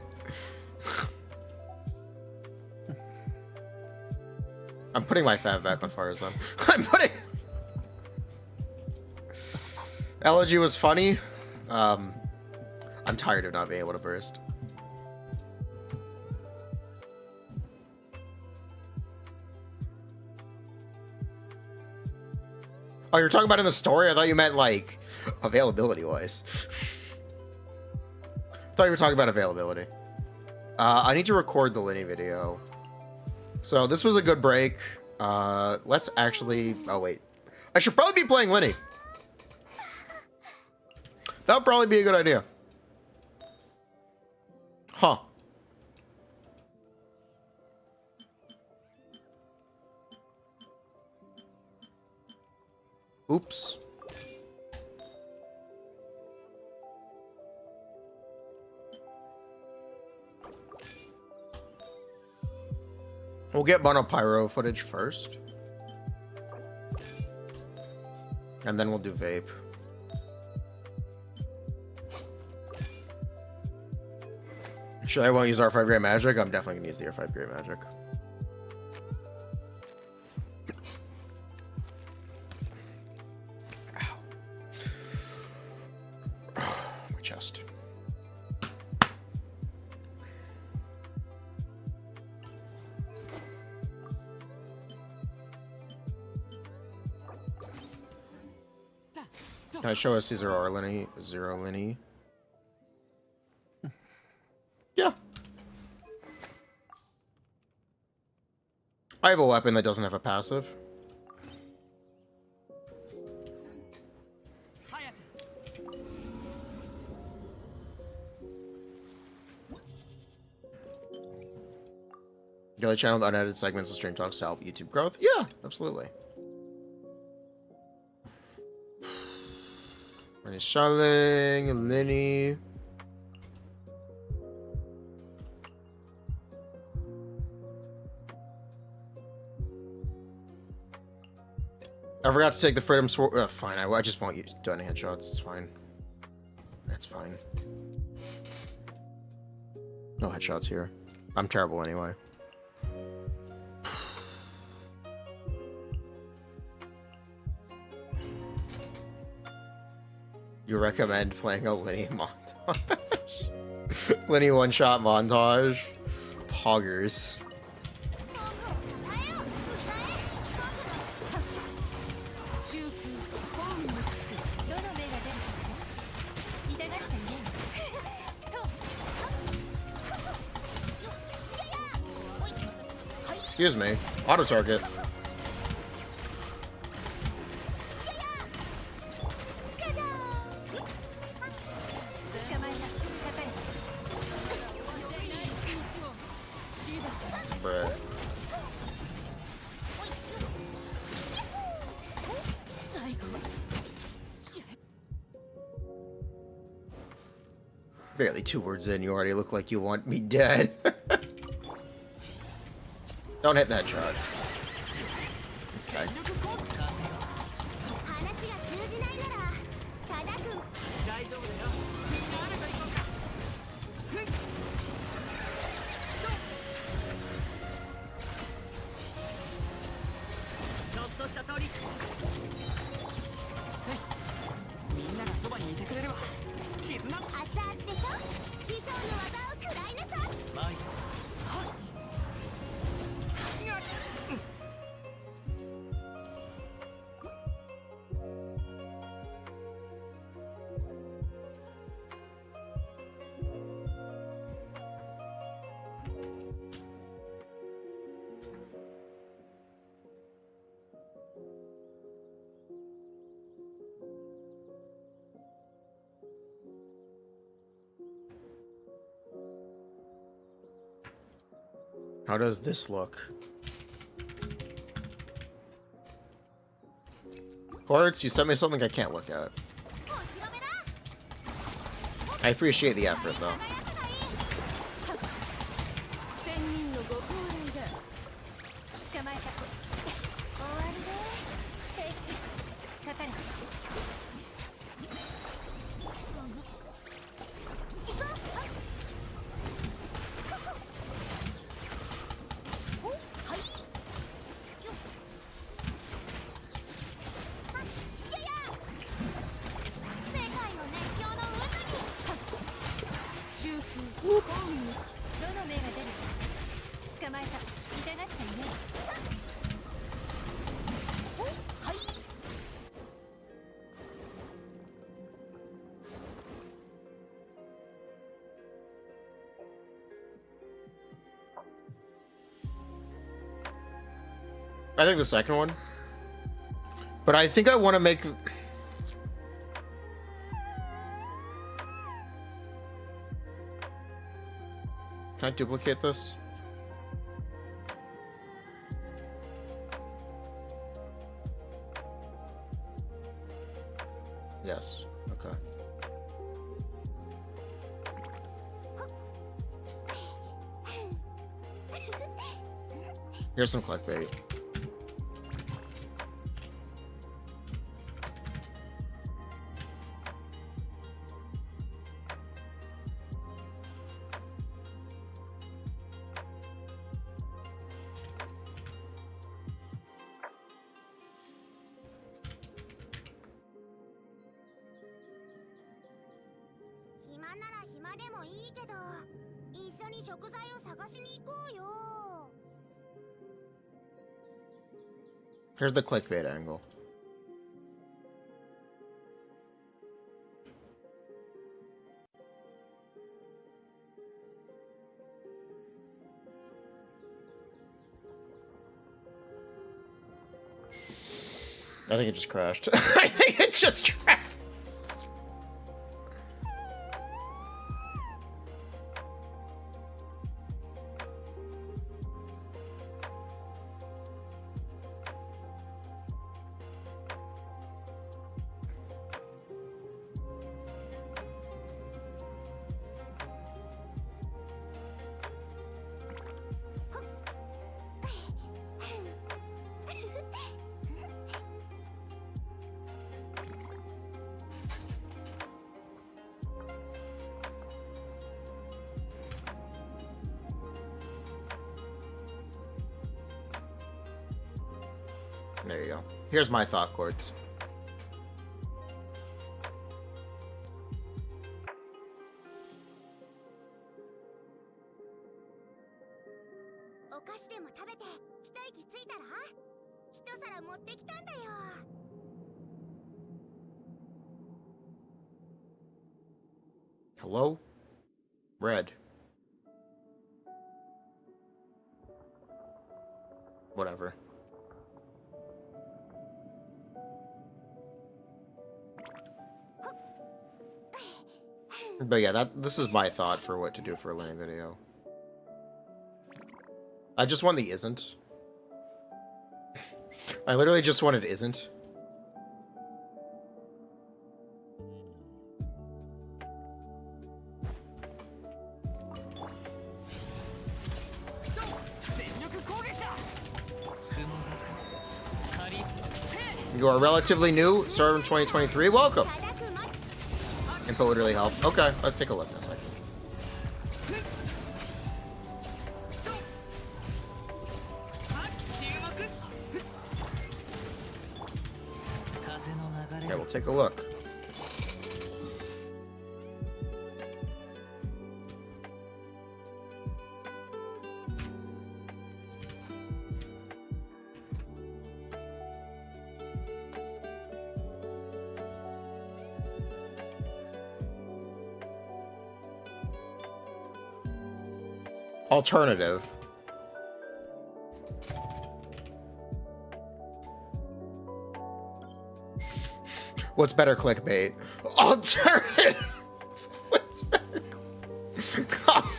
I'm putting my fat back on Faruzan. I'm putting... Elegy was funny. I'm tired of not being able to burst. Oh, you're talking about in the story? I thought you meant, like, availability-wise. I thought you were talking about availability. I need to record the Lyney video. So, this was a good break. Let's actually... Oh, wait. I should probably be playing Lyney. That would probably be a good idea. Huh. Oops. We'll get Monopyro footage first. And then we'll do vape. Sure, I won't use R5 grade magic. I'm definitely gonna use the R5 grade magic. My chest. Can I show us Caesar or Lyney? Zero Lyney? Yeah. I have a weapon that doesn't have a passive. Daily channel with unedited segments of stream talks to help YouTube growth? Yeah, absolutely. Lyney Shelling, Lyney. I forgot to take the Freedom Sword. Fine, I just won't do any headshots. It's fine. That's fine. No headshots here. I'm terrible anyway. You recommend playing a Lyney montage? Lyney one-shot montage? Poggers. Excuse me. Auto target. Bruh. Barely 2 words in, you already look like you want me dead. Don't hit that shot. Okay. How does this look? Quartz, you sent me something I can't look at. I appreciate the effort, though. I think the second one. But I think I want to make... Can I duplicate this? Yes. Okay. Here's some clickbait. Here's the clickbait angle. I think it just crashed. I think it just crashed. There you go. Here's my thought chords. Hello? Red. Whatever. But yeah, this is my thought for what to do for a Lyney video. I just want the isn't. I literally just wanted isn't. You are relatively new, started in 2023. Welcome. Info would really help. Okay, I'll take a look in a second. Okay, we'll take a look. Alternative. What's better clickbait? Alternative. What's better?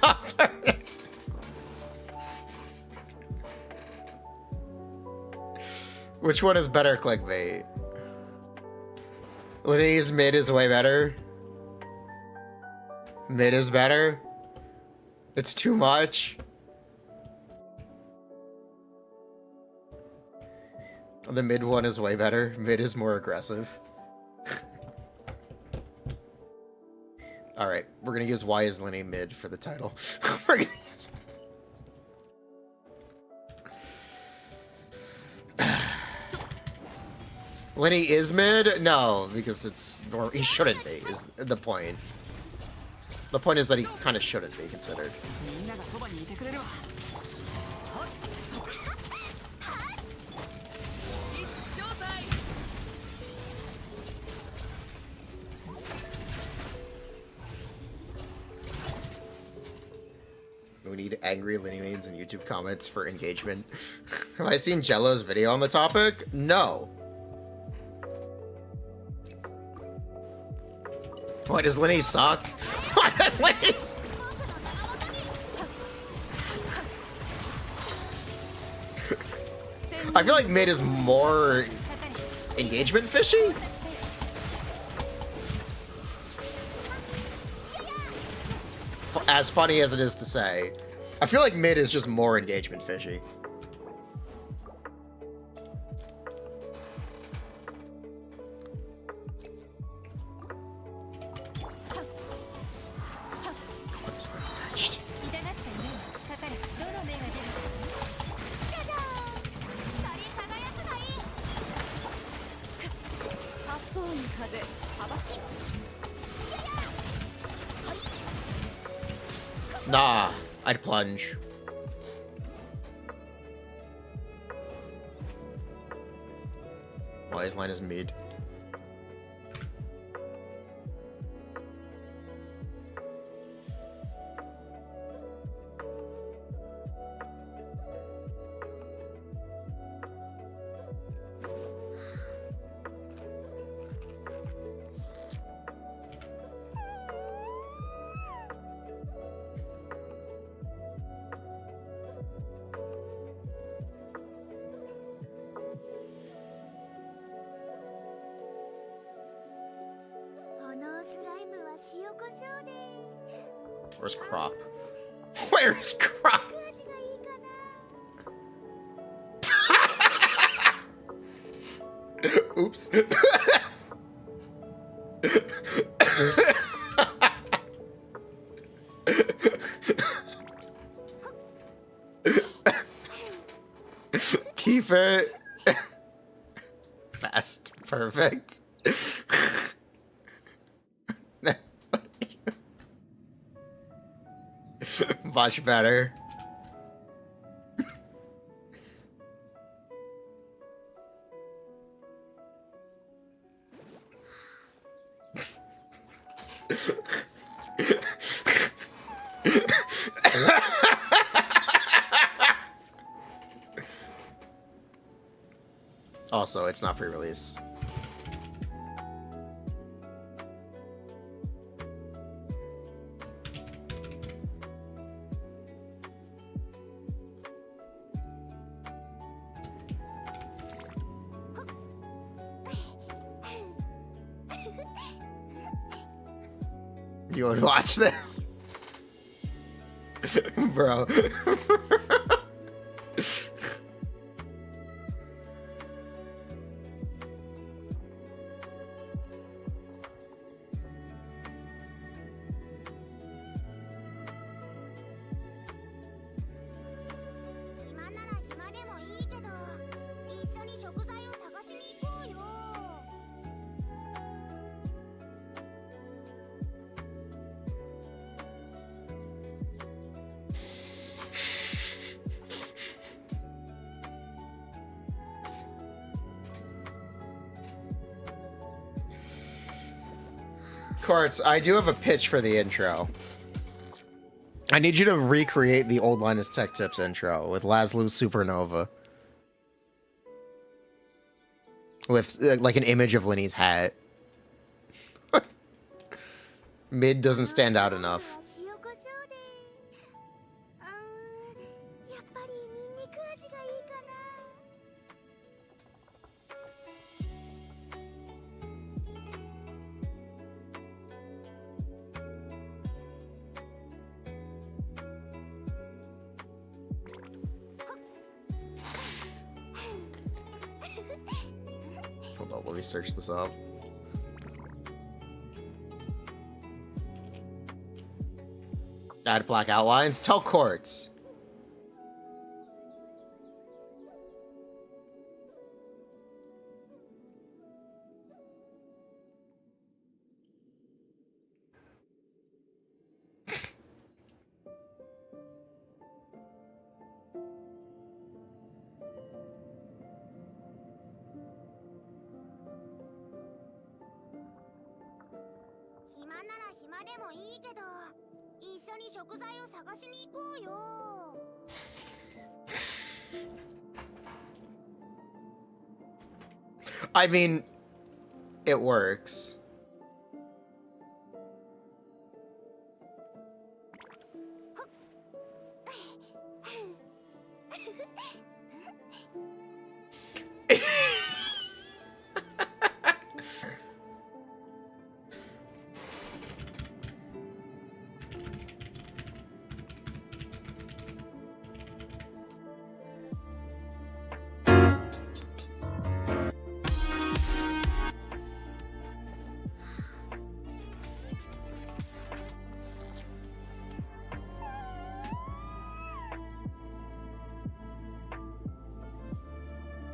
Alternative. Which one is better clickbait? Lyney's mid is way better. Mid is better. It's too much. The mid one is way better. Mid is more aggressive. Alright, we're gonna use Why is Lyney mid for the title. We're gonna use... Lyney is mid? No, because it's... or he shouldn't be, is the point. The point is that he kind of shouldn't be considered. We need angry Lyney mains in YouTube comments for engagement. Have I seen Jello's video on the topic? No. Why does Lyney suck? Why does Lyney suck? I feel like mid is more engagement fishy. As funny as it is to say, I feel like mid is just more engagement fishy. Nah, I'd plunge. Why his line is mid? Where's Crop? Where's Crop? Oops. Keep it fast. Perfect. Much better. Also, it's not pre-release. You would watch this? Bro. Quartz, I do have a pitch for the intro. I need you to recreate the old Linus Tech Tips intro with Laszlo Supernova. With, like, an image of Lyney's hat. Mid doesn't stand out enough. Let me search this up. Add black outlines. Tell courts. I mean, it works.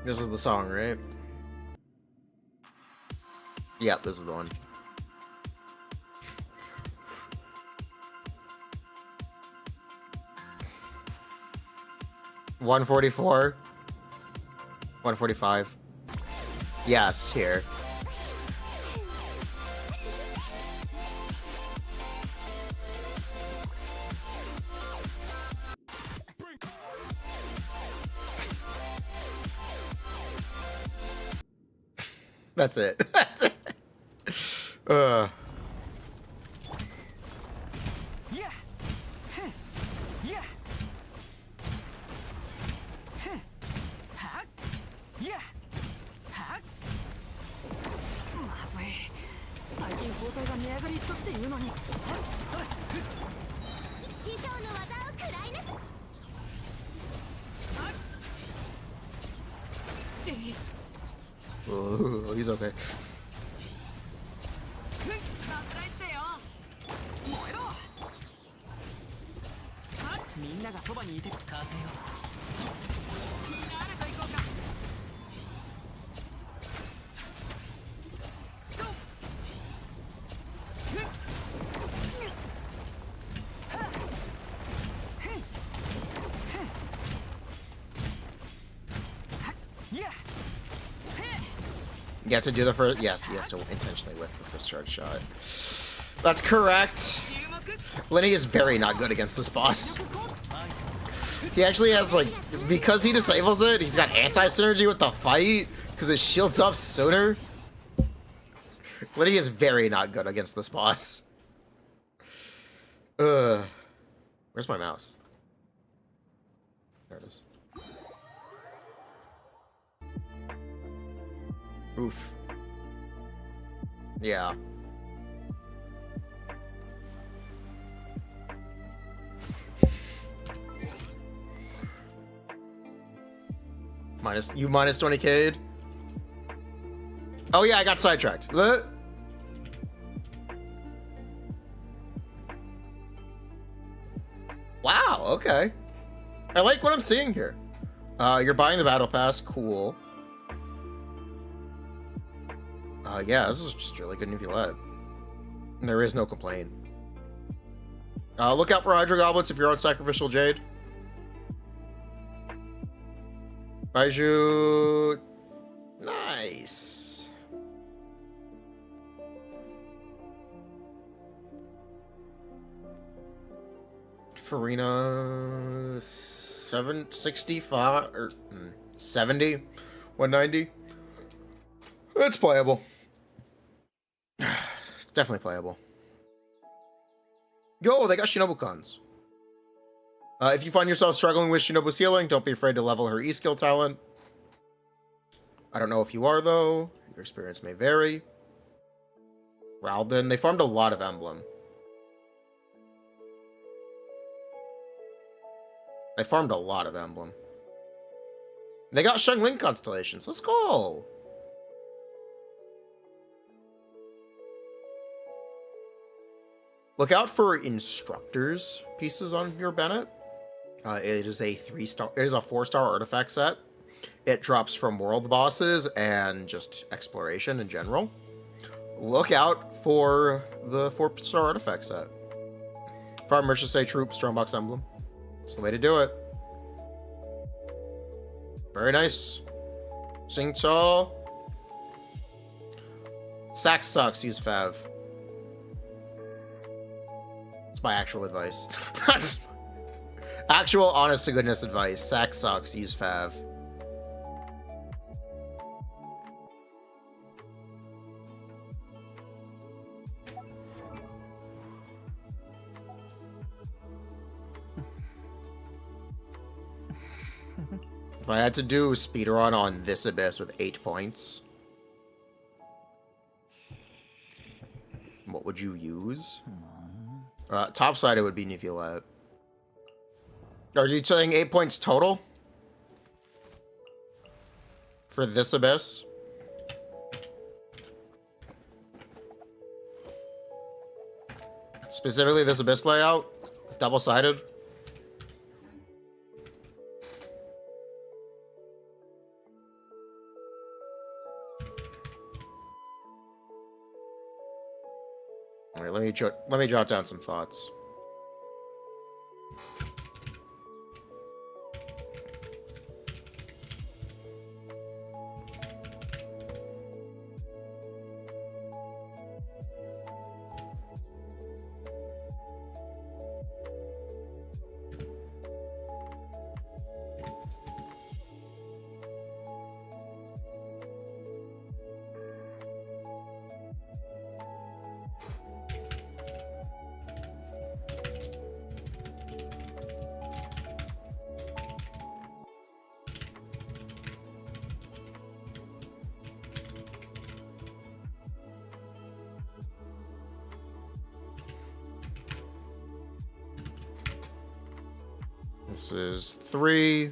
This is the song, right? Yeah, this is the one. $144. $145. Yes, here. That's it. That's it. Oh, he's okay. You have to do the first. Yes, you have to intentionally whiff the first charge shot. That's correct. Lyney is very not good against this boss. He actually has, like, because he disables it, he's got anti-synergy with the fight, because it shields up sooner. Lyney is very not good against this boss. Where's my mouse? There it is. Oof. Yeah. Minus 20k. Oh yeah, I got sidetracked. Wow, okay. I like what I'm seeing here. You're buying the battle pass, cool. Yeah, this is just really good new let. There is no complaint. Look out for Hydro Goblets if you're on Sacrificial Jade. Baiju. Nice. Furina 765 or 70, 190. It's playable. It's definitely playable. Yo, they got Shinobu cons. If you find yourself struggling with Shinobu's healing, don't be afraid to level her E-skill talent. I don't know if you are, though. Your experience may vary. Ralden, they farmed a lot of Emblem. They farmed a lot of Emblem. They got Shungling constellations. Let's go! Look out for instructors pieces on your Bennett. It is a 3-star. It is a 4-star artifact set. It drops from world bosses and just exploration in general. Look out for the 4-star artifact set. Farm Merchant Say Troop, Strongbox Emblem. It's the way to do it. Very nice. Sing tall. Sax sucks, use Fav. That's my actual advice. That's actual honest to goodness advice. Sax sucks, use Fav. If I had to do a speedrun on this abyss with 8 points, what would you use? Topside, it would be Nifilet. Are you saying 8 points total? For this abyss? Specifically this abyss layout? Double-sided? Alright, let me jot down some thoughts. This is 3.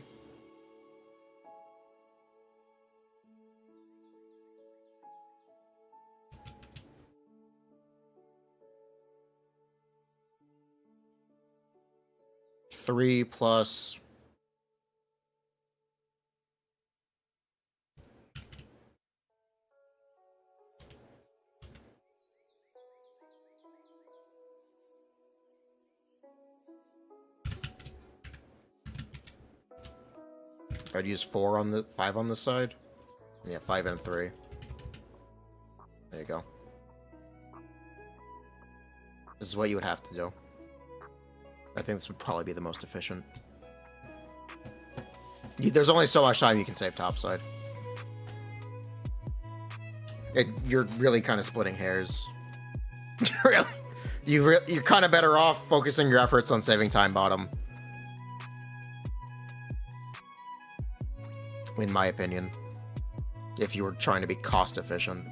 Three plus I'd use 4 on the 5 on this side. Yeah, 5 and 3. There you go. This is what you would have to do. I think this would probably be the most efficient. There's only so much time you can save topside. You're really kind of splitting hairs. Really, you're kind of better off focusing your efforts on saving time bottom. In my opinion, if you were trying to be cost efficient.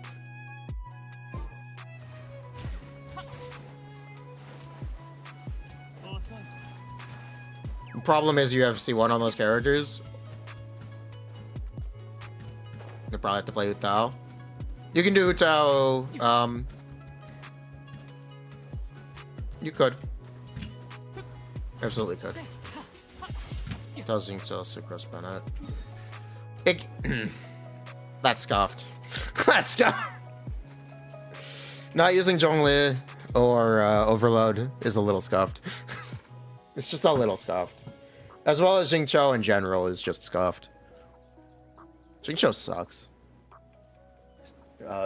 The problem is you have C1 on those characters. You probably have to play with Tao. You can do Tao, you could. Absolutely could. Doesn't sell Sucrose Bennett. That's scoffed. That's scoffed. Not using Zhongli or Overload is a little scoffed. It's just a little scoffed. As well as Jingqiu in general is just scoffed. Jingqiu sucks.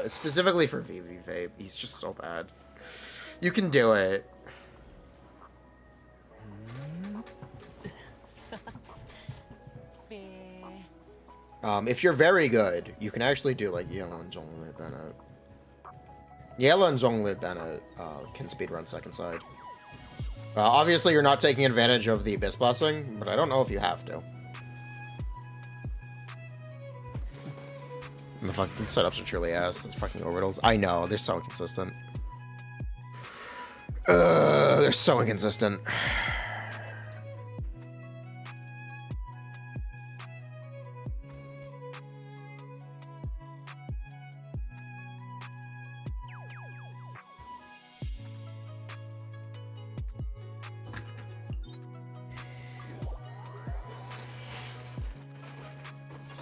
Specifically for VV Vape, he's just so bad. You can do it. If you're very good, you can actually do like Yellow and Zhongli Bennett. Yellow and Zhongli Bennett can speedrun second side. Obviously, you're not taking advantage of the Abyss Blessing, but I don't know if you have to. The fucking setups are truly ass. The fucking orbitals. I know, they're so inconsistent. They're so inconsistent.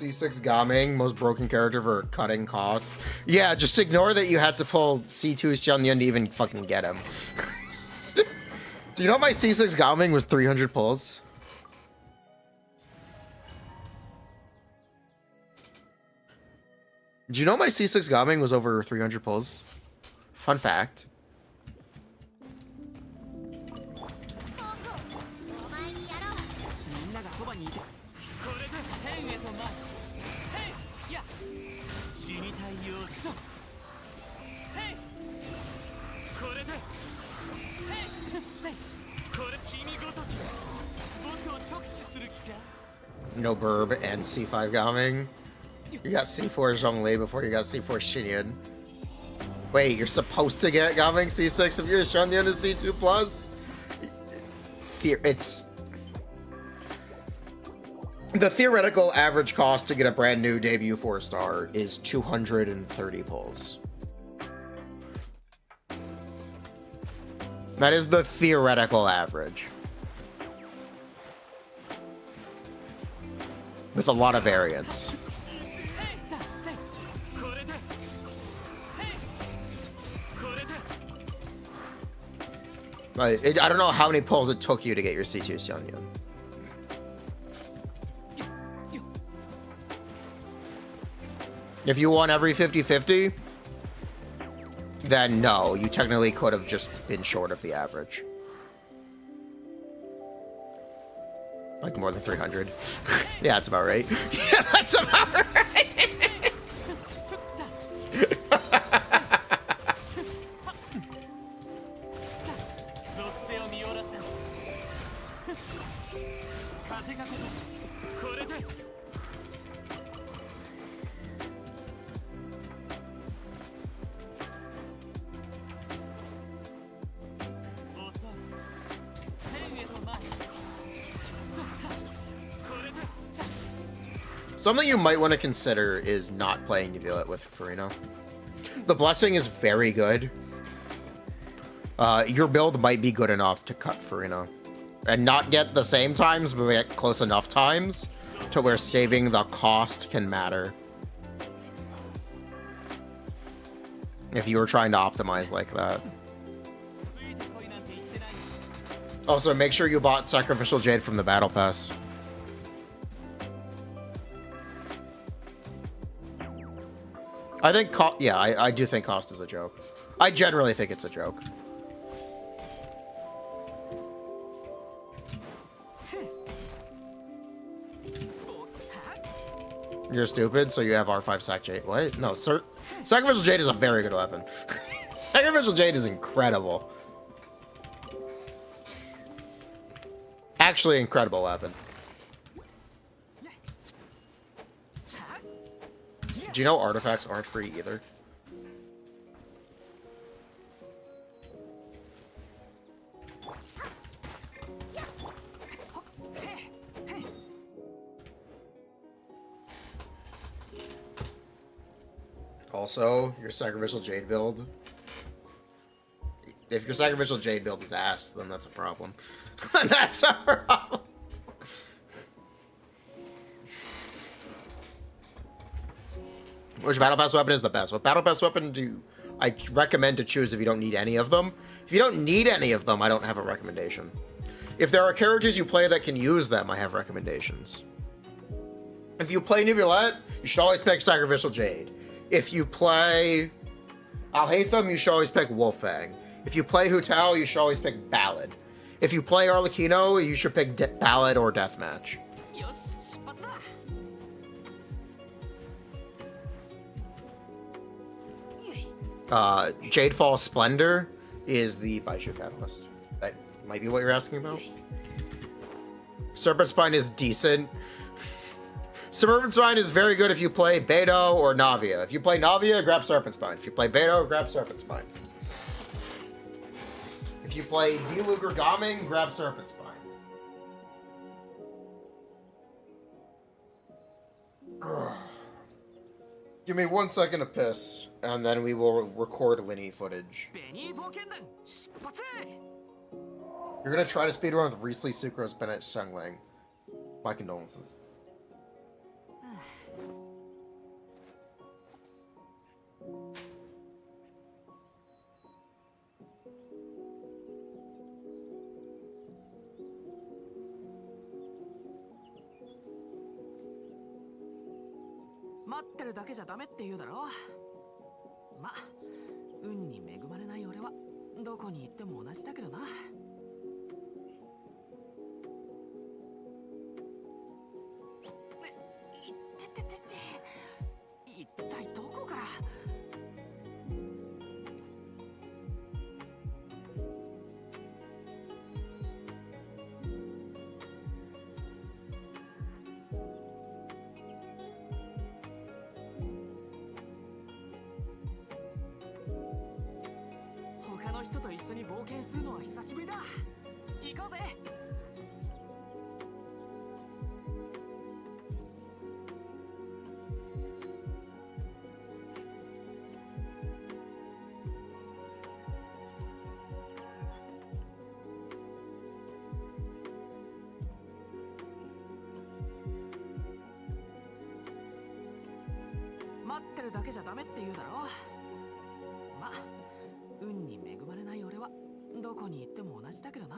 C6 Gaming, most broken character for cutting costs. Yeah, just ignore that you had to pull C2 Xianyan to even fucking get him. Do you know my C6 Gaming was 300 pulls? Do you know my C6 Gaming was over 300 pulls? Fun fact. No Burb and C5 Gaming. You got C4 Zhongli before you got C4 Xinyan. Wait, you're supposed to get Gaming C6 if you're Xianyan to C2 plus? It's... The theoretical average cost to get a brand new debut 4-star is 230 pulls. That is the theoretical average. With a lot of variance. I don't know how many pulls it took you to get your C2 Xianyan. If you won every 50-50, then no, you technically could have just been short of the average. Like more than 300. Yeah, that's about right. Yeah, that's about right. Something you might want to consider is not playing Neuvillette with Furina. The Blessing is very good. Your build might be good enough to cut Furina. And not get the same times, but get close enough times to where saving the cost can matter. If you were trying to optimize like that. Also, make sure you bought Sacrificial Jade from the Battle Pass. I think, yeah, I do think cost is a joke. I generally think it's a joke. You're stupid, so you have R5 Sac Jade. What? No, sir. Sacrificial Jade is a very good weapon. Sacrificial Jade is incredible. Actually, incredible weapon. Do you know artifacts aren't free either? Also, your Sacrificial Jade build. If your Sacrificial Jade build is ass, then that's a problem. That's a problem. Which Battle Pass weapon is the best? What Battle Pass weapon do I recommend to choose if you don't need any of them? If you don't need any of them, I don't have a recommendation. If there are characters you play that can use them, I have recommendations. If you play Neuvillette, you should always pick Sacrificial Jade. If you play Alhaitham, you should always pick Wolfang. If you play Hu Tao, you should always pick Ballad. If you play Arlecchino, you should pick Ballad or Deathmatch. Jadefall Splendor is the Baishu Catalyst. That might be what you're asking about. Serpent Spine is decent. Serpent Spine is very good if you play Beidou or Navia. If you play Navia, grab Serpent Spine. If you play Beidou, grab Serpent Spine. If you play Diluc or Gaming, grab Serpent Spine. Ugh. Give me 1 second to piss, and then we will record Lyney footage. You're gonna try to speedrun with Riesli, Sucrose, Bennett, Shengling. My condolences. 待ってるだけじゃダメって言うだろ。ま、運に恵まれない俺はどこに行っても同じだけどな。いってててて、一体どこから。他の人と一緒に冒険するのは久しぶりだ。行こうぜ。待ってるだけじゃダメって言うだろ。ま、運に恵まれない俺はどこに行っても同じだけどな。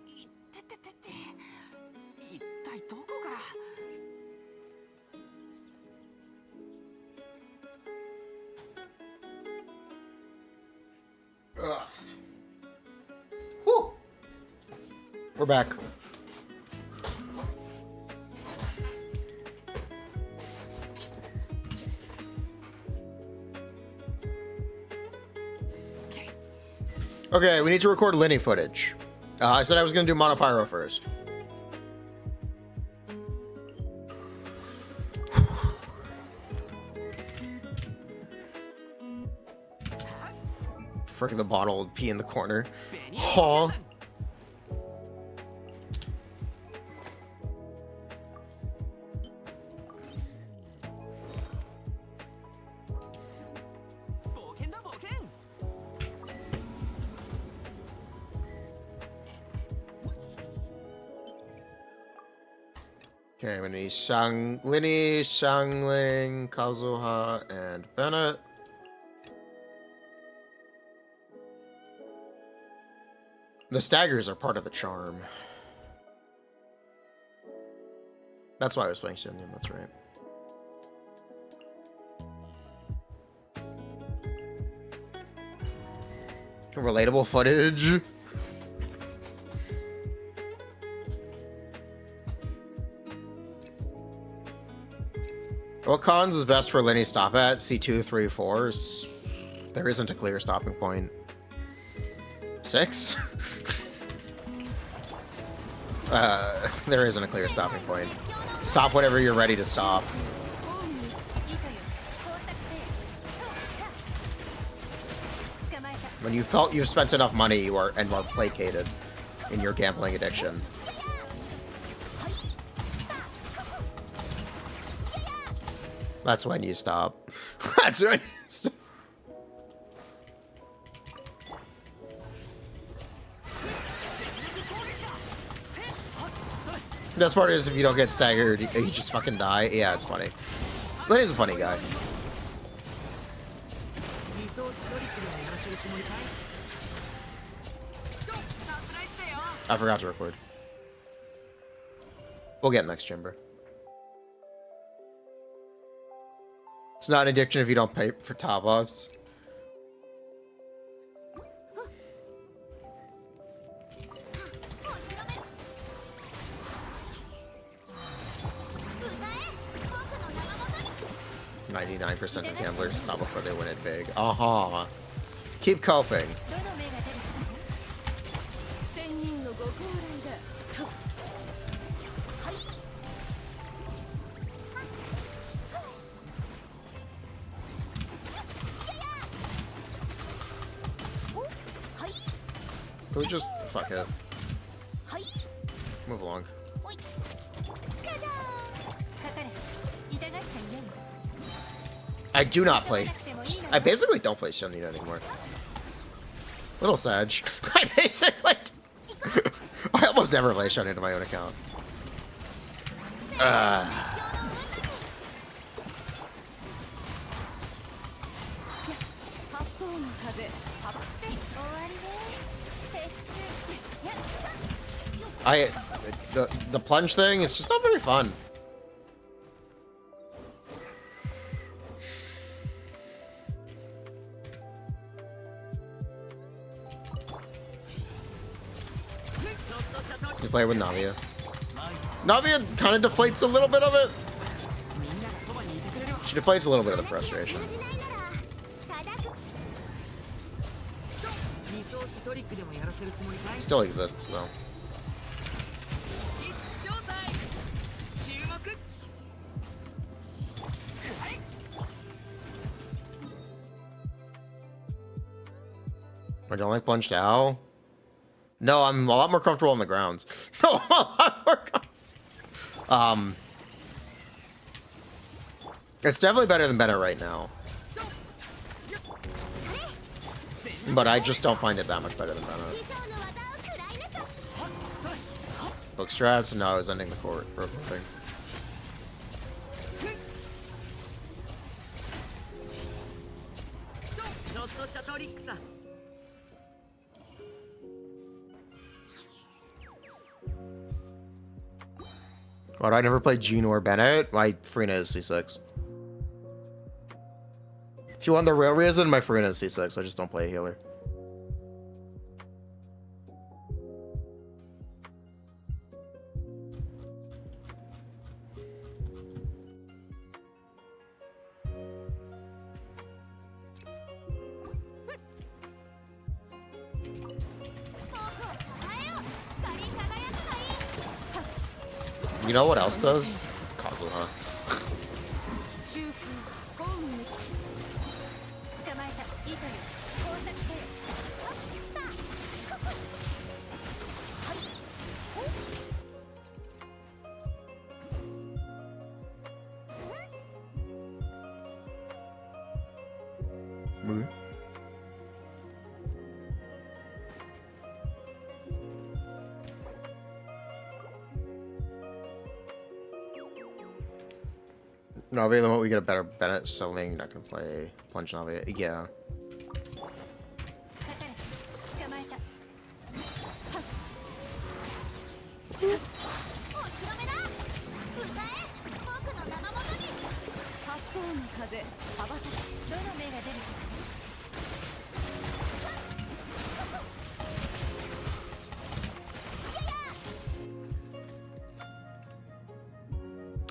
いってててて、一体どこから。Whew. We're back. Okay, we need to record Lyney footage. I said I was going to do Monopyro first. Frick, the bottle pee in the corner. Huh? Okay, we need Lyney, Xiangling, Kazuha, and Bennett. The staggers are part of the charm. That's why I was playing Siegwinne, that's right. Relatable footage. What cons is best for Lyney stop at? C2, 3, 4s. There isn't a clear stopping point. 6? There isn't a clear stopping point. Stop whenever you're ready to stop. When you felt you've spent enough money, you are placated in your gambling addiction. That's when you stop. That's when you stop. The best part is if you don't get staggered, you just fucking die. Yeah, it's funny. Lyney's a funny guy. I forgot to record. We'll get next chamber. It's not an addiction if you don't pay for top ups. %, of gamblers stop before they win it big. Keep coping. Can we just fuck it? Move along. I do not play. I basically don't play Furina anymore. Little sad. I basically. I almost never play Furina to my own account. The plunge thing is just not very fun. You play with Navia. Navia kind of deflates a little bit of it. She deflates a little bit of the frustration. It still exists though. I don't like plunged owl. No, I'm a lot more comfortable on the ground. No, I'm a lot more it's definitely better than Bennett right now. But I just don't find it that much better than Bennett. Book strats? No, I was ending the court for thing. Why do I never play Gene or Bennett? My Furina is C6. If you want the real reason, my Furina is C6. I just don't play a healer. You know what else does? It's Kazuha. Navia, the moment we get a better Bennett, so you're not gonna play Plunge Navia. Yeah.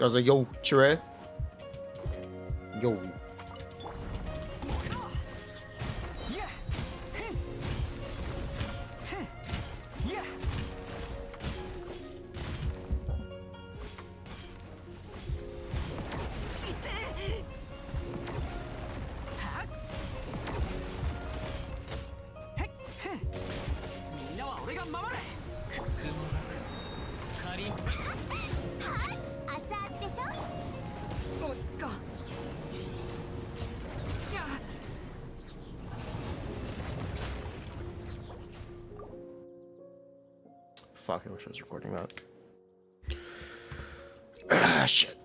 I was like, yo, Chire. Yo. Fuck, I wish I was recording that. Ah, shit.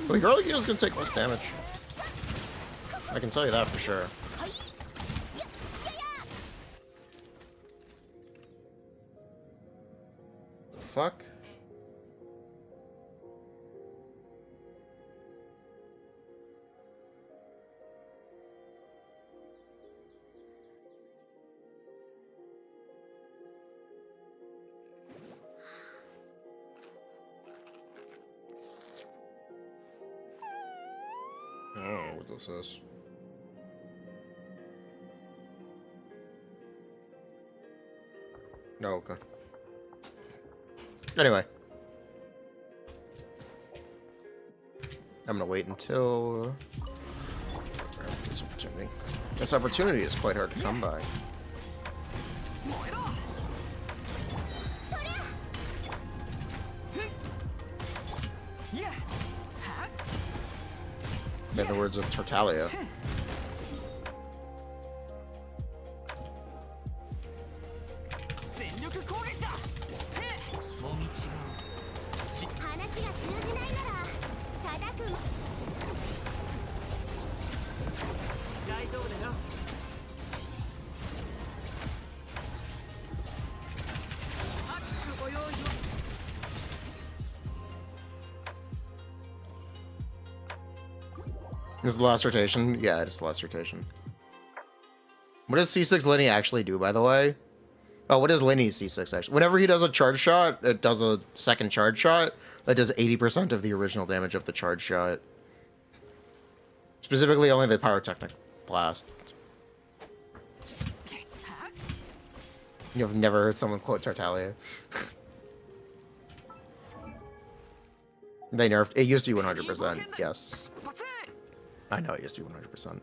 The girl is gonna take less damage. I can tell you that for sure. Fuck. I don't know what this is. Oh, okay. Anyway. I'm gonna wait until this opportunity. This opportunity is quite hard to come by. In the words of Tartaglia. This is the last rotation? Yeah, it's the last rotation. What does C6 Lyney actually do, by the way? Oh, what does Lyney's C6 actually? Whenever he does a charge shot, it does a second charge shot that does 80% of the original damage of the charge shot. Specifically, only the pyrotechnic blast. You've never heard someone quote Tartaglia. They nerfed. It used to be 100%. Yes. I know it used to be 100%.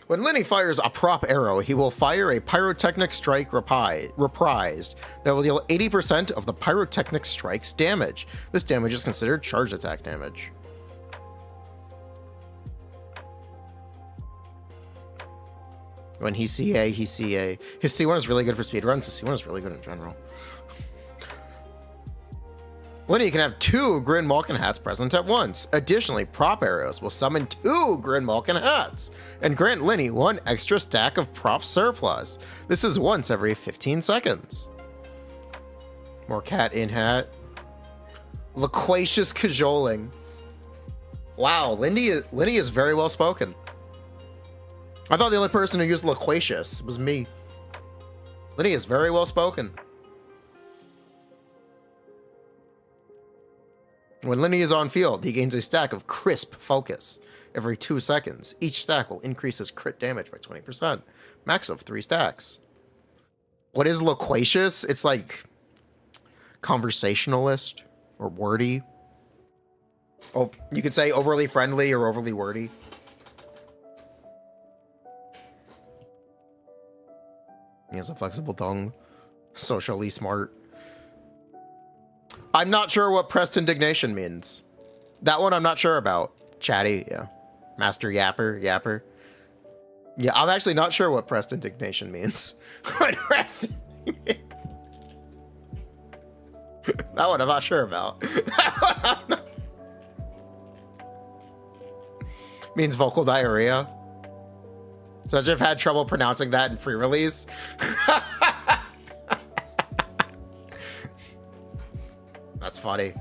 When Lyney fires a prop arrow, he will fire a pyrotechnic strike reprised that will deal 80% of the pyrotechnic strike's damage. This damage is considered charge attack damage. When he's CA, he's CA. His C1 is really good for speedruns. His C1 is really good in general. Lyney can have 2 Grin Malkin hats present at once. Additionally, prop arrows will summon 2 Grin Malkin hats and grant Lyney 1 extra stack of prop surplus. This is once every 15 seconds. More cat in hat. Loquacious cajoling. Wow, Lyney is very well spoken. I thought the only person who used loquacious was me. Lyney is very well spoken. When Lyney is on field, he gains a stack of crisp focus every 2 seconds. Each stack will increase his crit damage by 20%. Max of 3 stacks. What is loquacious? It's like conversationalist or wordy. Oh, you could say overly friendly or overly wordy. He has a flexible tongue. Socially smart. I'm not sure what pressed indignation means. That one I'm not sure about. Chatty, yeah. Master Yapper. Yeah, I'm actually not sure what pressed indignation means. What pressed... That one I'm not sure about. Means vocal diarrhea. Such I've had trouble pronouncing that in pre-release. That's funny.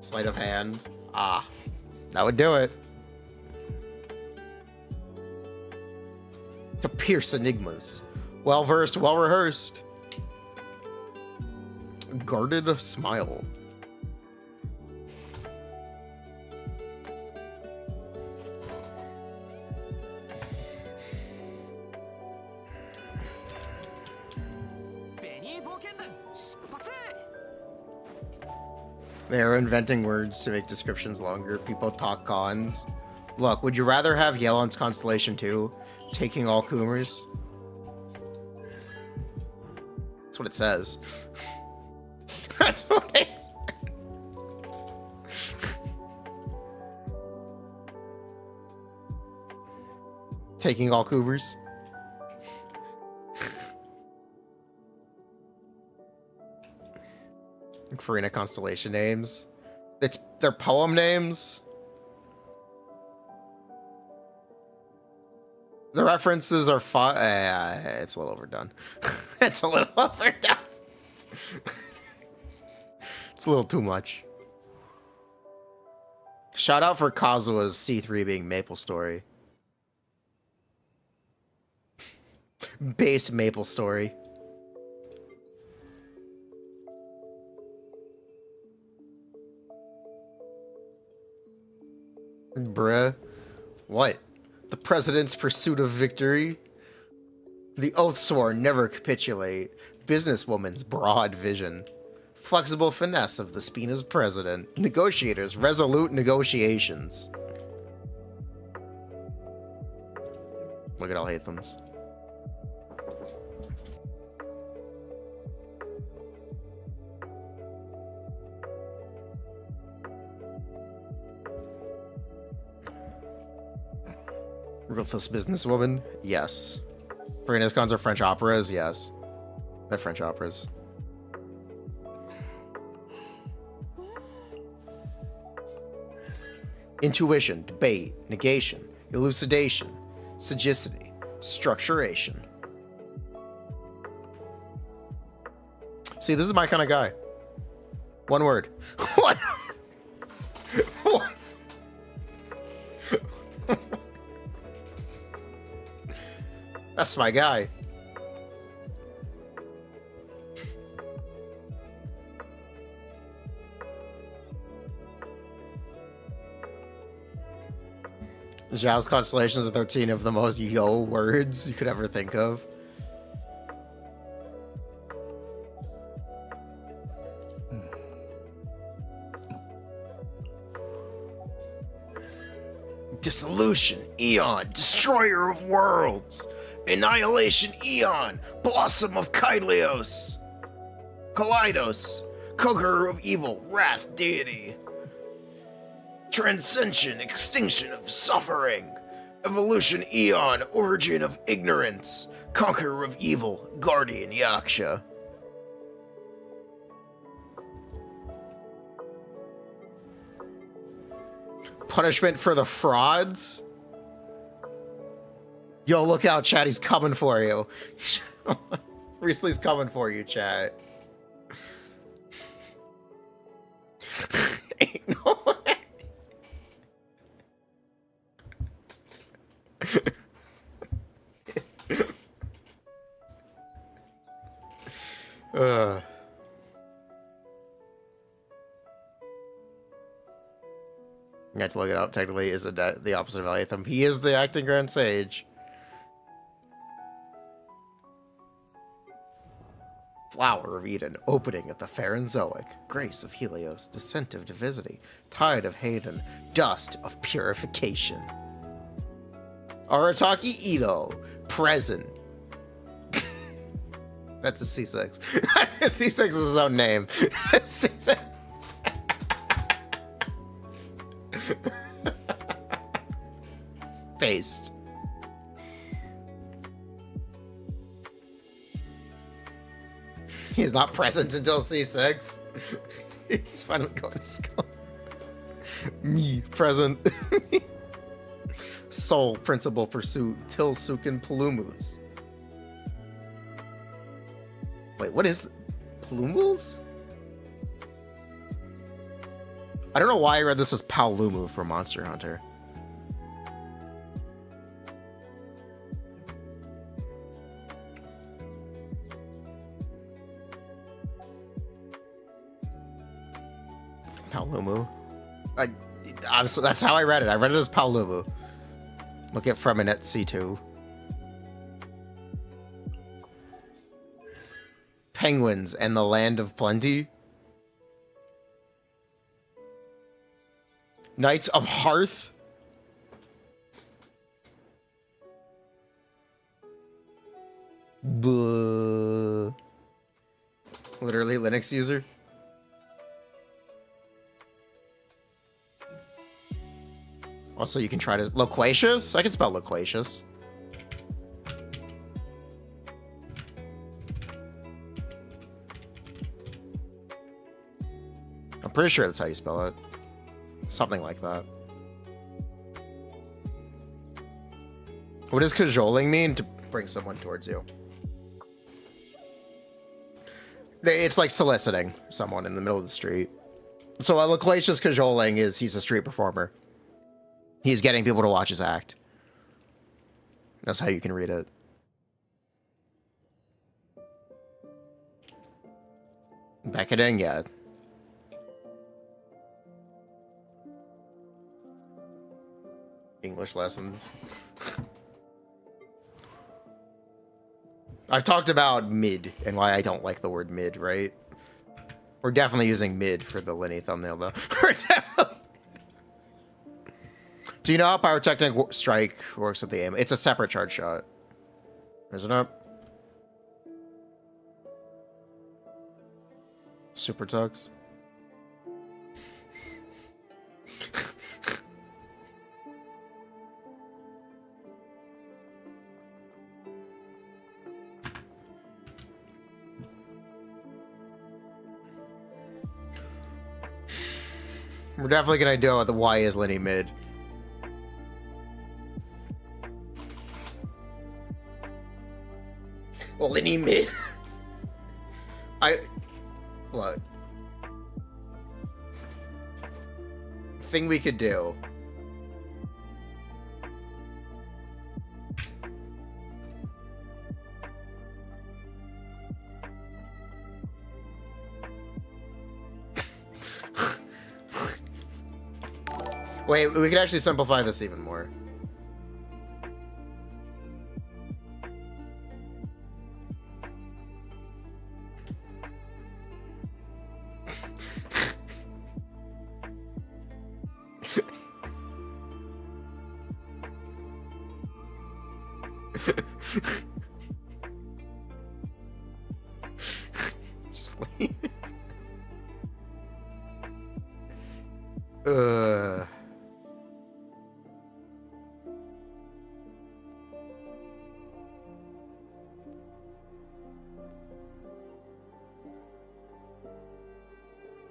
Sleight of hand. Ah, that would do it. To pierce enigmas. Well-versed, well-rehearsed. Guarded smile. They're inventing words to make descriptions longer. People talk cons. Look, would you rather have Yelan's Constellation 2 taking all Coomers? That's what it says. That's what it's... Taking all Coomers. Furina constellation names. It's their poem names. The references are fun. It's a little overdone. It's a little overdone. It's a little too much. Shout out for Kazua's C3 being Maple Story. Base Maple Story. Bruh. What? The president's pursuit of victory? The oath sworn never capitulate. Businesswoman's broad vision. Flexible finesse of the Spina's president. Negotiators' resolute negotiations. Look at all Hathams. Ruthless businesswoman? Yes. Furina's cons are French operas? Yes. They're French operas. Intuition, debate, negation, elucidation, sagacity, structuration. See, this is my kind of guy. One word. What? What? That's my guy. Zhao's constellations are 13 of the most yo words you could ever think of. Dissolution, Eon, Destroyer of Worlds. Annihilation, Eon, Blossom of Kaleidos. Kaleidos, Conqueror of Evil, Wrath Deity. Transcension, Extinction of Suffering. Evolution, Eon, Origin of Ignorance. Conqueror of Evil, Guardian Yaksha. Punishment for the frauds? Yo, look out, chat. He's coming for you. Riesli's coming for you, chat. Ain't no way. You have to look it up. Technically, is the opposite of Elatham. He is the acting Grand Sage. Flower of Eden, opening of the Pharenzoic, grace of Helios, descent of divinity, tide of Hayden, dust of purification. Arataki Ito, present. That's a C6. That's a C6 is his own name. C6. Paste. He's not present until C6. He's finally going to school. Me, present. Soul, principal pursuit, Til Sukin Palumus. Wait, what is Palumus? I don't know why I read this as Paolumu from Monster Hunter. Paolumu. That's how I read it. I read it as Paolumu. Look at Freminet C2. Penguins and the Land of Plenty. Knights of Hearth. Buh. Literally Linux user. Also, you can try to... Loquacious? I can spell loquacious. I'm pretty sure that's how you spell it. Something like that. What does cajoling mean? To bring someone towards you. It's like soliciting someone in the middle of the street. So a loquacious cajoling is he's a street performer. He's getting people to watch his act. That's how you can read it. Becketing, yeah. English lessons. I've talked about mid and why I don't like the word mid, right? We're definitely using mid for the Lyney thumbnail, though. We're definitely... Do you know how Pyrotechnic Strike works with the aim? It's a separate charge shot. Isn't it? Super Tux. We're definitely gonna do it. The why is Lyney mid. Well, Lyney mid. Look. Thing we could do. Wait, we could actually simplify this even more. Sleep.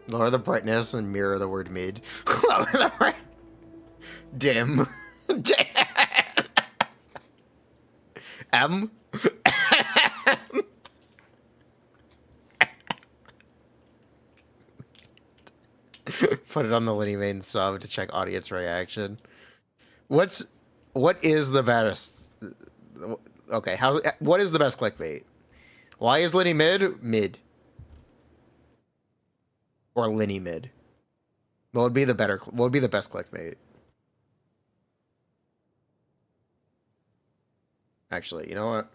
Lower the brightness and mirror the word mid. Lower the bright. Dim. Dim. M. Put it on the Lyney main sub to check audience reaction. What is the best? Okay, what is the best clickbait? Why is Lyney mid? Mid. Or Lyney mid? What would be the best clickbait? Actually, you know what?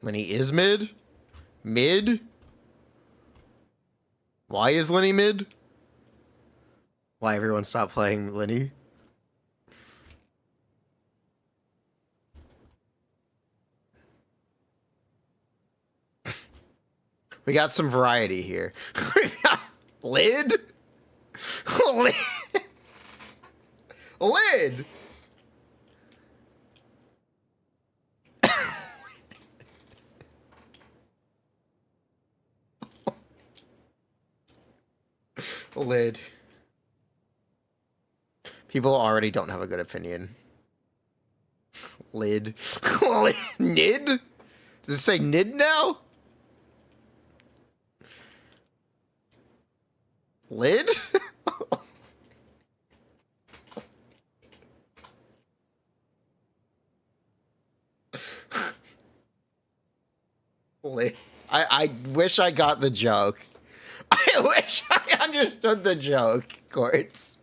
Lyney is mid? Mid? Why is Lyney mid? Why everyone stopped playing Lyney? We got some variety here. We got lid? Lid? Lid? Lid. People already don't have a good opinion. Lid. Lid. Nid? Does it say nid now? Lid? Lid. I wish I got the joke. I wish I understood the joke, Quartz.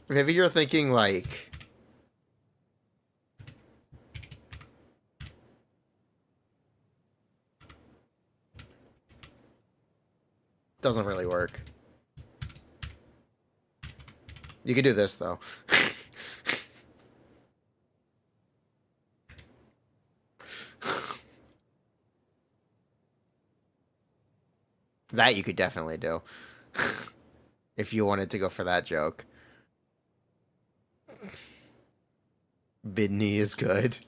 Maybe you're thinking like... Doesn't really work. You could do this, though. That you could definitely do. If you wanted to go for that joke. Bidney is good.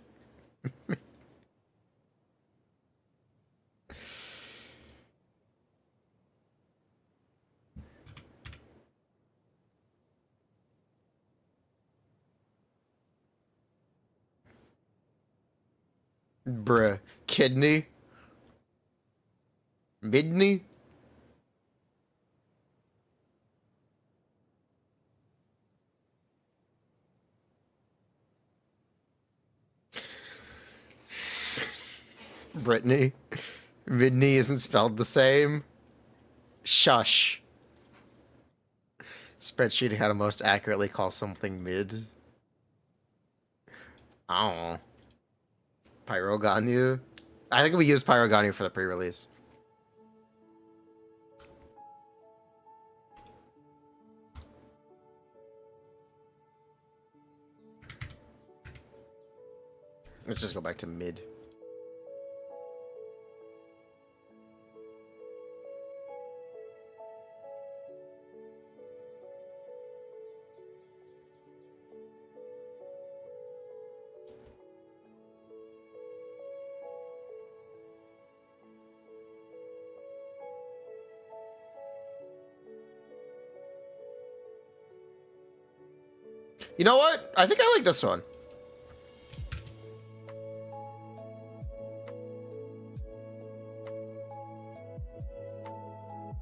Bruh. Kidney? Midney? Brittany? Midney isn't spelled the same. Shush. Spreadsheet how to most accurately call something mid. I don't know. Pyroganu? I think we used Pyroganu for the pre-release. Let's just go back to mid. You know what? I think I like this one.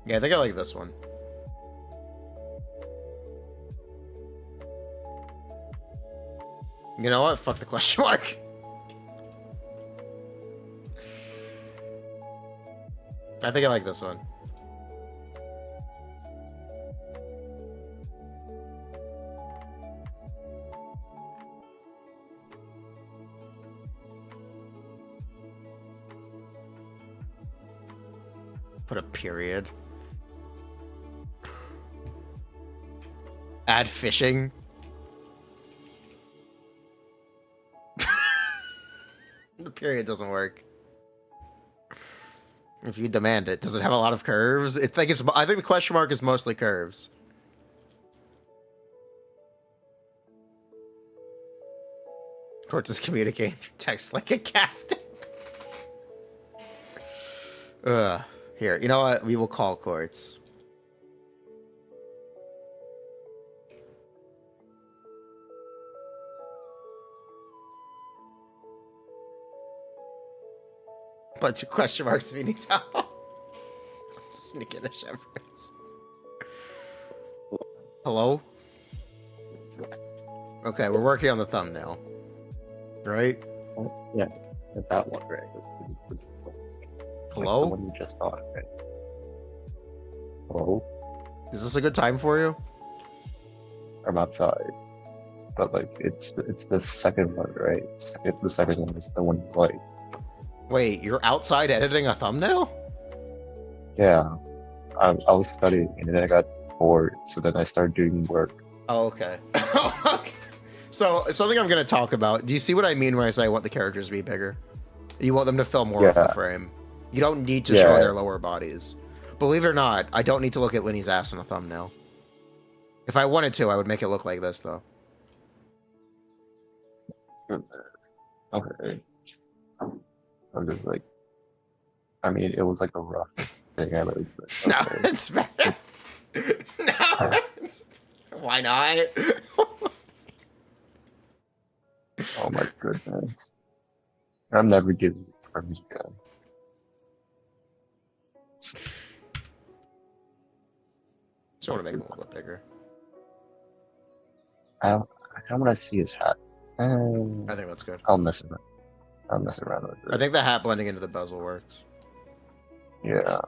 Yeah, I think I like this one. You know what? Fuck the question mark. I think I like this one. Put a period. Add fishing. The period doesn't work. If you demand it, does it have a lot of curves? I think the question mark is mostly curves. Quartz is communicating through text like a captain. Here, you know what? We will call Quartz. Bunch of question marks if you need help. Sneaking a shepherds. Hello? Okay, we're working on the thumbnail. Right? Yeah, that one, right? Hello? Like the one you just thought, right? Hello? Is this a good time for you? I'm outside. But like it's the second one, right? The second one is the one like Wait, you're outside editing a thumbnail? yeah. I was studying and then I got bored, so then I started doing work. Oh, okay. Okay. So, something I'm going to talk about. Do you see what I mean when I say I want the characters to be bigger? You want them to fill more of the frame. You don't need to show their lower bodies. Believe it or not, I don't need to look at Lyney's ass in a thumbnail. If I wanted to, I would make it look like this, though. Okay. I'm just like, I mean, it was like a rough thing. I like, No, it's better. No, why not? Oh my goodness. I'm never giving crumbs again. Just want to make it a little bit bigger. I want to see his hat. I think that's good. I'll mess around. I'll mess around with it. I think the hat blending into the bezel works. Yeah.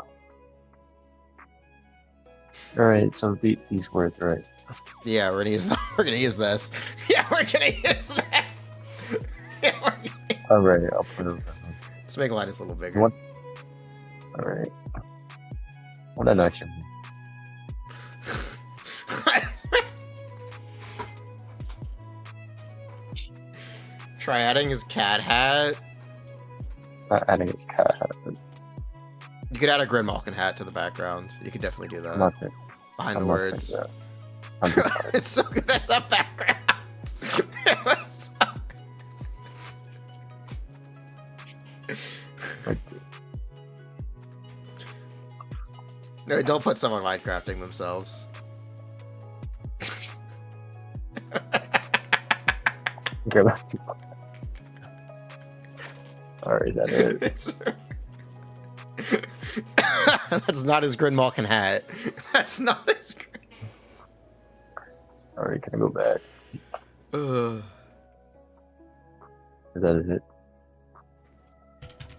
Alright, so these words, right? Yeah, we're gonna use this. Yeah, we're gonna use that. Yeah, Alright, I'll put it around. Let's make Linus a little bigger. What? Alright. What an action. Try adding his cat hat. Not adding his cat hat. You could add a Grinmalkin hat to the background. You could definitely do that. I'm not gonna, Behind I'm the not words. gonna do that. I'm just It's so good as a background. It was so- No, don't put someone Minecrafting themselves. Okay, that's alright, is that it? It's... That's not his Grinmalkin hat. That's not his. Alright, can I go back? Ugh. Is that it?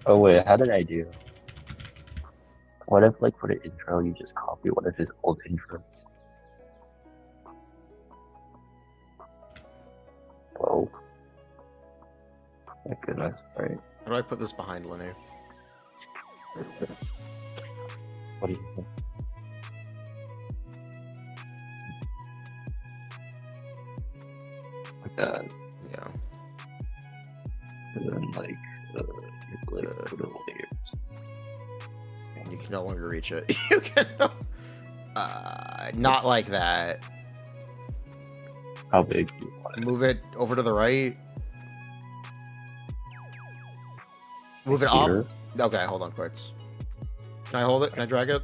Oh wait, I had an idea. What if, like, for the intro, you just copy one of his old intros? Whoa. My goodness, right? How do I put this behind Lyney? What do you think? Like that. Yeah. And then, like, it's like, put it layers. You can no longer reach it. You can not like that. How big do you want it? Move it over to the right. Move it Here? up. Okay, hold on, Quartz. Can I hold it? Can I drag it?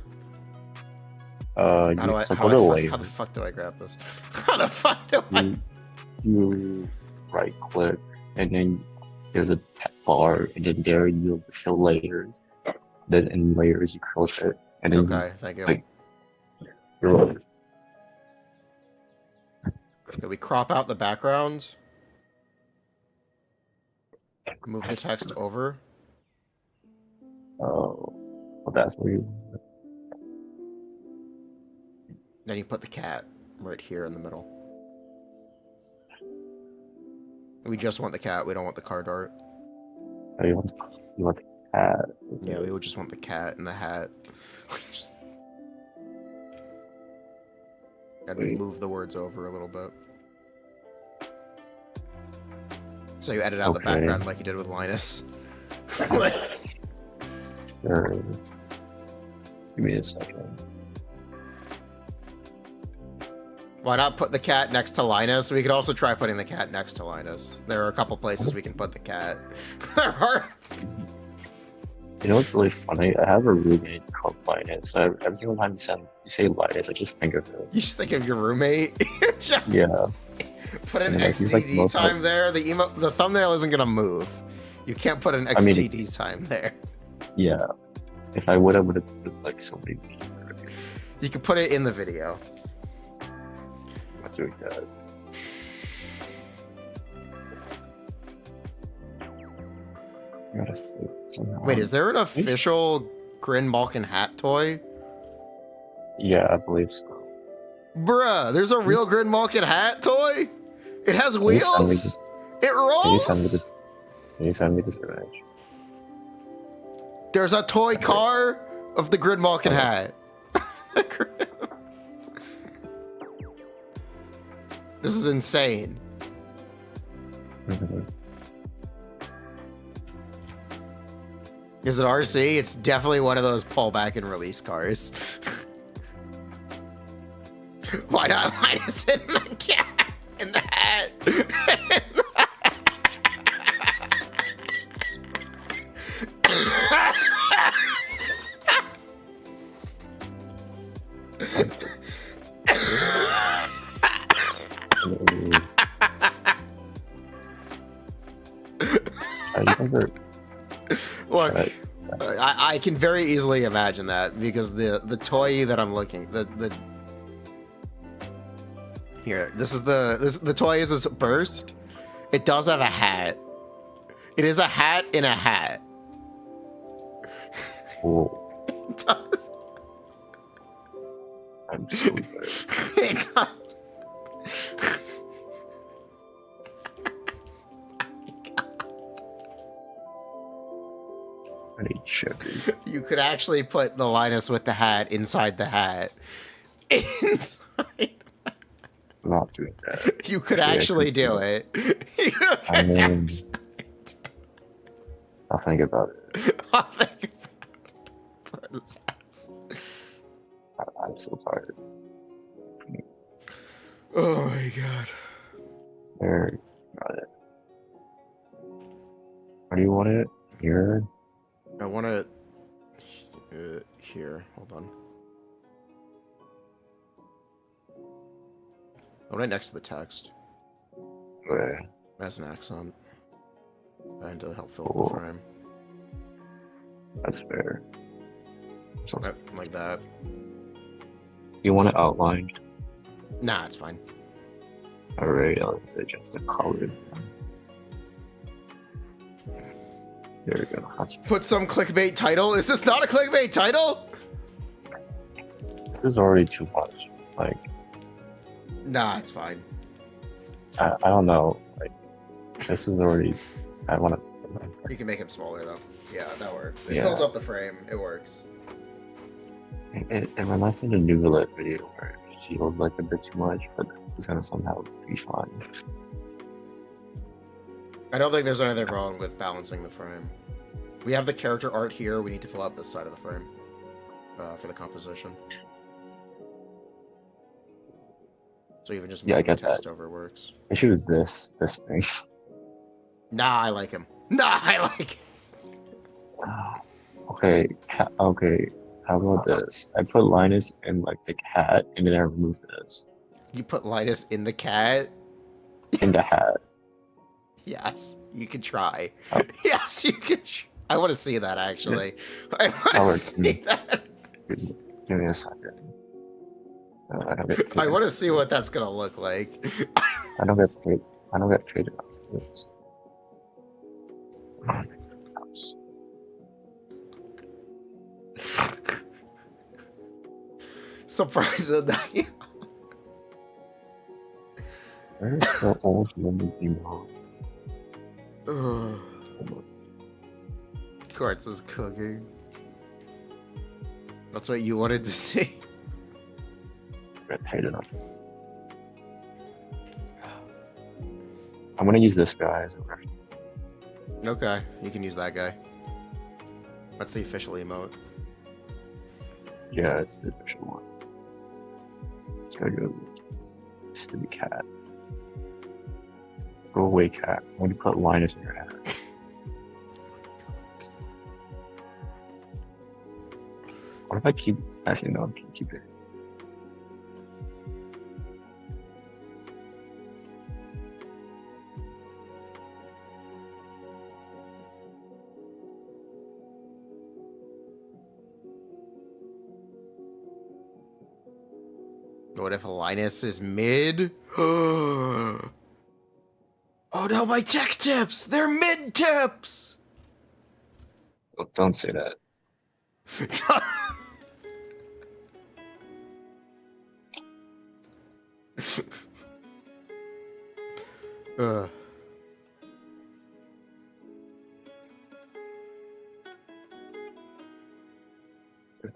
How How do I? so How, go do to I layers. how the fuck do I grab this? How the fuck do I? you right click and then there's a tab bar and then there you show layers. Then in layers you crochet and then Okay, thank you. like you're Okay, we crop out the background. Move the text over. oh well, that's where you Then you put the cat right here in the middle. We just want the cat. We don't want the card art. oh, you want the cat. Yeah, we would just want the cat and the hat. Just... Gotta Wait. move the words over a little bit. So you edit out the Okay. background like you did with Linus. Sure. Give me a second. Why not put the cat next to Linus? We could also try putting the cat next to Linus. There are a couple places we can put the cat. There are. You know what's really funny? I have a roommate called Linus. So every single time you say Linus, I just think of him. You just think of your roommate. Yeah. Put an And, like, he's, like, XTD most time there. The thumbnail isn't gonna move. You can't put an I mean- XTD time there. Yeah. If I would, I would have put like so many. You can put it in the video. I'm not doing that. I gotta sleep somehow. Wait, is there an official Grin Balkan hat toy? Yeah, I believe so. Bruh, there's a real Grin Balkan hat toy? It has you send me wheels? It Can you send me rolls? this? Can you send me this image? There's a toy car of the Grin Balkan hat. This is insane. Is it RC? It's definitely one of those pull back and release cars. Why not Linus in the cat in the hat? Look, Right. I can very easily imagine that because the toy that I'm looking the here the toy is a burst. It does have a hat. It is a hat in a hat. Cool. It does. I'm so good. It does. I need sugar. You could actually put the Linus with the hat inside the hat. Inside. I'm not doing that. You could Yeah, I actually could do do it. You could I mean, actually- I'll think about it. I'll think about it. I'm so tired. Oh my god. There, got it. Where do you want it? Here? I want it here. Hold on. Right next to the text. Where? As an accent. And to help fill Cool. the frame. That's fair. So, Right, like that. you want it outlined? Nah, it's fine. Alright, I'll just the color. There we go. That's, Put some clickbait title. Is this not a clickbait title? this is already too much. Like, Nah, it's fine. I don't know. Like, this is already. I want to. You can make him smaller though. Yeah, that works. It Yeah. fills up the frame. It works. It reminds me of the New Roulette video where it feels like a bit too much, but it's gonna somehow be fun. I don't think there's anything wrong with balancing the frame. We have the character art here. We need to fill out this side of the frame for the composition. So even just Yeah, I moving the get text that. over works. Issue is this thing. Nah, I like him. Nah, I like him. Okay, okay. How about this? I put Linus in like the cat, and then I remove this. You put Linus in the cat? in the hat. Yes, you can try. Oh. Yes, you can. I want to see that actually. I want That to works. see that. Give me a second. I don't get paid I want to enough see what that's gonna look like. I don't get paid. I don't get paid enough for this. Surprise that you. Where's the old Lyney emote? Quartz is cooking. That's what you wanted to see. Get paid enough. I'm gonna use this guy as a reference. Okay, you can use that guy. That's the official emote. Yeah, it's the official one. It's gotta go. Stupid cat. Go away, cat. When you put Linus in your hat. What if I keep? Actually, no, I can't keep it. What if Linus is mid? Oh no, my tech tips! They're mid tips! Oh, don't say that.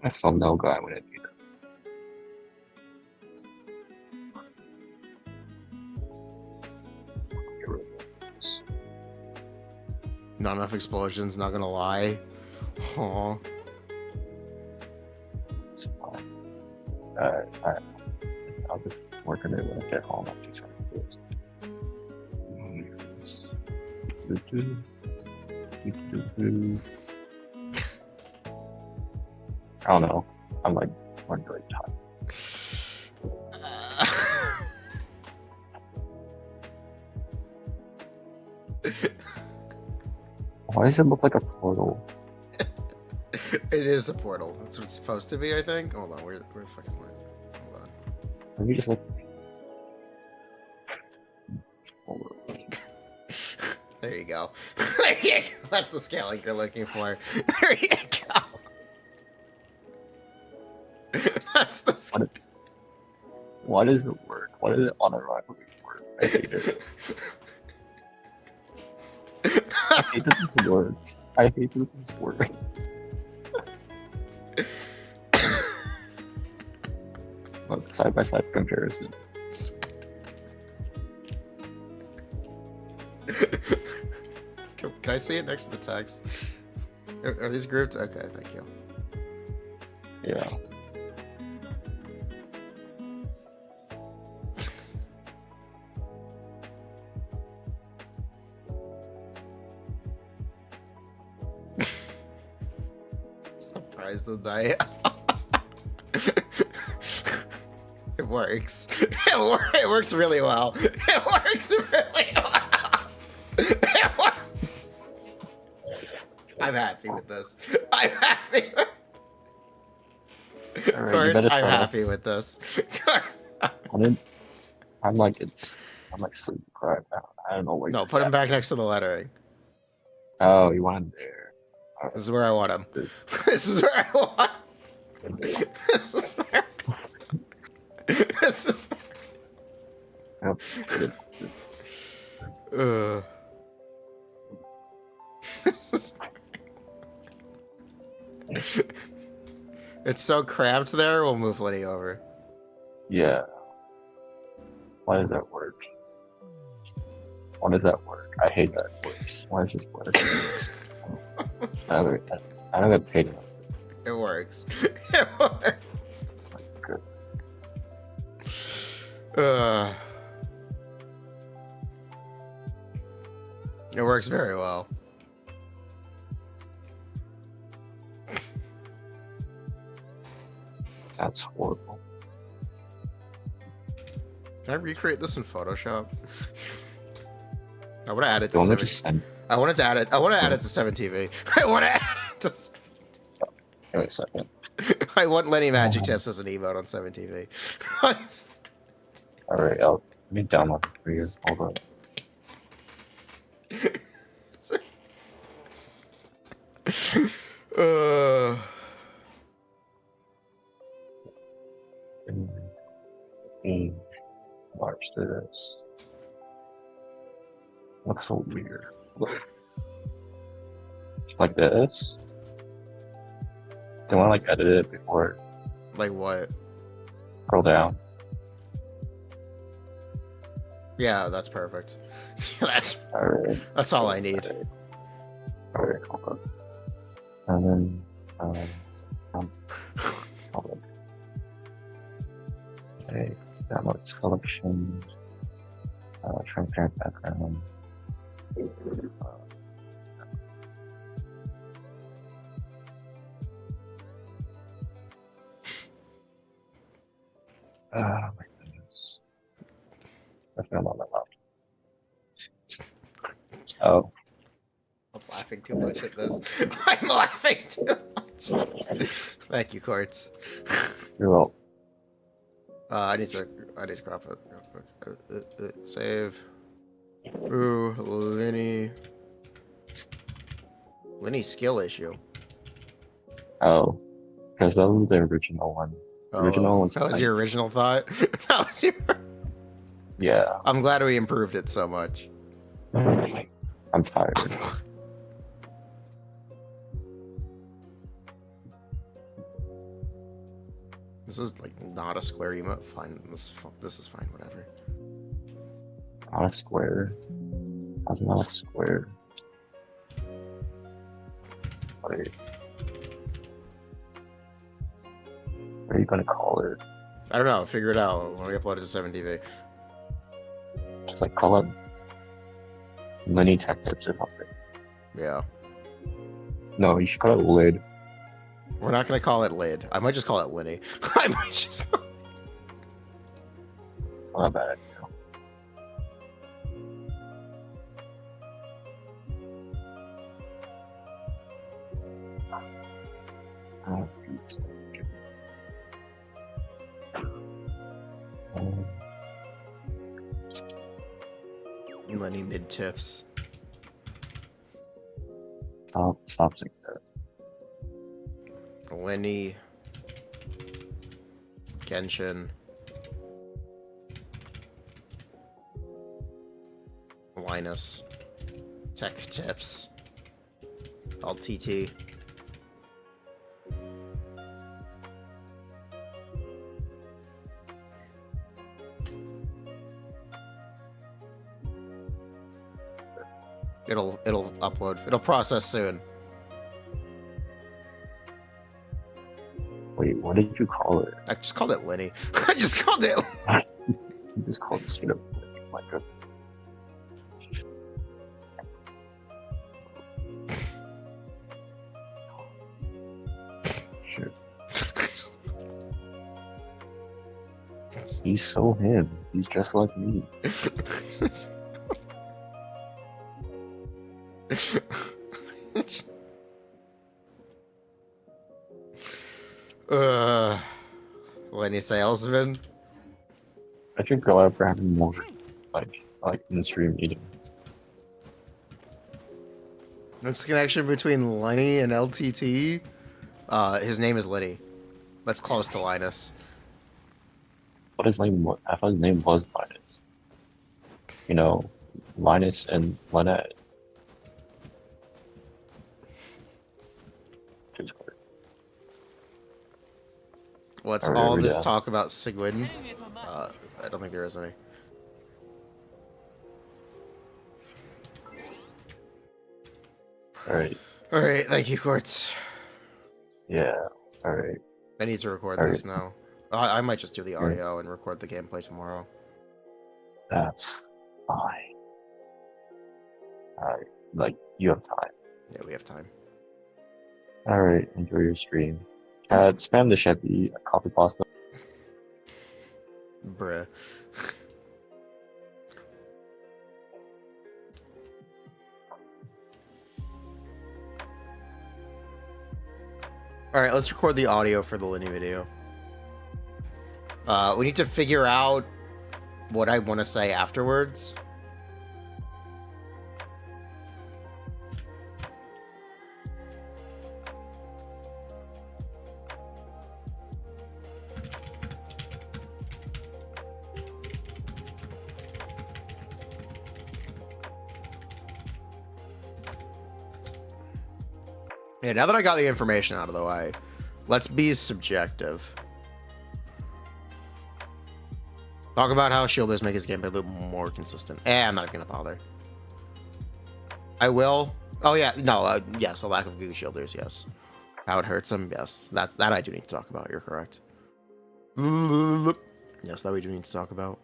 My thumbnail guy when I do that. Get rid of this. Not enough explosions, not gonna lie. Aw. It's fine. I'll just work on it when I get home. I'm just trying to do this. I don't know. I'm like really tired. Why does it look like a portal? It is a portal. That's what it's supposed to be, I think. Hold on, where the fuck is mine? Hold on. Maybe just like. There you go. There you go. That's the scaling you're looking for. There you go. That's the scale. Why does it work? Why does it unironically work? I hate it. I hate that this works. I hate that this works. Look, side by side comparison. Can I see it next to the text? Are these grouped? Okay, thank you. Yeah. Surprised at that. It works. It works really well. It works really well. It works. I'm happy with this. I'm happy. Alright, Quartz, I'm happy with this. I'm like sleep deprived now. I don't know what. No, put him back next to the lettering. Oh, you want him there. This is where I want him. This is where I want. This is where. This is. Yep. This is. It's so cramped there. We'll move Lyney over. Yeah. Why does that work? Why does that work? I hate that it works. Why does this work? I don't get paid enough. It works. It works. Good. It works very well. That's horrible. Can I recreate this in Photoshop? I want to add it to Don't 7. just send. I wanted to add it. I want to add it to 7TV. I want to add it to. Wait a second. I want Lenny Magic Tips as an emote on 7TV. All right, let me download it for you. Hold on. uh, Watch this. Looks so weird. Like this. Do you want to like edit it before like what? scroll down? Yeah, that's perfect. that's Alright. that's all I need. Alright, hold on. And then hold on. Okay, downloads collection, transparent background. Oh my goodness. That's not on my laptop. Oh, I'm laughing too much at this. I'm laughing too much. Thank you, Quartz. you're welcome. I need to crop it real quick. Save. Ooh, Lyney skill issue. Oh, because that was the original one. The original one's that was your nice. original thought. That was your. Yeah. I'm glad we improved it so much. I'm tired. This is like not a square emote. Fine, this is fine. Whatever. Not a square. That's not a square. Wait. What are you gonna call it? I don't know. Figure it out when we upload it to 7TV. Just like call it Lyney Tech Tips or something. Yeah. No, you should call it Lid. We're not gonna call it lid. I might just call it Lyney. I might just. It's not bad. Oh, Lyney mid tips. stop saying that. Lyney. Genshin. Linus. Tech tips. All TT. It'll upload. It'll process soon. Wait, what did you call it? I just called it Lyney. I just called it. You just called it straight up Lid. Oh my god. Sure. He's so him. He's just like me. Lenny salesman. I should go out for having more like in-stream meetings. What's the connection between Lenny and LTT? His name is Lenny. That's close to Linus. What his name was? I thought his name was Linus. You know, Linus and Lynette. Just weird. What's Alright, all read this it. talk about Siegwinne? I don't think there is any. Alright. Alright, thank you, Quartz. Yeah. Alright. I need to record Alright. this now. I might just do the audio and record the gameplay tomorrow. That's fine. Alright. Like, you have time. Yeah, we have time. Alright, enjoy your stream. Spam the Chevy copy pasta. Bruh. Alright, let's record the audio for the Lyney video. We need to figure out what I want to say afterwards. Yeah, now that I got the information out of the way, let's be subjective. Talk about how shielders make his gameplay a little more consistent. I'm not even gonna bother. I will. Oh yeah, no, yes, a lack of good shielders, yes. How it hurts him, yes. That I do need to talk about, you're correct. Yes, that we do need to talk about.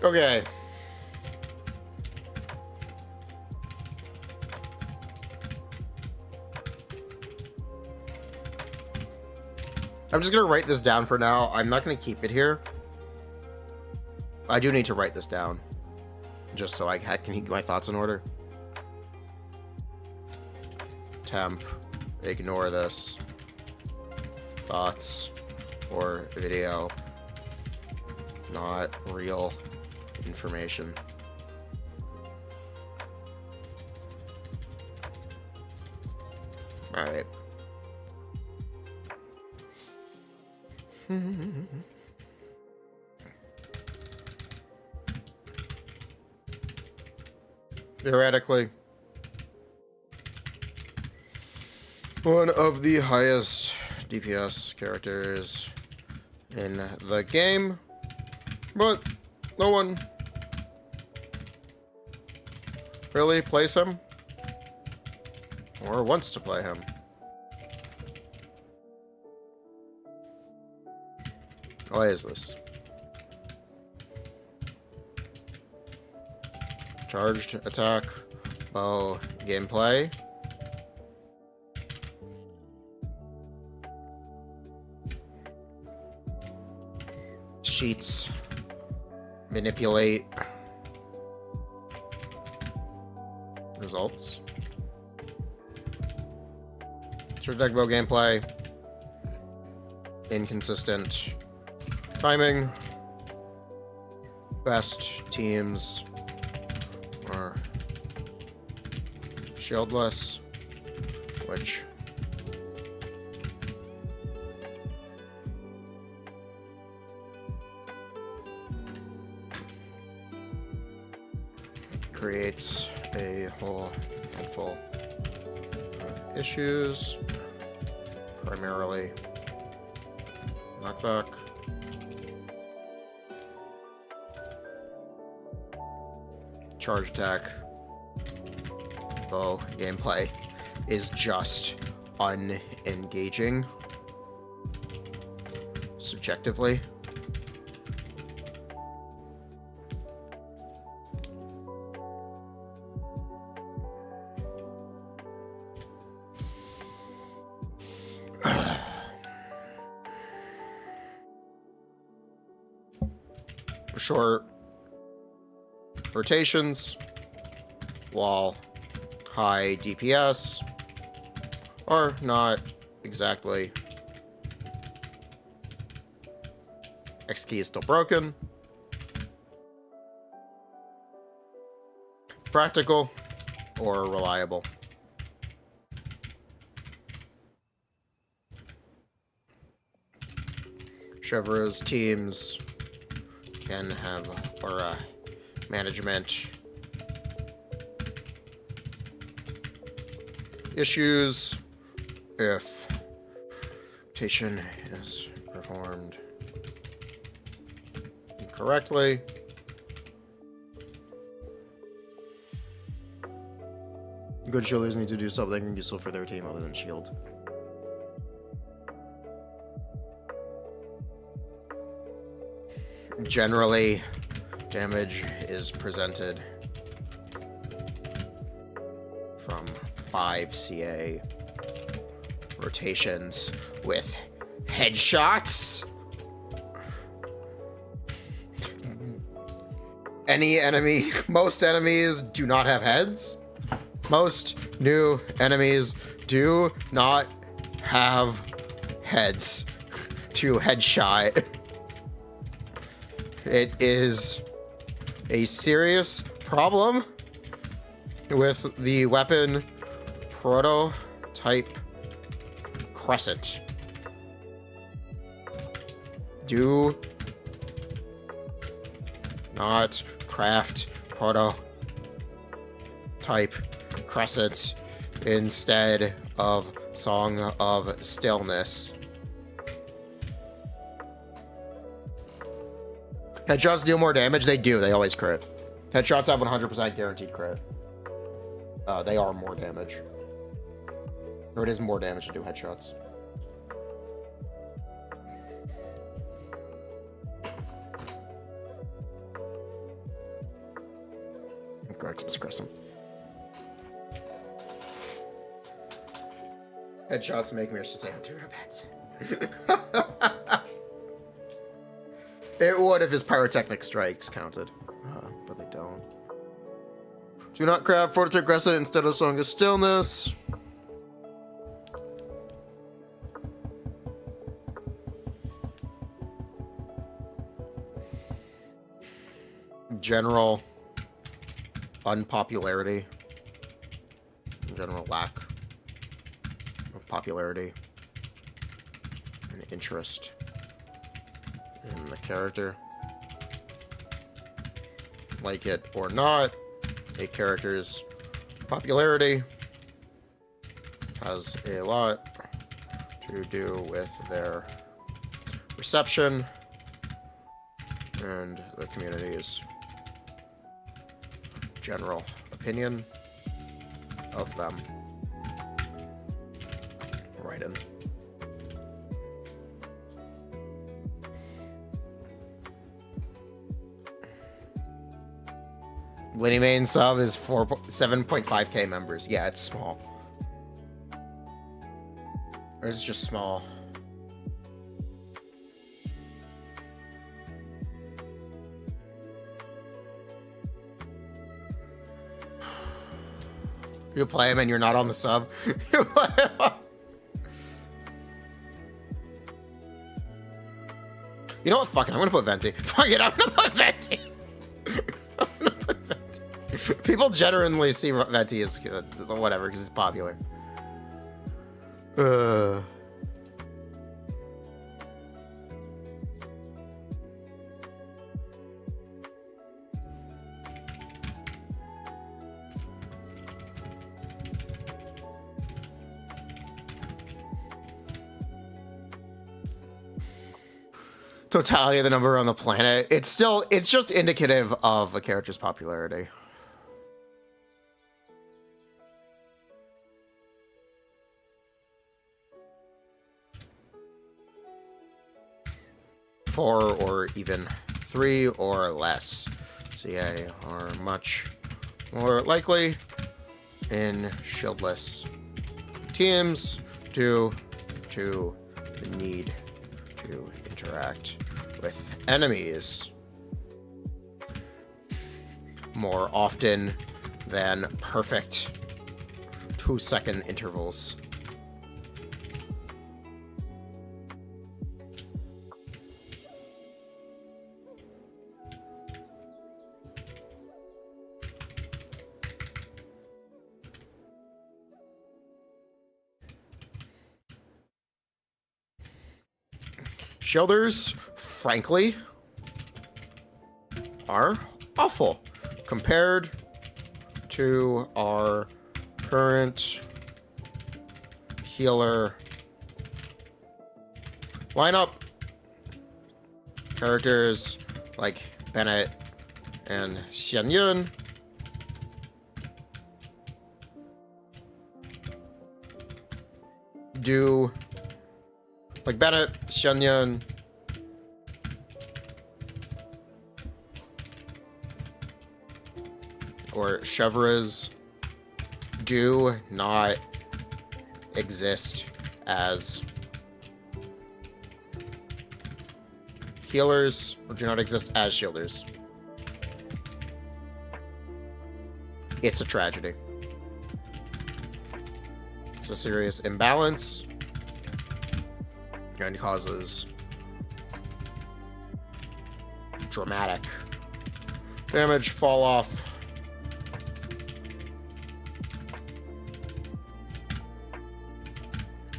Okay. I'm just gonna write this down for now. I'm not gonna keep it here. I do need to write this down, just so I can keep my thoughts in order. Temp. Ignore this. Thoughts or video. Not real information. All right. Theoretically, one of the highest DPS characters in the game, but no one really plays him or wants to play him. Why is this? Charged attack, bow, gameplay. Sheets, manipulate. Results. Charged attack, bow, gameplay. Inconsistent timing. Best teams are shieldless, which creates a whole handful of issues, primarily knockback. Charge attack, bow gameplay is just unengaging subjectively. Short rotations, while high DPS are not exactly. X key is still broken. Practical or reliable. Chevrolet's teams can have aura management issues if rotation is performed incorrectly. Good shielders need to do something useful for their team other than shield. Generally, damage is presented from 5 CA rotations with headshots. Most enemies do not have heads. Most new enemies do not have heads to headshot. It is a serious problem with the weapon prototype Crescent. Do not craft prototype Crescent instead of Song of Stillness. Headshots deal more damage? They do. They always crit. Headshots have 100% guaranteed crit. They are more damage. Or it is more damage to do headshots. Correct, it's Crescent. Headshots make me just say to pets. It would if his pyrotechnic strikes counted, but they don't. Do not craft prototype Crescent instead of Song of Stillness. General unpopularity. General lack of popularity and interest in the character. Like it or not, a character's popularity has a lot to do with their reception and the community's general opinion of them. Right in. Lyney main sub is 7.5k members. Yeah, it's small. Or it's just small. You play him and you're not on the sub. You play him. You know what? Fuck it. I'm gonna put Venti. Fuck it. I'm gonna put Venti. I'm gonna put Venti. People generally see Venti as good. Whatever, because it's popular. Totality of the number on the planet. It's just indicative of a character's popularity. Four or even 3 or less CA are much more likely in shieldless teams due to the need to interact with enemies more often than perfect 2-second intervals. Shielders, frankly, are awful compared to our current healer lineup. Characters like Bennett and Xianyun do like Bennett, Shenyun, or Chevres do not exist as healers, or do not exist as shielders. It's a tragedy. It's a serious imbalance and causes dramatic damage fall off.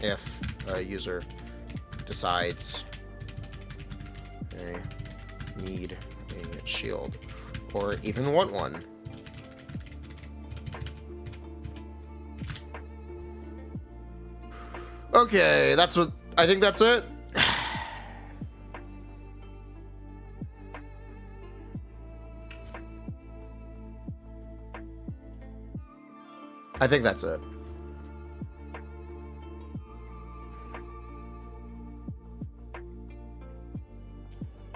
If a user decides they need a shield or even want one. Okay, that's what I think. That's it. I think that's it.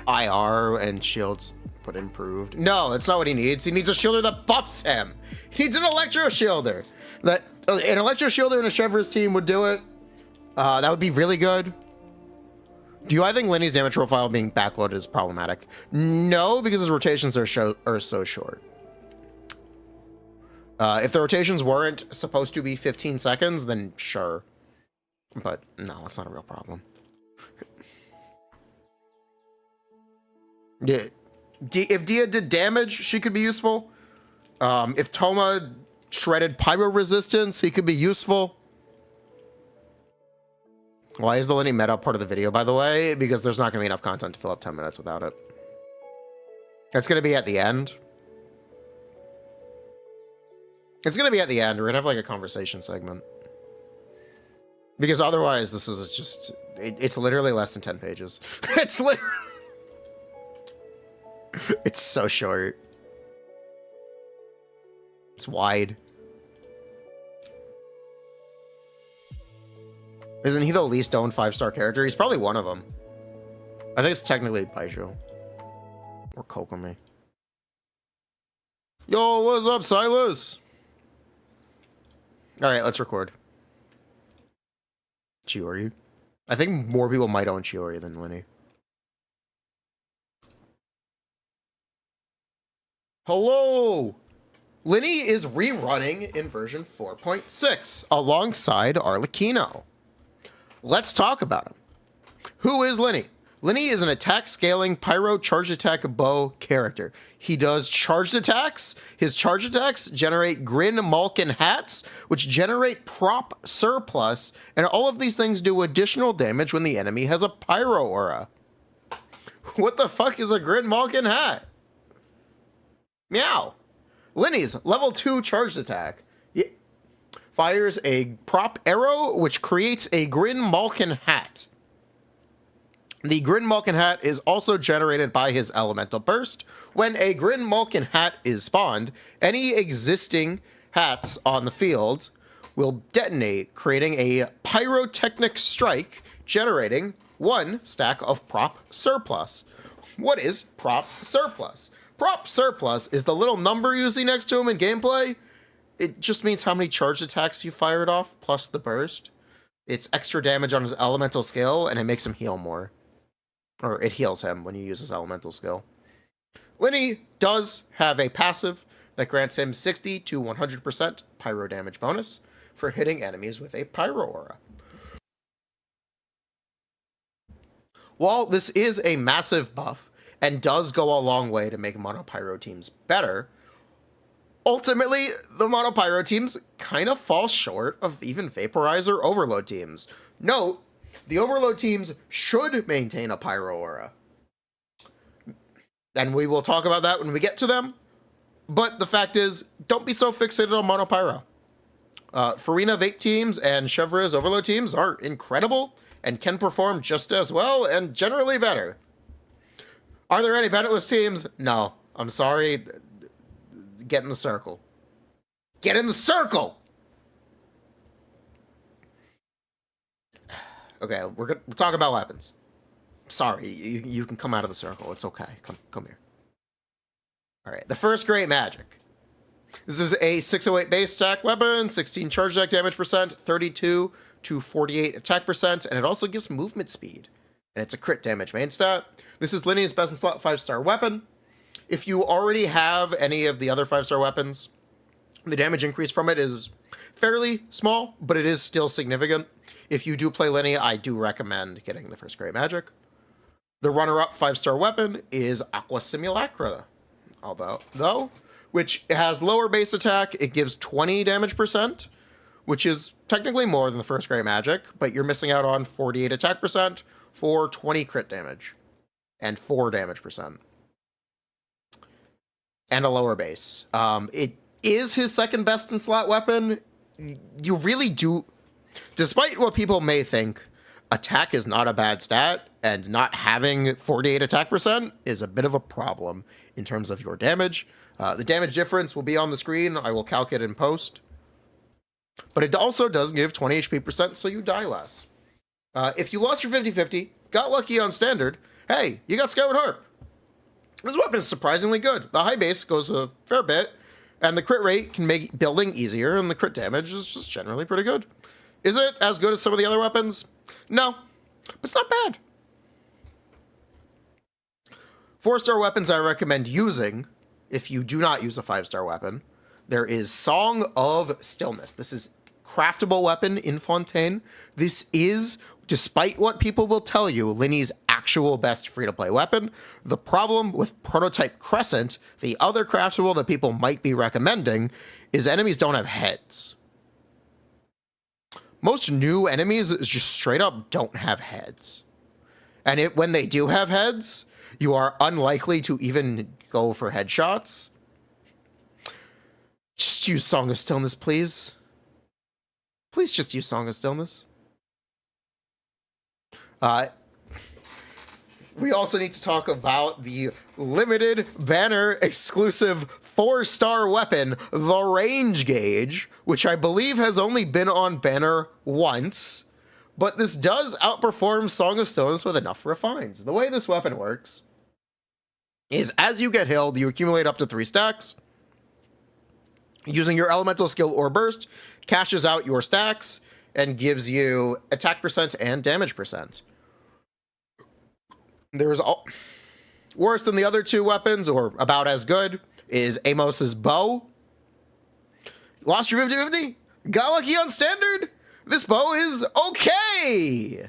IR and shields put improved. No, that's not what he needs. He needs a shielder that buffs him. He needs an electro shielder. That an electro shielder in a Chevres team would do it. That would be really good. Do I think Lyney's damage profile being backloaded is problematic? No, because his rotations are so short. If the rotations weren't supposed to be 15 seconds, then sure. But no, it's not a real problem. If Dia did damage, she could be useful. If Toma shredded pyro resistance, he could be useful. Why is the Lyney meta part of the video, by the way? Because there's not going to be enough content to fill up 10 minutes without it. It's going to be at the end. It's going to be at the end. We're going to have like a conversation segment. Because otherwise, this is just... It's literally less than 10 pages. It's literally... It's so short. It's wide. Isn't he the least owned 5-star character? He's probably one of them. I think it's technically Baishu. Or Kokomi. Yo, what's up, Silas? Alright, let's record. Chiori. I think more people might own Chiori than Lyney. Hello! Lyney is rerunning in version 4.6 alongside Arlecchino. Let's talk about him. Who is Lyney? Lyney is an attack scaling pyro charge attack bow character. He does charged attacks. His charge attacks generate Grin, Malkin hats, which generate prop surplus, and all of these things do additional damage when the enemy has a pyro aura. What the fuck is a Grin Malkin hat? Meow. Lyney's level 2 charged attack. Fires a prop arrow, which creates a Grin Malkin hat. The Grin Malkin hat is also generated by his elemental burst. When a Grin Malkin hat is spawned, any existing hats on the field will detonate, creating a pyrotechnic strike, generating 1 stack of prop surplus. What is prop surplus? Prop surplus is the little number you see next to him in gameplay. It just means how many charged attacks you fired off, plus the burst. It's extra damage on his elemental skill, and it makes him heal more. Or it heals him when you use his elemental skill. Lyney does have a passive that grants him 60 to 100% pyro damage bonus for hitting enemies with a pyro aura. While this is a massive buff, and does go a long way to make monopyro teams better, ultimately, the monopyro teams kind of fall short of even Vaporizer Overload teams. Note, the Overload teams should maintain a pyro aura. And we will talk about that when we get to them. But the fact is, don't be so fixated on monopyro. Furina Vape teams and Chevres Overload teams are incredible and can perform just as well and generally better. Are there any Bennettless teams? No. I'm sorry. Get in the circle. Get in the circle! Okay, we're talking about weapons. Sorry, you can come out of the circle. It's okay. Come here. All right, the first great magic. This is a 608 base attack weapon, 16 charge attack damage percent, 32 to 48 attack percent, and it also gives movement speed. And it's a crit damage main stat. This is Lyney's best in slot 5-star weapon. If you already have any of the other 5-star weapons, the damage increase from it is fairly small, but it is still significant. If you do play Lyney, I do recommend getting the first great magic. The runner-up 5-star weapon is Aqua Simulacra, which has lower base attack. It gives 20 damage percent, which is technically more than the first great magic, but you're missing out on 48 attack percent for 20 crit damage and 4 damage percent. And a lower base. It is his second best in slot weapon. You really do, despite what people may think, attack is not a bad stat, and not having 48 attack percent is a bit of a problem in terms of your damage. The damage difference will be on the screen. I will calc it in post. But it also does give 20 HP percent, so you die less. If you lost your 50-50, got lucky on standard, hey, you got Skyward Harp. This weapon is surprisingly good. The high base goes a fair bit, and the crit rate can make building easier, and the crit damage is just generally pretty good. Is it as good as some of the other weapons? No, but it's not bad. 4-star weapons I recommend using if you do not use a 5-star weapon. There is Song of Stillness. This is craftable weapon in Fontaine. This is, despite what people will tell you, Lyney's actual best free-to-play weapon. The problem with Prototype Crescent, the other craftable that people might be recommending, is enemies don't have heads. Most new enemies just straight up don't have heads. And when they do have heads, you are unlikely to even go for headshots. Just use Song of Stillness, please. Please just use Song of Stillness. We also need to talk about the limited banner exclusive 4-star weapon, the Range Gauge, which I believe has only been on banner once, but this does outperform Song of Stillness with enough refines. The way this weapon works is as you get healed, you accumulate up to 3 stacks. Using your elemental skill or burst, cashes out your stacks and gives you attack percent and damage percent. There's worse than the other 2 weapons, or about as good, is Amos's bow. Lost your 50-50? Got lucky on standard? This bow is okay!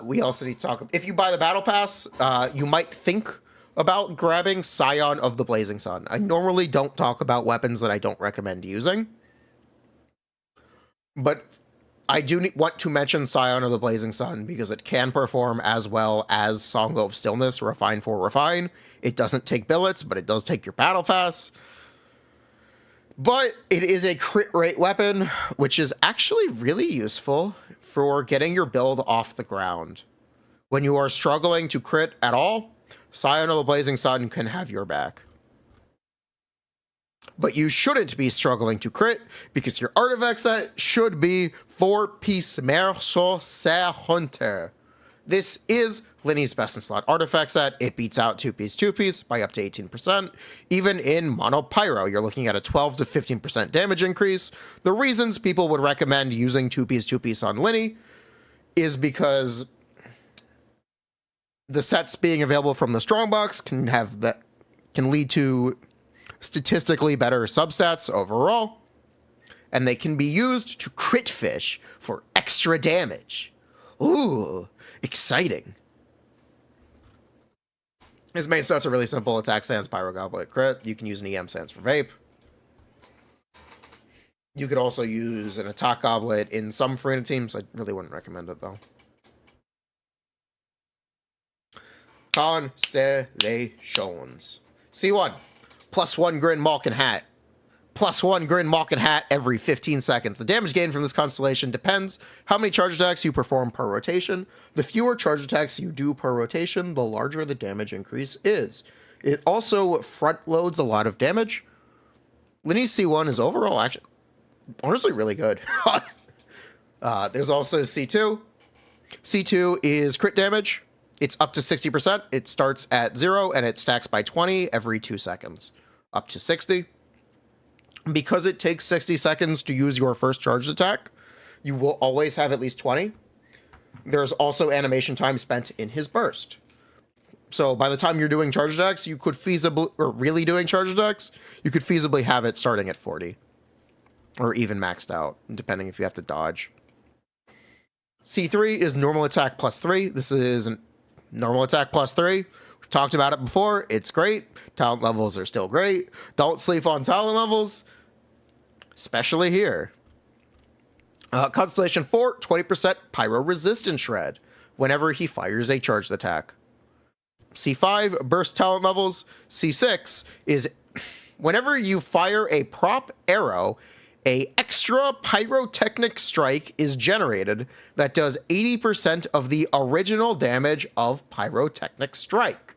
We also need to talk, if you buy the battle pass, you might think about grabbing Scion of the Blazing Sun. I normally don't talk about weapons that I don't recommend using, but I do want to mention Scion of the Blazing Sun because it can perform as well as Song of Stillness, Refine for Refine. It doesn't take billets, but it does take your battle pass. But it is a crit rate weapon, which is actually really useful for getting your build off the ground. When you are struggling to crit at all, Scion of the Blazing Sun can have your back. But you shouldn't be struggling to crit, because your artifact set should be 4-piece Merceau Hunter. This is Lyney's best in slot artifact set. It beats out 2-piece by up to 18%. Even in Mono Pyro, you're looking at a 12 to 15% damage increase. The reasons people would recommend using 2-piece on Lyney is because the sets being available from the Strongbox can lead to statistically better substats overall, and they can be used to crit fish for extra damage. Ooh, exciting. His main stats are really simple. Attack Sans, Pyro Goblet, crit. You can use an EM Sans for vape. You could also use an Attack Goblet in some Furina teams. I really wouldn't recommend it, though. Constellations. C1. +1 Grin Malkin Hat. +1 Grin Malkin Hat every 15 seconds. The damage gain from this constellation depends how many charge attacks you perform per rotation. The fewer charge attacks you do per rotation, the larger the damage increase is. It also front loads a lot of damage. Lyney's C1 is overall honestly really good. There's also C2. C2 is crit damage. It's up to 60%. It starts at 0 and it stacks by 20 every 2 seconds. Up to 60. Because it takes 60 seconds to use your first charged attack, you will always have at least 20. There's also animation time spent in his burst. So by the time you're doing charge attacks, you could feasibly, or really doing charge attacks, you could feasibly have it starting at 40. Or even maxed out, depending if you have to dodge. C3 is normal attack plus 3. This is normal attack plus 3. We've talked about it before. It's great. Talent levels are still great. Don't sleep on talent levels, especially here. Constellation 4, 20% pyro resistance shred whenever he fires a charged attack. C5, burst talent levels. C6 is whenever you fire a prop arrow, a extra pyrotechnic strike is generated that does 80% of the original damage of pyrotechnic strike.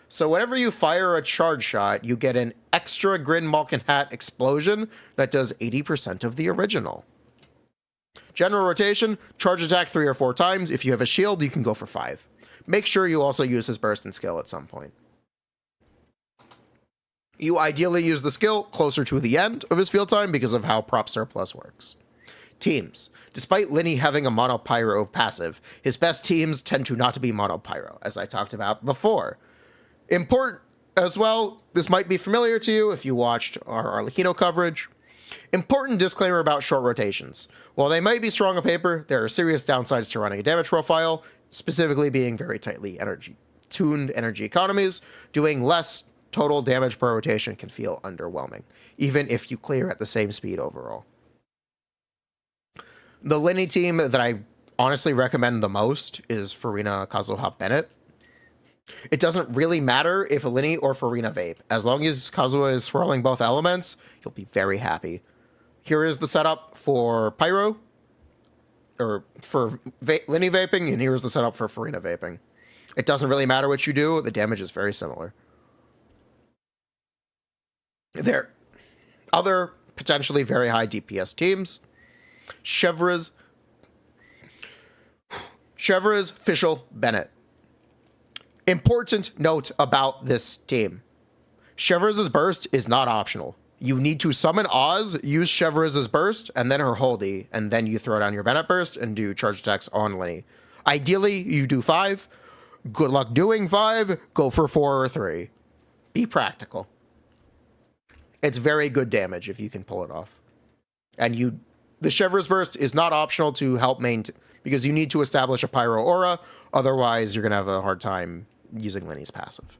So whenever you fire a charge shot, you get an extra Grin Malkin Hat explosion that does 80% of the original. General rotation, charge attack 3 or 4 times. If you have a shield, you can go for 5. Make sure you also use his burst and skill at some point. You ideally use the skill closer to the end of his field time because of how prop surplus works. Teams. Despite Lyney having a mono pyro passive, his best teams tend to not to be mono pyro, as I talked about before. Important as well, this might be familiar to you if you watched our Arlecchino coverage. Important disclaimer about short rotations. While they might be strong on paper, there are serious downsides to running a damage profile, specifically being very tightly tuned energy economies. Doing less total damage per rotation can feel underwhelming, even if you clear at the same speed overall. The Lyney team that I honestly recommend the most is Furina, Kazuha, Bennett. It doesn't really matter if a Lyney or Furina vape. As long as Kazuha is swirling both elements, you'll be very happy. Here is the setup for Pyro, or for Lyney vaping, and here is the setup for Furina vaping. It doesn't really matter what you do, the damage is very similar. There are other potentially very high DPS teams. Chevreuse, Fischl, Bennett. Important note about this team. Chevreuse's burst is not optional. You need to summon Oz, use Chevreuse's burst, and then her Holdy, and then you throw down your Bennett burst and do charge attacks on Lyney. Ideally, you do 5. Good luck doing 5. Go for 4 or 3. Be practical. It's very good damage if you can pull it off. And the Chevreuse burst is not optional to help maintain, because you need to establish a pyro aura, otherwise you're going to have a hard time using Lyney's passive.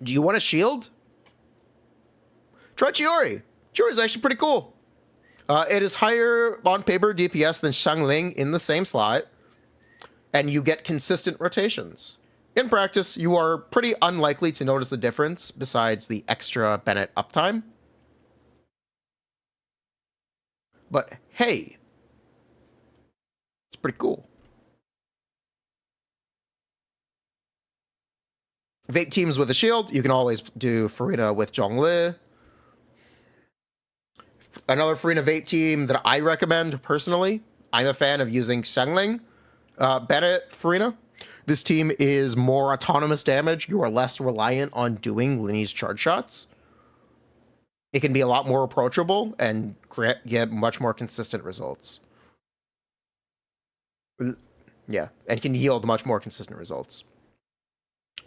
Do you want a shield? Try Chiori. Chiori is actually pretty cool. It is higher on paper DPS than Xiangling in the same slot, and you get consistent rotations. In practice, you are pretty unlikely to notice the difference besides the extra Bennett uptime. But hey, it's pretty cool. Vape teams with a shield, you can always do Furina with Zhongli. Another Furina vape team that I recommend personally, I'm a fan of using Xiangling, Bennett, Furina. This team is more autonomous damage. You are less reliant on doing Lyney's charge shots. It can be a lot more approachable and get much more consistent results. Yeah, and can yield much more consistent results.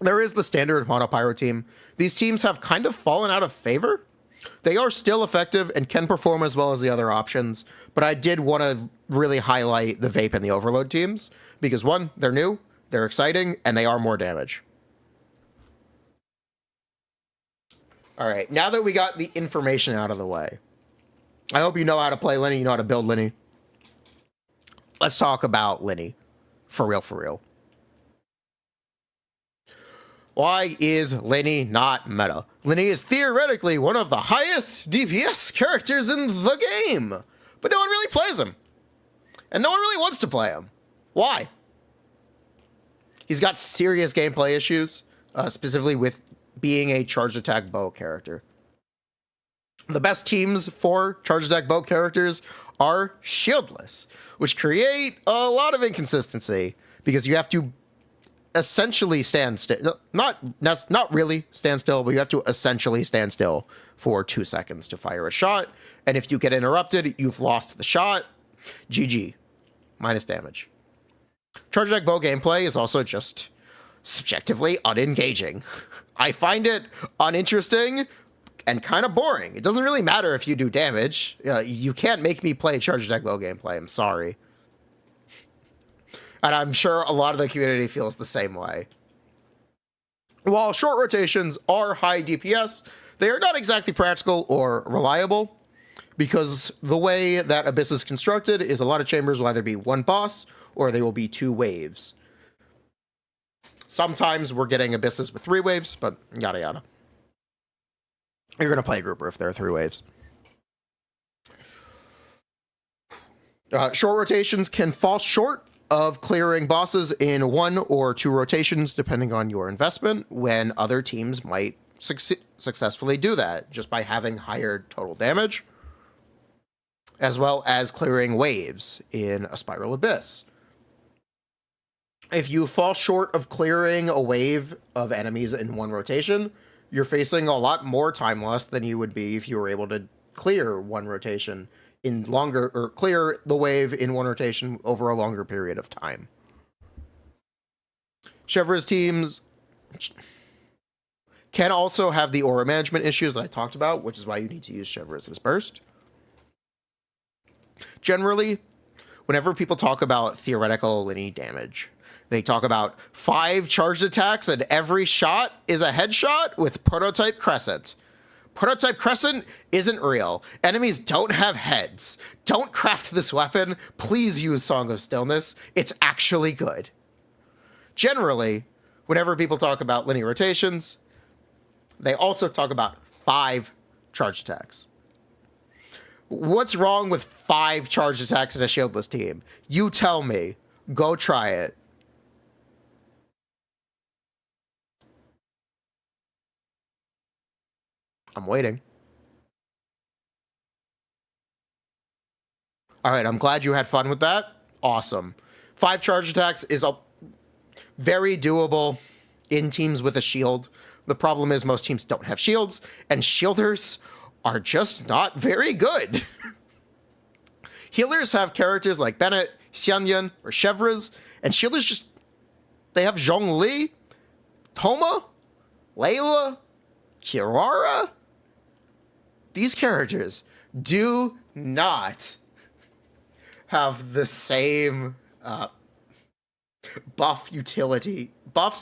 There is the standard monopyro team. These teams have kind of fallen out of favor. They are still effective and can perform as well as the other options, but I did want to really highlight the Vape and the Overload teams because, one, they're new, they're exciting, and they are more damage. All right, now that we got the information out of the way, I hope you know how to play Lyney, you know how to build Lyney. Let's talk about Lyney. For real, for real. Why is Lyney not meta? Lyney is theoretically one of the highest DPS characters in the game, but no one really plays him. And no one really wants to play him. Why? He's got serious gameplay issues. specifically with being a charge attack bow character. The best teams for charge attack bow characters are shieldless, which create a lot of inconsistency because you have to essentially stand still. Not really stand still, but you have to essentially stand still for 2 seconds to fire a shot. And if you get interrupted, you've lost the shot. GG. Minus damage. Charge attack bow gameplay is also just subjectively unengaging. I find it uninteresting and kind of boring. It doesn't really matter if you do damage. You can't make me play charge attack bow gameplay. I'm sorry. And I'm sure a lot of the community feels the same way. While short rotations are high DPS, they are not exactly practical or reliable, because the way that Abyss is constructed is a lot of chambers will either be one boss or they will be 2 waves. Sometimes we're getting Abysses with 3 waves, but yada yada. You're going to play a grouper if there are 3 waves. Short rotations can fall short of clearing bosses in 1 or 2 rotations, depending on your investment, when other teams might successfully do that just by having higher total damage, as well as clearing waves in a Spiral Abyss. If you fall short of clearing a wave of enemies in 1 rotation, you're facing a lot more time loss than you would be if you were able to clear 1 rotation in longer, or clear the wave in 1 rotation over a longer period of time. Chevra's teams can also have the aura management issues that I talked about, which is why you need to use Chevra's Burst. Generally, whenever people talk about theoretical Lyney damage, they talk about 5 charged attacks and every shot is a headshot with Prototype Crescent. Prototype Crescent isn't real. Enemies don't have heads. Don't craft this weapon. Please use Song of Stillness. It's actually good. Generally, whenever people talk about Lyney rotations, they also talk about 5 charge attacks. What's wrong with 5 charge attacks in a shieldless team? You tell me. Go try it. I'm waiting. All right, I'm glad you had fun with that. Awesome. 5 charge attacks is very doable in teams with a shield. The problem is most teams don't have shields, and shielders are just not very good. Healers have characters like Bennett, Xianyun, or Chevras, and shielders just, they have Zhongli, Thoma, Layla, Kirara. These characters do not have the same buffs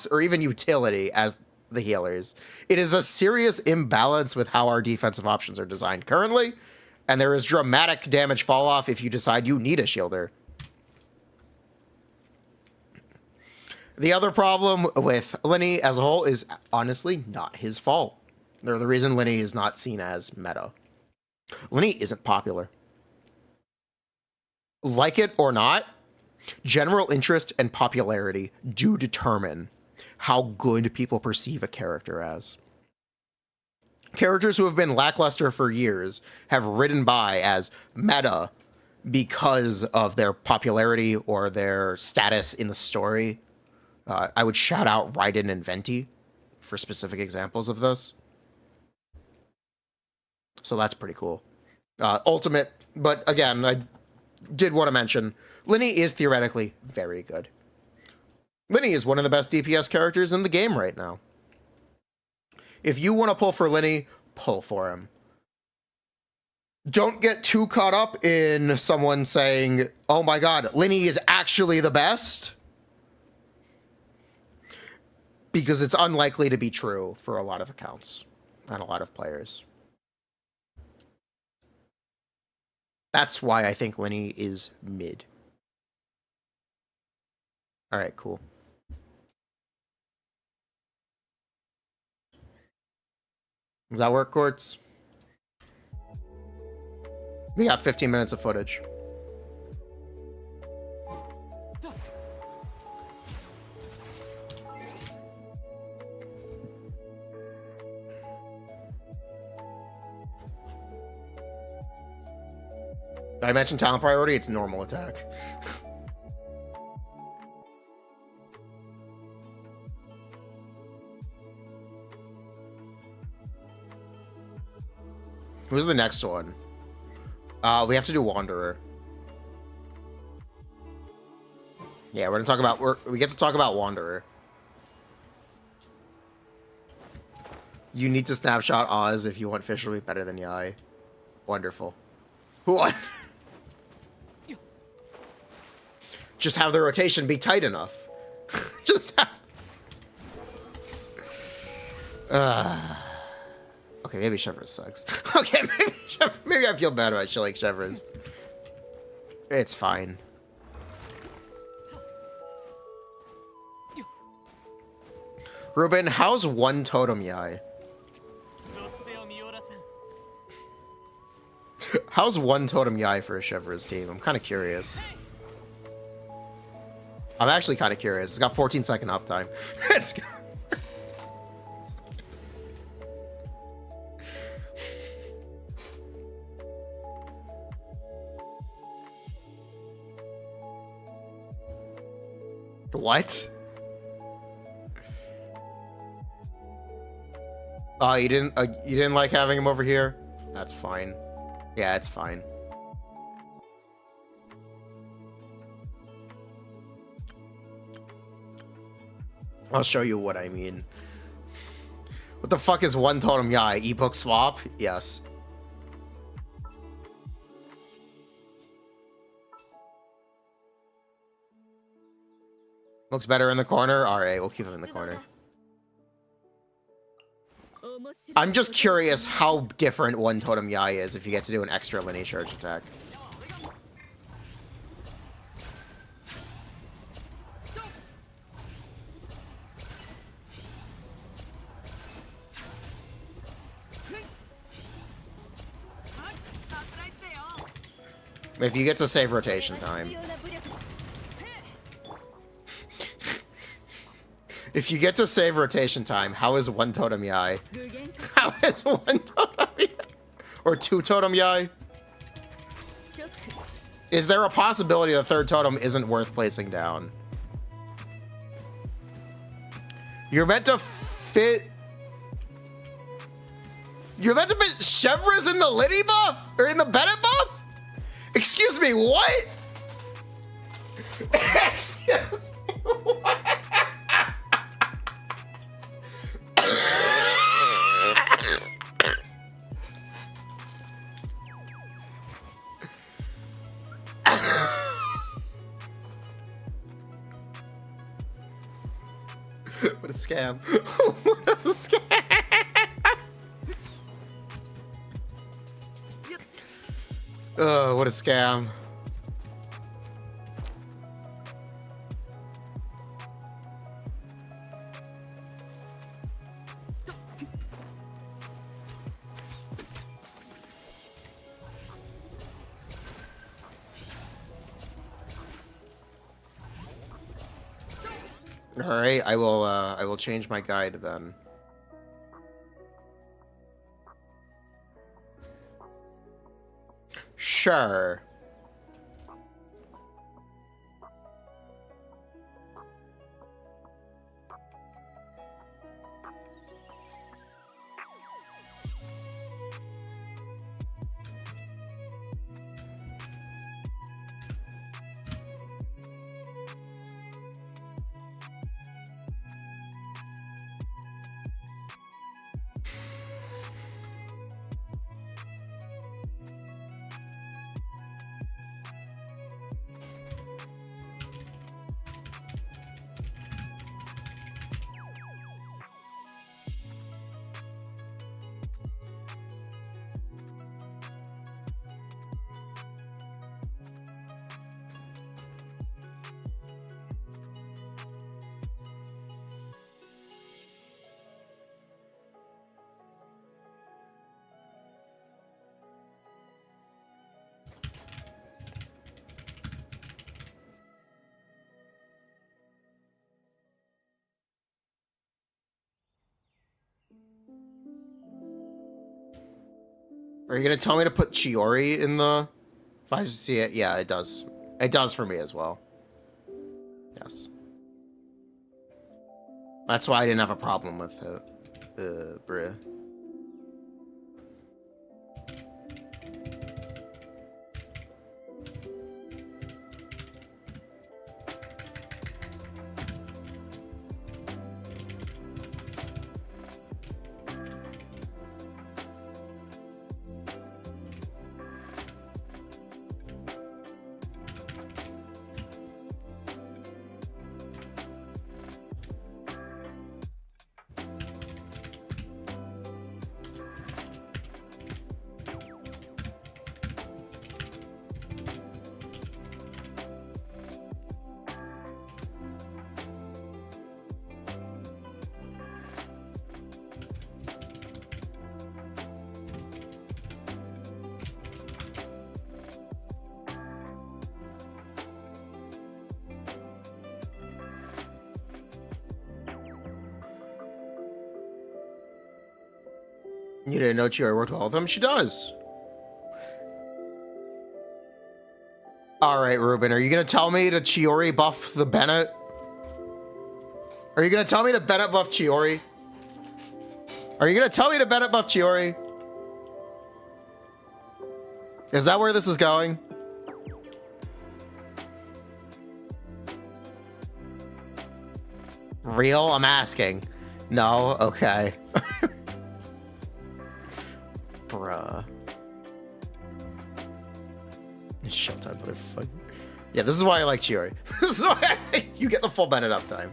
or even utility as the healers. It is a serious imbalance with how our defensive options are designed currently, and there is dramatic damage fall off if you decide you need a shielder. The other problem with Lyney as a whole is honestly not his fault. They're the reason Lyney is not seen as meta. Lyney isn't popular. Like it or not, general interest and popularity do determine how good people perceive a character as. Characters who have been lackluster for years have ridden by as meta because of their popularity or their status in the story. I would shout out Raiden and Venti for specific examples of this. So that's pretty cool. Ultimate, but again, I did want to mention, Lyney is theoretically very good. Lyney is one of the best DPS characters in the game right now. If you want to pull for Lyney, pull for him. Don't get too caught up in someone saying, oh my god, Lyney is actually the best. Because it's unlikely to be true for a lot of accounts and a lot of players. That's why I think Lyney is mid. Alright, cool. Does that work, Quartz? We got 15 minutes of footage. Did I mention talent priority? It's normal attack. Who's the next one? We have to do Wanderer. Yeah, we're gonna talk about. We get to talk about Wanderer. You need to snapshot Oz if you want Fish to be better than Yai. Wonderful. What? Just have the rotation be tight enough. Just have... Okay, maybe Shevers sucks. Okay, maybe I feel bad about shit like Shevers. It's fine. Ruben, how's one totem Yai? How's one totem Yai for a Shevers team? I'm kind of curious. I'm actually kind of curious. It's got 14-second uptime. It's got... What? Oh, you didn't like having him over here? That's fine. Yeah, it's fine. I'll show you what I mean. What the fuck is one totem Yai? Ebook swap? Yes. Looks better in the corner? Alright, we'll keep him in the corner. I'm just curious how different one totem Yai is if you get to do an extra Lyney charge attack. If you get to save rotation time. If you get to save rotation time, how is one totem Yai? How is one totem Yai? Or two totem Yai? Is there a possibility the third totem isn't worth placing down? You're meant to fit... You're meant to fit Chevres in the Lyney buff? Or in the Bennett buff? Excuse me, what? Excuse me, what? What a scam. What a scam. Oh, what a scam. All right, I will change my guide then. Sure. Are you gonna tell me to put Chiori in the If I just see it, yeah, it does. It does for me as well. Yes. That's why I didn't have a problem with it. Bruh. You didn't know Chiori worked well with him? She does. Alright, Ruben, are you gonna tell me to Chiori buff the Bennett? Are you gonna tell me to Bennett buff Chiori? Are you gonna tell me to Bennett buff Chiori? Is that where this is going? Real? I'm asking. No? Okay. Bruh. Showtime, motherfucker. Yeah, this is why I like Chiori. This is why I think you get the full Bennett uptime.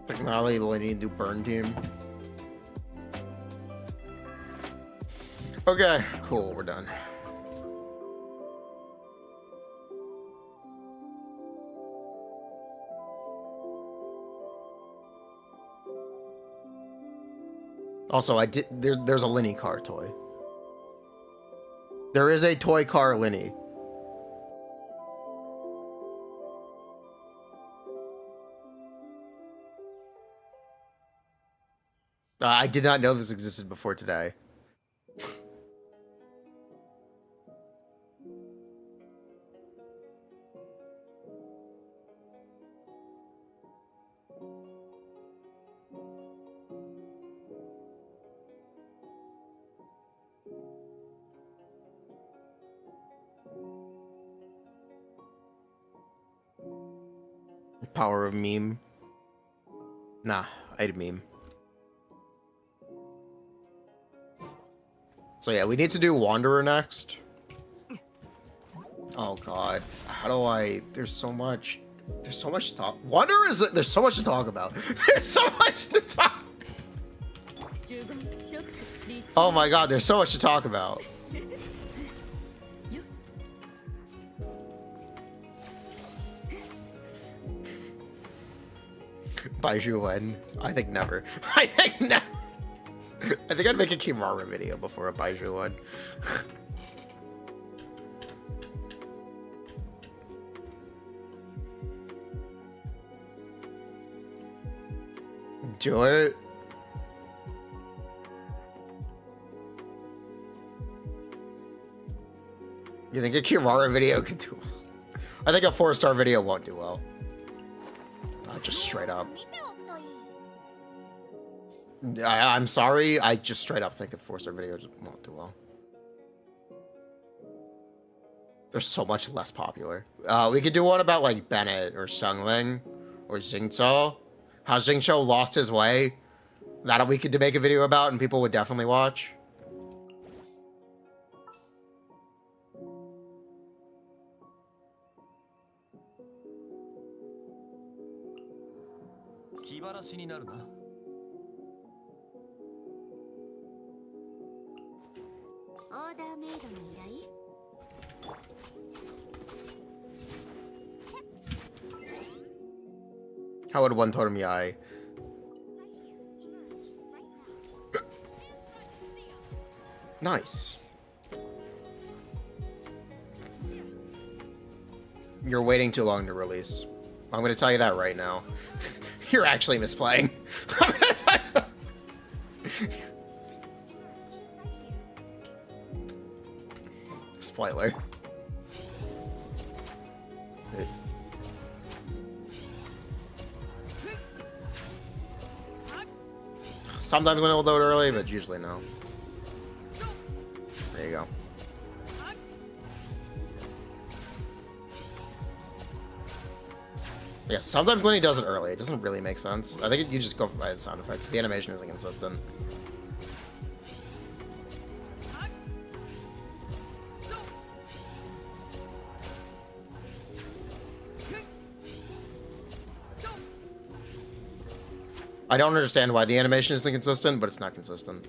Finale, Lyney, do burn team. Okay, cool, we're done. Also, there's a Lyney car toy. There is a toy car Lyney. I did not know this existed before today. Power of meme. Nah, I'd meme. So yeah, we need to do Wanderer next. Oh god, how do I? There's so much to talk. Wanderer is there's so much to talk about. There's so much to talk. Oh my god, there's so much to talk about. Siegwinne. I think never. I think never. I think I'd make a Kimura video before a Siegwinne. Do it. You think a Kimura video could do well? I think a 4-star video won't do well. Just straight up. I'm sorry, I just straight up think a 4-star video just won't do well. They're so much less popular. We could do one about like Bennett or Xiangling or Xingqiu. How Xingqiu lost his way. That we could make a video about and people would definitely watch. How would one totem Yai? Nice. You're waiting too long to release. I'm gonna tell you that right now. You're actually misplaying. I'm gonna tell you. Spoiler. Sometimes it'll load early, but usually no. There you go. Yeah, sometimes Lyney does it early. It doesn't really make sense. I think you just go by the sound effect because the animation isn't consistent. I don't understand why the animation isn't consistent, but it's not consistent.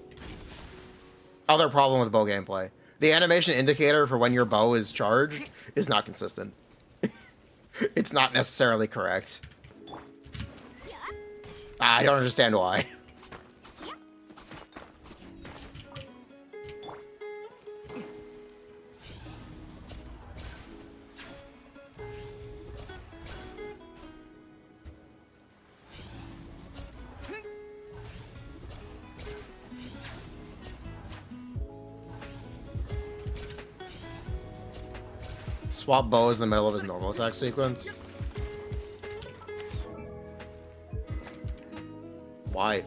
Other problem with bow gameplay. The animation indicator for when your bow is charged is not consistent. It's not necessarily correct. I don't understand why. Swap bows in the middle of his normal attack sequence. Why?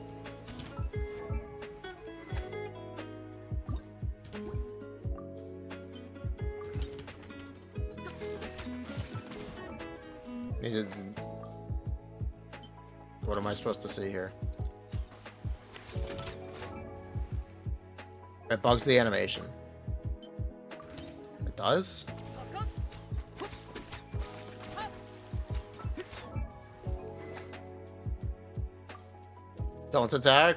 What am I supposed to see here? It bugs the animation. It does? Don't attack.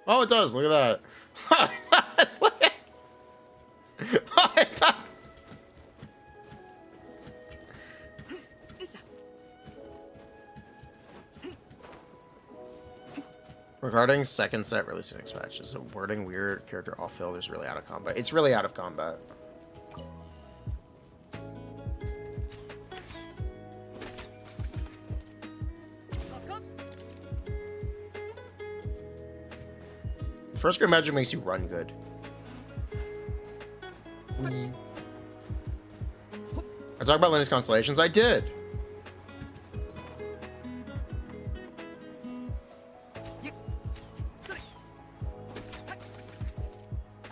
Oh, it does. Look at that. Look at... Oh, it does. Regarding second set releasing expansions, so wording weird, character off field is really out of combat. It's really out of combat. First grade magic makes you run good. I talked about Lyney's constellations. I did.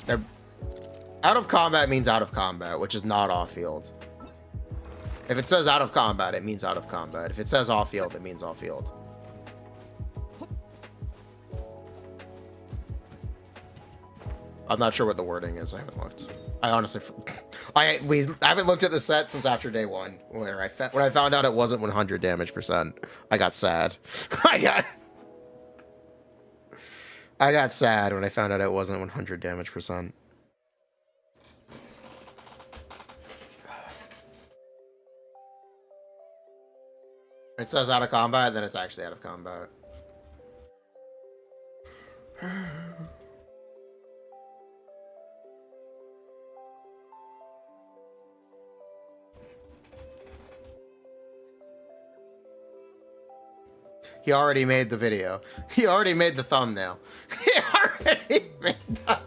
They're out of combat means out of combat, which is not off field. If it says out of combat, it means out of combat. If it says off field, it means off field. I'm not sure what the wording is. I haven't looked. I honestly, I haven't looked at the set since after day one, where when I found out it wasn't 100 damage %. I got sad. I got sad when I found out it wasn't 100 damage %. It says out of combat, then it's actually out of combat. He already made the video. He already made the thumbnail. He already made the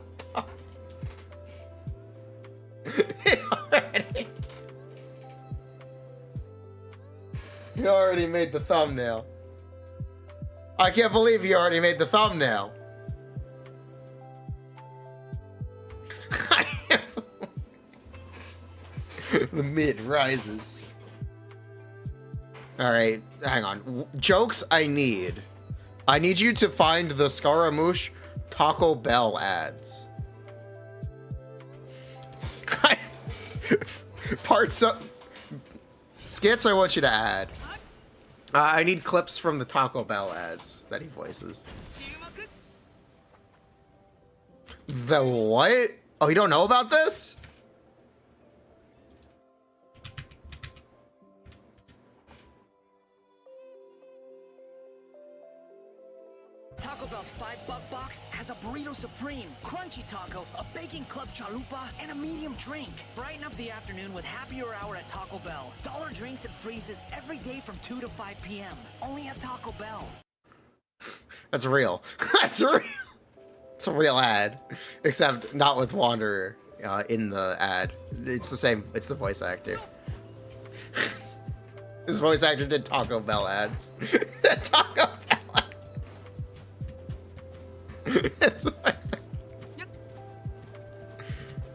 He already made the thumbnail. I can't believe he already made the thumbnail. The mid rises. Alright, hang on. Jokes I need. I need you to find the Scaramouche Taco Bell ads. Parts of... Skits I want you to add. I need clips from the Taco Bell ads that he voices. The what? Oh, you don't know about this? Taco Bell's $5 box has a burrito supreme, crunchy taco, a bacon club chalupa, and a medium drink. Brighten up the afternoon with happier hour at Taco Bell. Dollar drinks and freezes every day from 2 to 5 p.m. Only at Taco Bell. That's real. That's real. It's a real ad, except not with Wanderer in the ad. It's the same. It's the voice actor. His voice actor did Taco Bell ads. Taco Bell.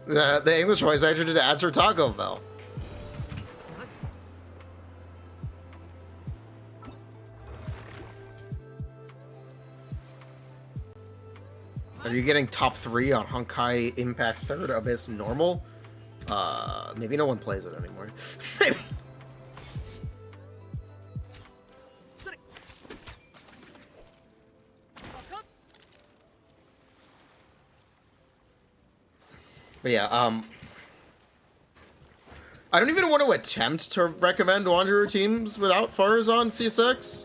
The English voice actor did ads for Taco Bell. Are you getting top 3 on Honkai Impact 3rd Abyss normal? Maybe no one plays it anymore. Maybe. But yeah, I don't even want to attempt to recommend Wanderer teams without Farazan C6,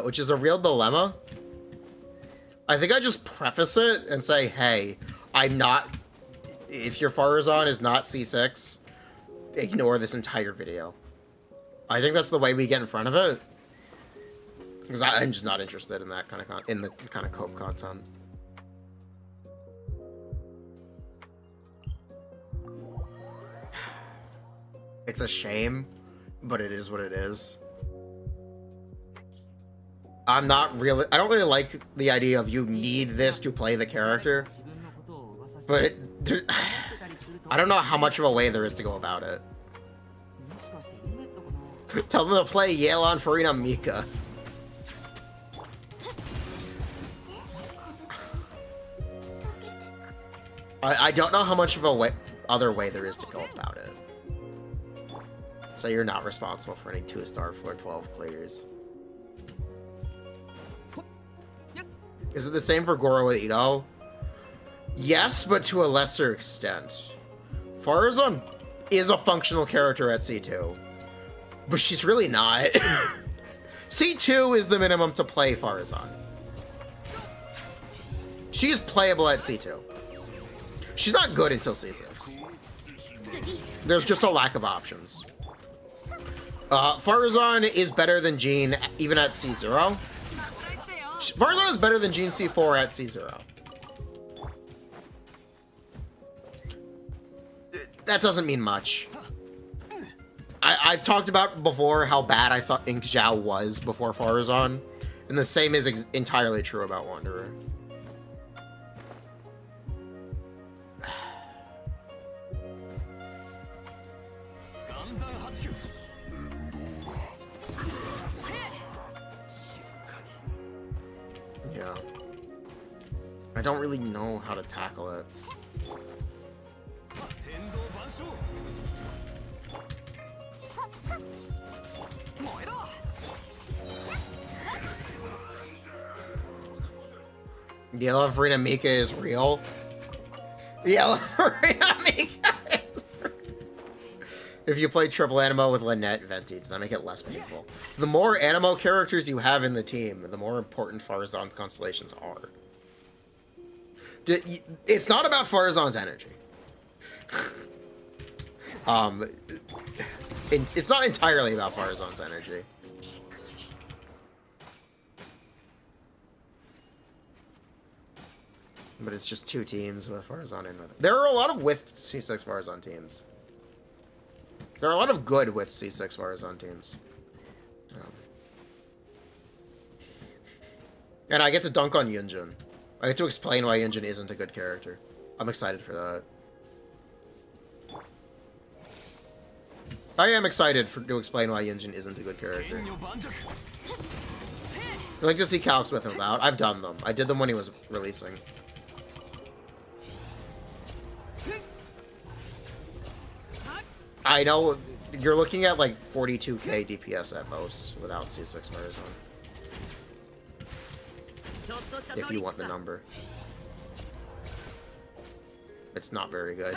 which is a real dilemma. I think I just preface it and say, hey, I'm not, if your Farazan is not C6, ignore this entire video. I think that's the way we get in front of it. Because I'm just not interested in that kind of in the kind of cope content. It's a shame, but it is what it is. I don't really like the idea of you need this to play the character. But I don't know how much of a way there is to go about it. Tell them to play Yelan, Furina, Mika. I don't know how much of a other way there is to go about it. So you're not responsible for any 2-star floor 12 players. Is it the same for Goro with Ito? Yes, but to a lesser extent. Farazan is a functional character at C2, but she's really not. C2 is the minimum to play Farazan. She's playable at C2. She's not good until C6. There's just a lack of options. Farazan is better than Jean even at C0. Farazan is better than Jean C4 at C0. That doesn't mean much. I've talked about before how bad I thought Ink Zhao was before Farazan, and the same is entirely true about Wanderer. Yeah. I don't really know how to tackle it. The Yellow Furina Mika is real. The Yellow Furina Mika is real. If you play triple Animo with Lynette Venti, does that make it less painful? The more Animo characters you have in the team, the more important Farazan's constellations are. It's not about Farazan's energy. It's not entirely about Farazan's energy. But it's just 2 teams with Farazan in with it. There are a lot of with C6 Farazan teams. There are a lot of good with C6 Farazan teams. And I get to dunk on Yunjin. I get to explain why Yunjin isn't a good character. I'm excited for that. I am excited to explain why Yunjin isn't a good character. I like to see calcs with and without. I've done them. I did them when he was releasing. I know you're looking at like 42k DPS at most without C6 Farazan. If you want the number. It's not very good.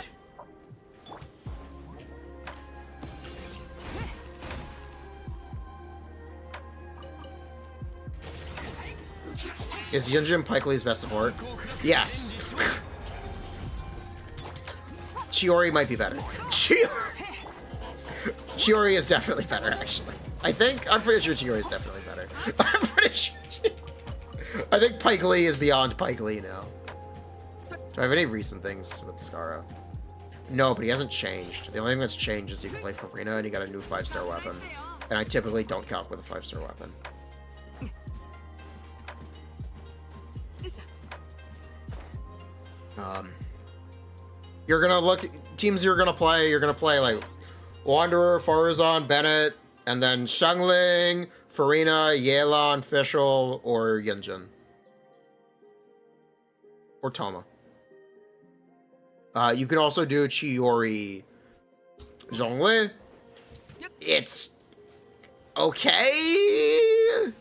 Is Yunjin Pike Lee's best support? Yes. Chiori might be better. Chiori is definitely better, actually. I'm pretty sure Chiori is definitely better. I'm pretty sure. I think Pike Lee is beyond Pike Lee now. Do I have any recent things with Scarra? No, but he hasn't changed. The only thing that's changed is he can play Furina and he got a new 5-star weapon. And I typically don't calc with a 5-star weapon. You're gonna look teams you're gonna play like Wanderer, Farazan, Bennett, and then Xiangling, Furina, Yelan, Fischl, or Yunjin. Or Toma. You can also do Chiori Zhongli. It's okay.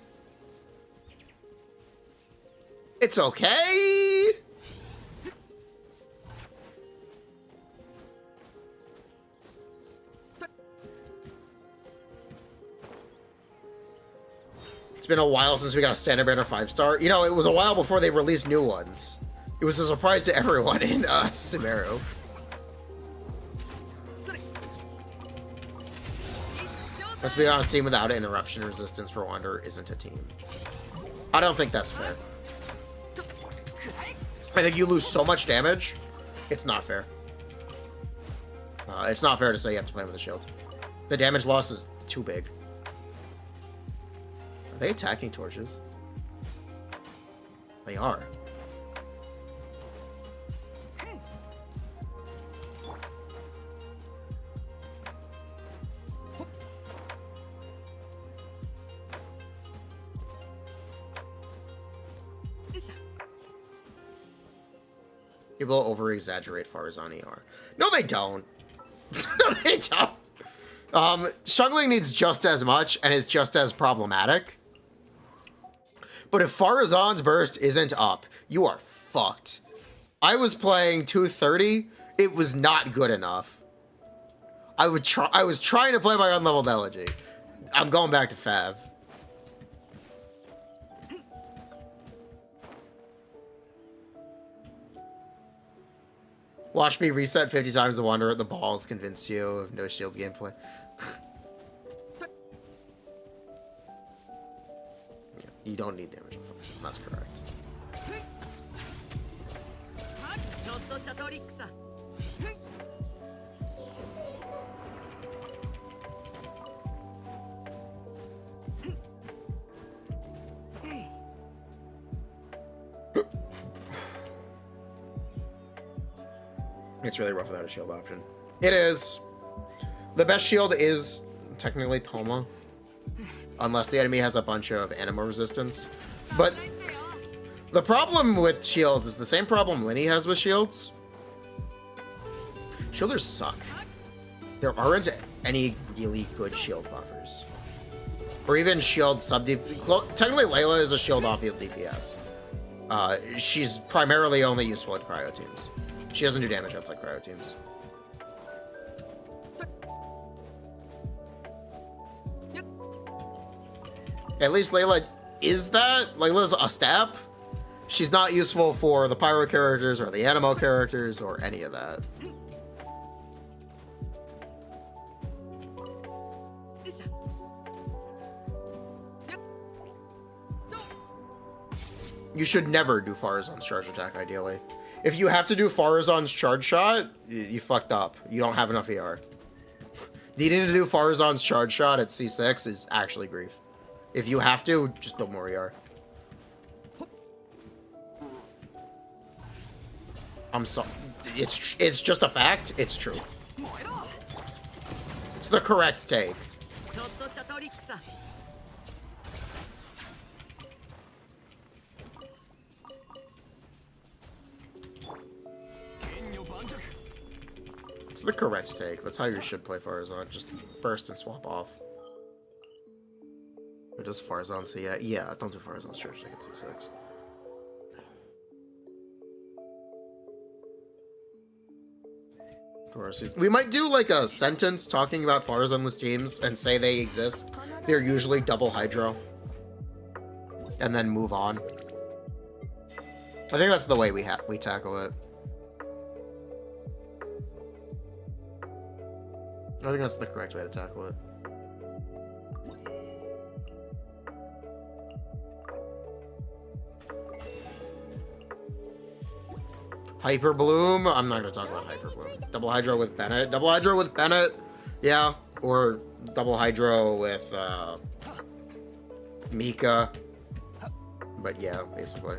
It's okay. It's been a while since we got a standard banner 5-star. You know, it was a while before they released new ones. It was a surprise to everyone in Sumeru. Let's be honest, team without interruption resistance for Wanderer isn't a team. I don't think that's fair. I think you lose so much damage, it's not fair. It's not fair to say you have to play with a shield. The damage loss is too big. Are they attacking torches? They are. People over-exaggerate Farazan ER. No, they don't. No, they don't. Xiangling needs just as much and is just as problematic. But if Farazan's burst isn't up, you are fucked. I was playing 230. It was not good enough. I was trying to play my unleveled elegy. I'm going back to Fav. Watch me reset 50 times the Wanderer at the balls convince you of no shield gameplay. Yeah, you don't need damage. That's correct. It's really rough without a shield option. It is. The best shield is technically Toma. Unless the enemy has a bunch of anima resistance. But the problem with shields is the same problem Lyney has with shields. Shielders suck. There aren't any really good shield buffers. Or even shield sub-DPS. Technically Layla is a shield off-field DPS. She's primarily only useful in cryo teams. She doesn't do damage outside cryo teams. At least Layla is that. Layla's a step. She's not useful for the pyro characters or the animo characters or any of that. You should never do Farazan's charge attack, ideally. If you have to do Farazan's charge shot, you fucked up. You don't have enough ER. Needing to do Farazan's charge shot at C6 is actually grief. If you have to, just build more ER. I'm sorry. It's just a fact. It's true. It's the correct take. It's the correct take. That's how you should play Farazan. Just burst and swap off. Or does Farazan see it? Yeah, don't do Farazan's charge attack at C6. We might do like a sentence talking about Farazanless teams and say they exist. They're usually double Hydro. And then move on. I think that's the way we tackle it. I think that's the correct way to tackle it. Hyper Bloom. I'm not going to talk about Hyper Bloom. Double Hydro with Bennett. Double Hydro with Bennett. Yeah. Or Double Hydro with Mika. But yeah, basically.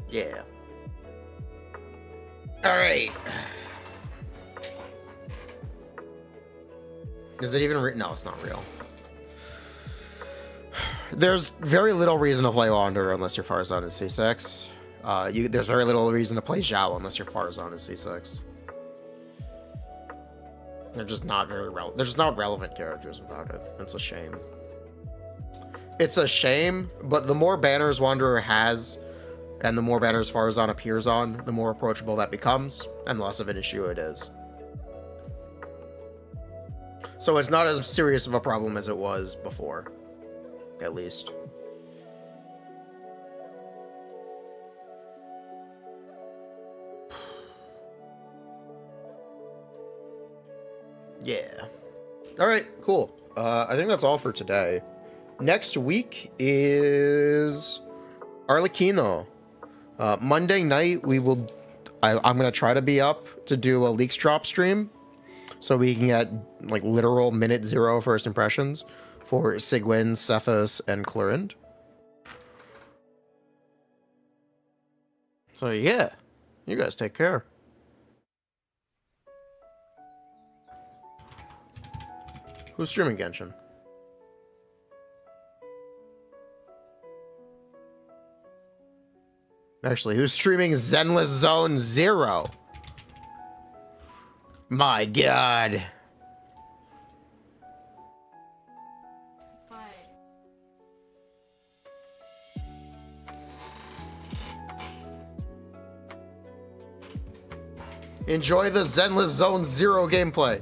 Yeah. All right. Is it even real? No, it's not real. There's very little reason to play Wander unless your Farzone is C6. There's very little reason to play Zhao unless your Farzone is C6. They're just not very relevant. They're just not relevant characters without it. It's a shame. It's a shame, but the more banners Wanderer has, and the more banners Farzone appears on, the more approachable that becomes, and the less of an issue it is. So it's not as serious of a problem as it was before, at least. Yeah. All right, cool. I think that's all for today. Next week is Arlecchino. Monday night, I'm going to try to be up to do a Leaks Drop stream so we can get like literal minute 0 first impressions for Siegwinne, Cephas, and Clorind. So yeah, you guys take care. Who's streaming Genshin? Actually, who's streaming Zenless Zone 0? My god. Enjoy the Zenless Zone 0 gameplay.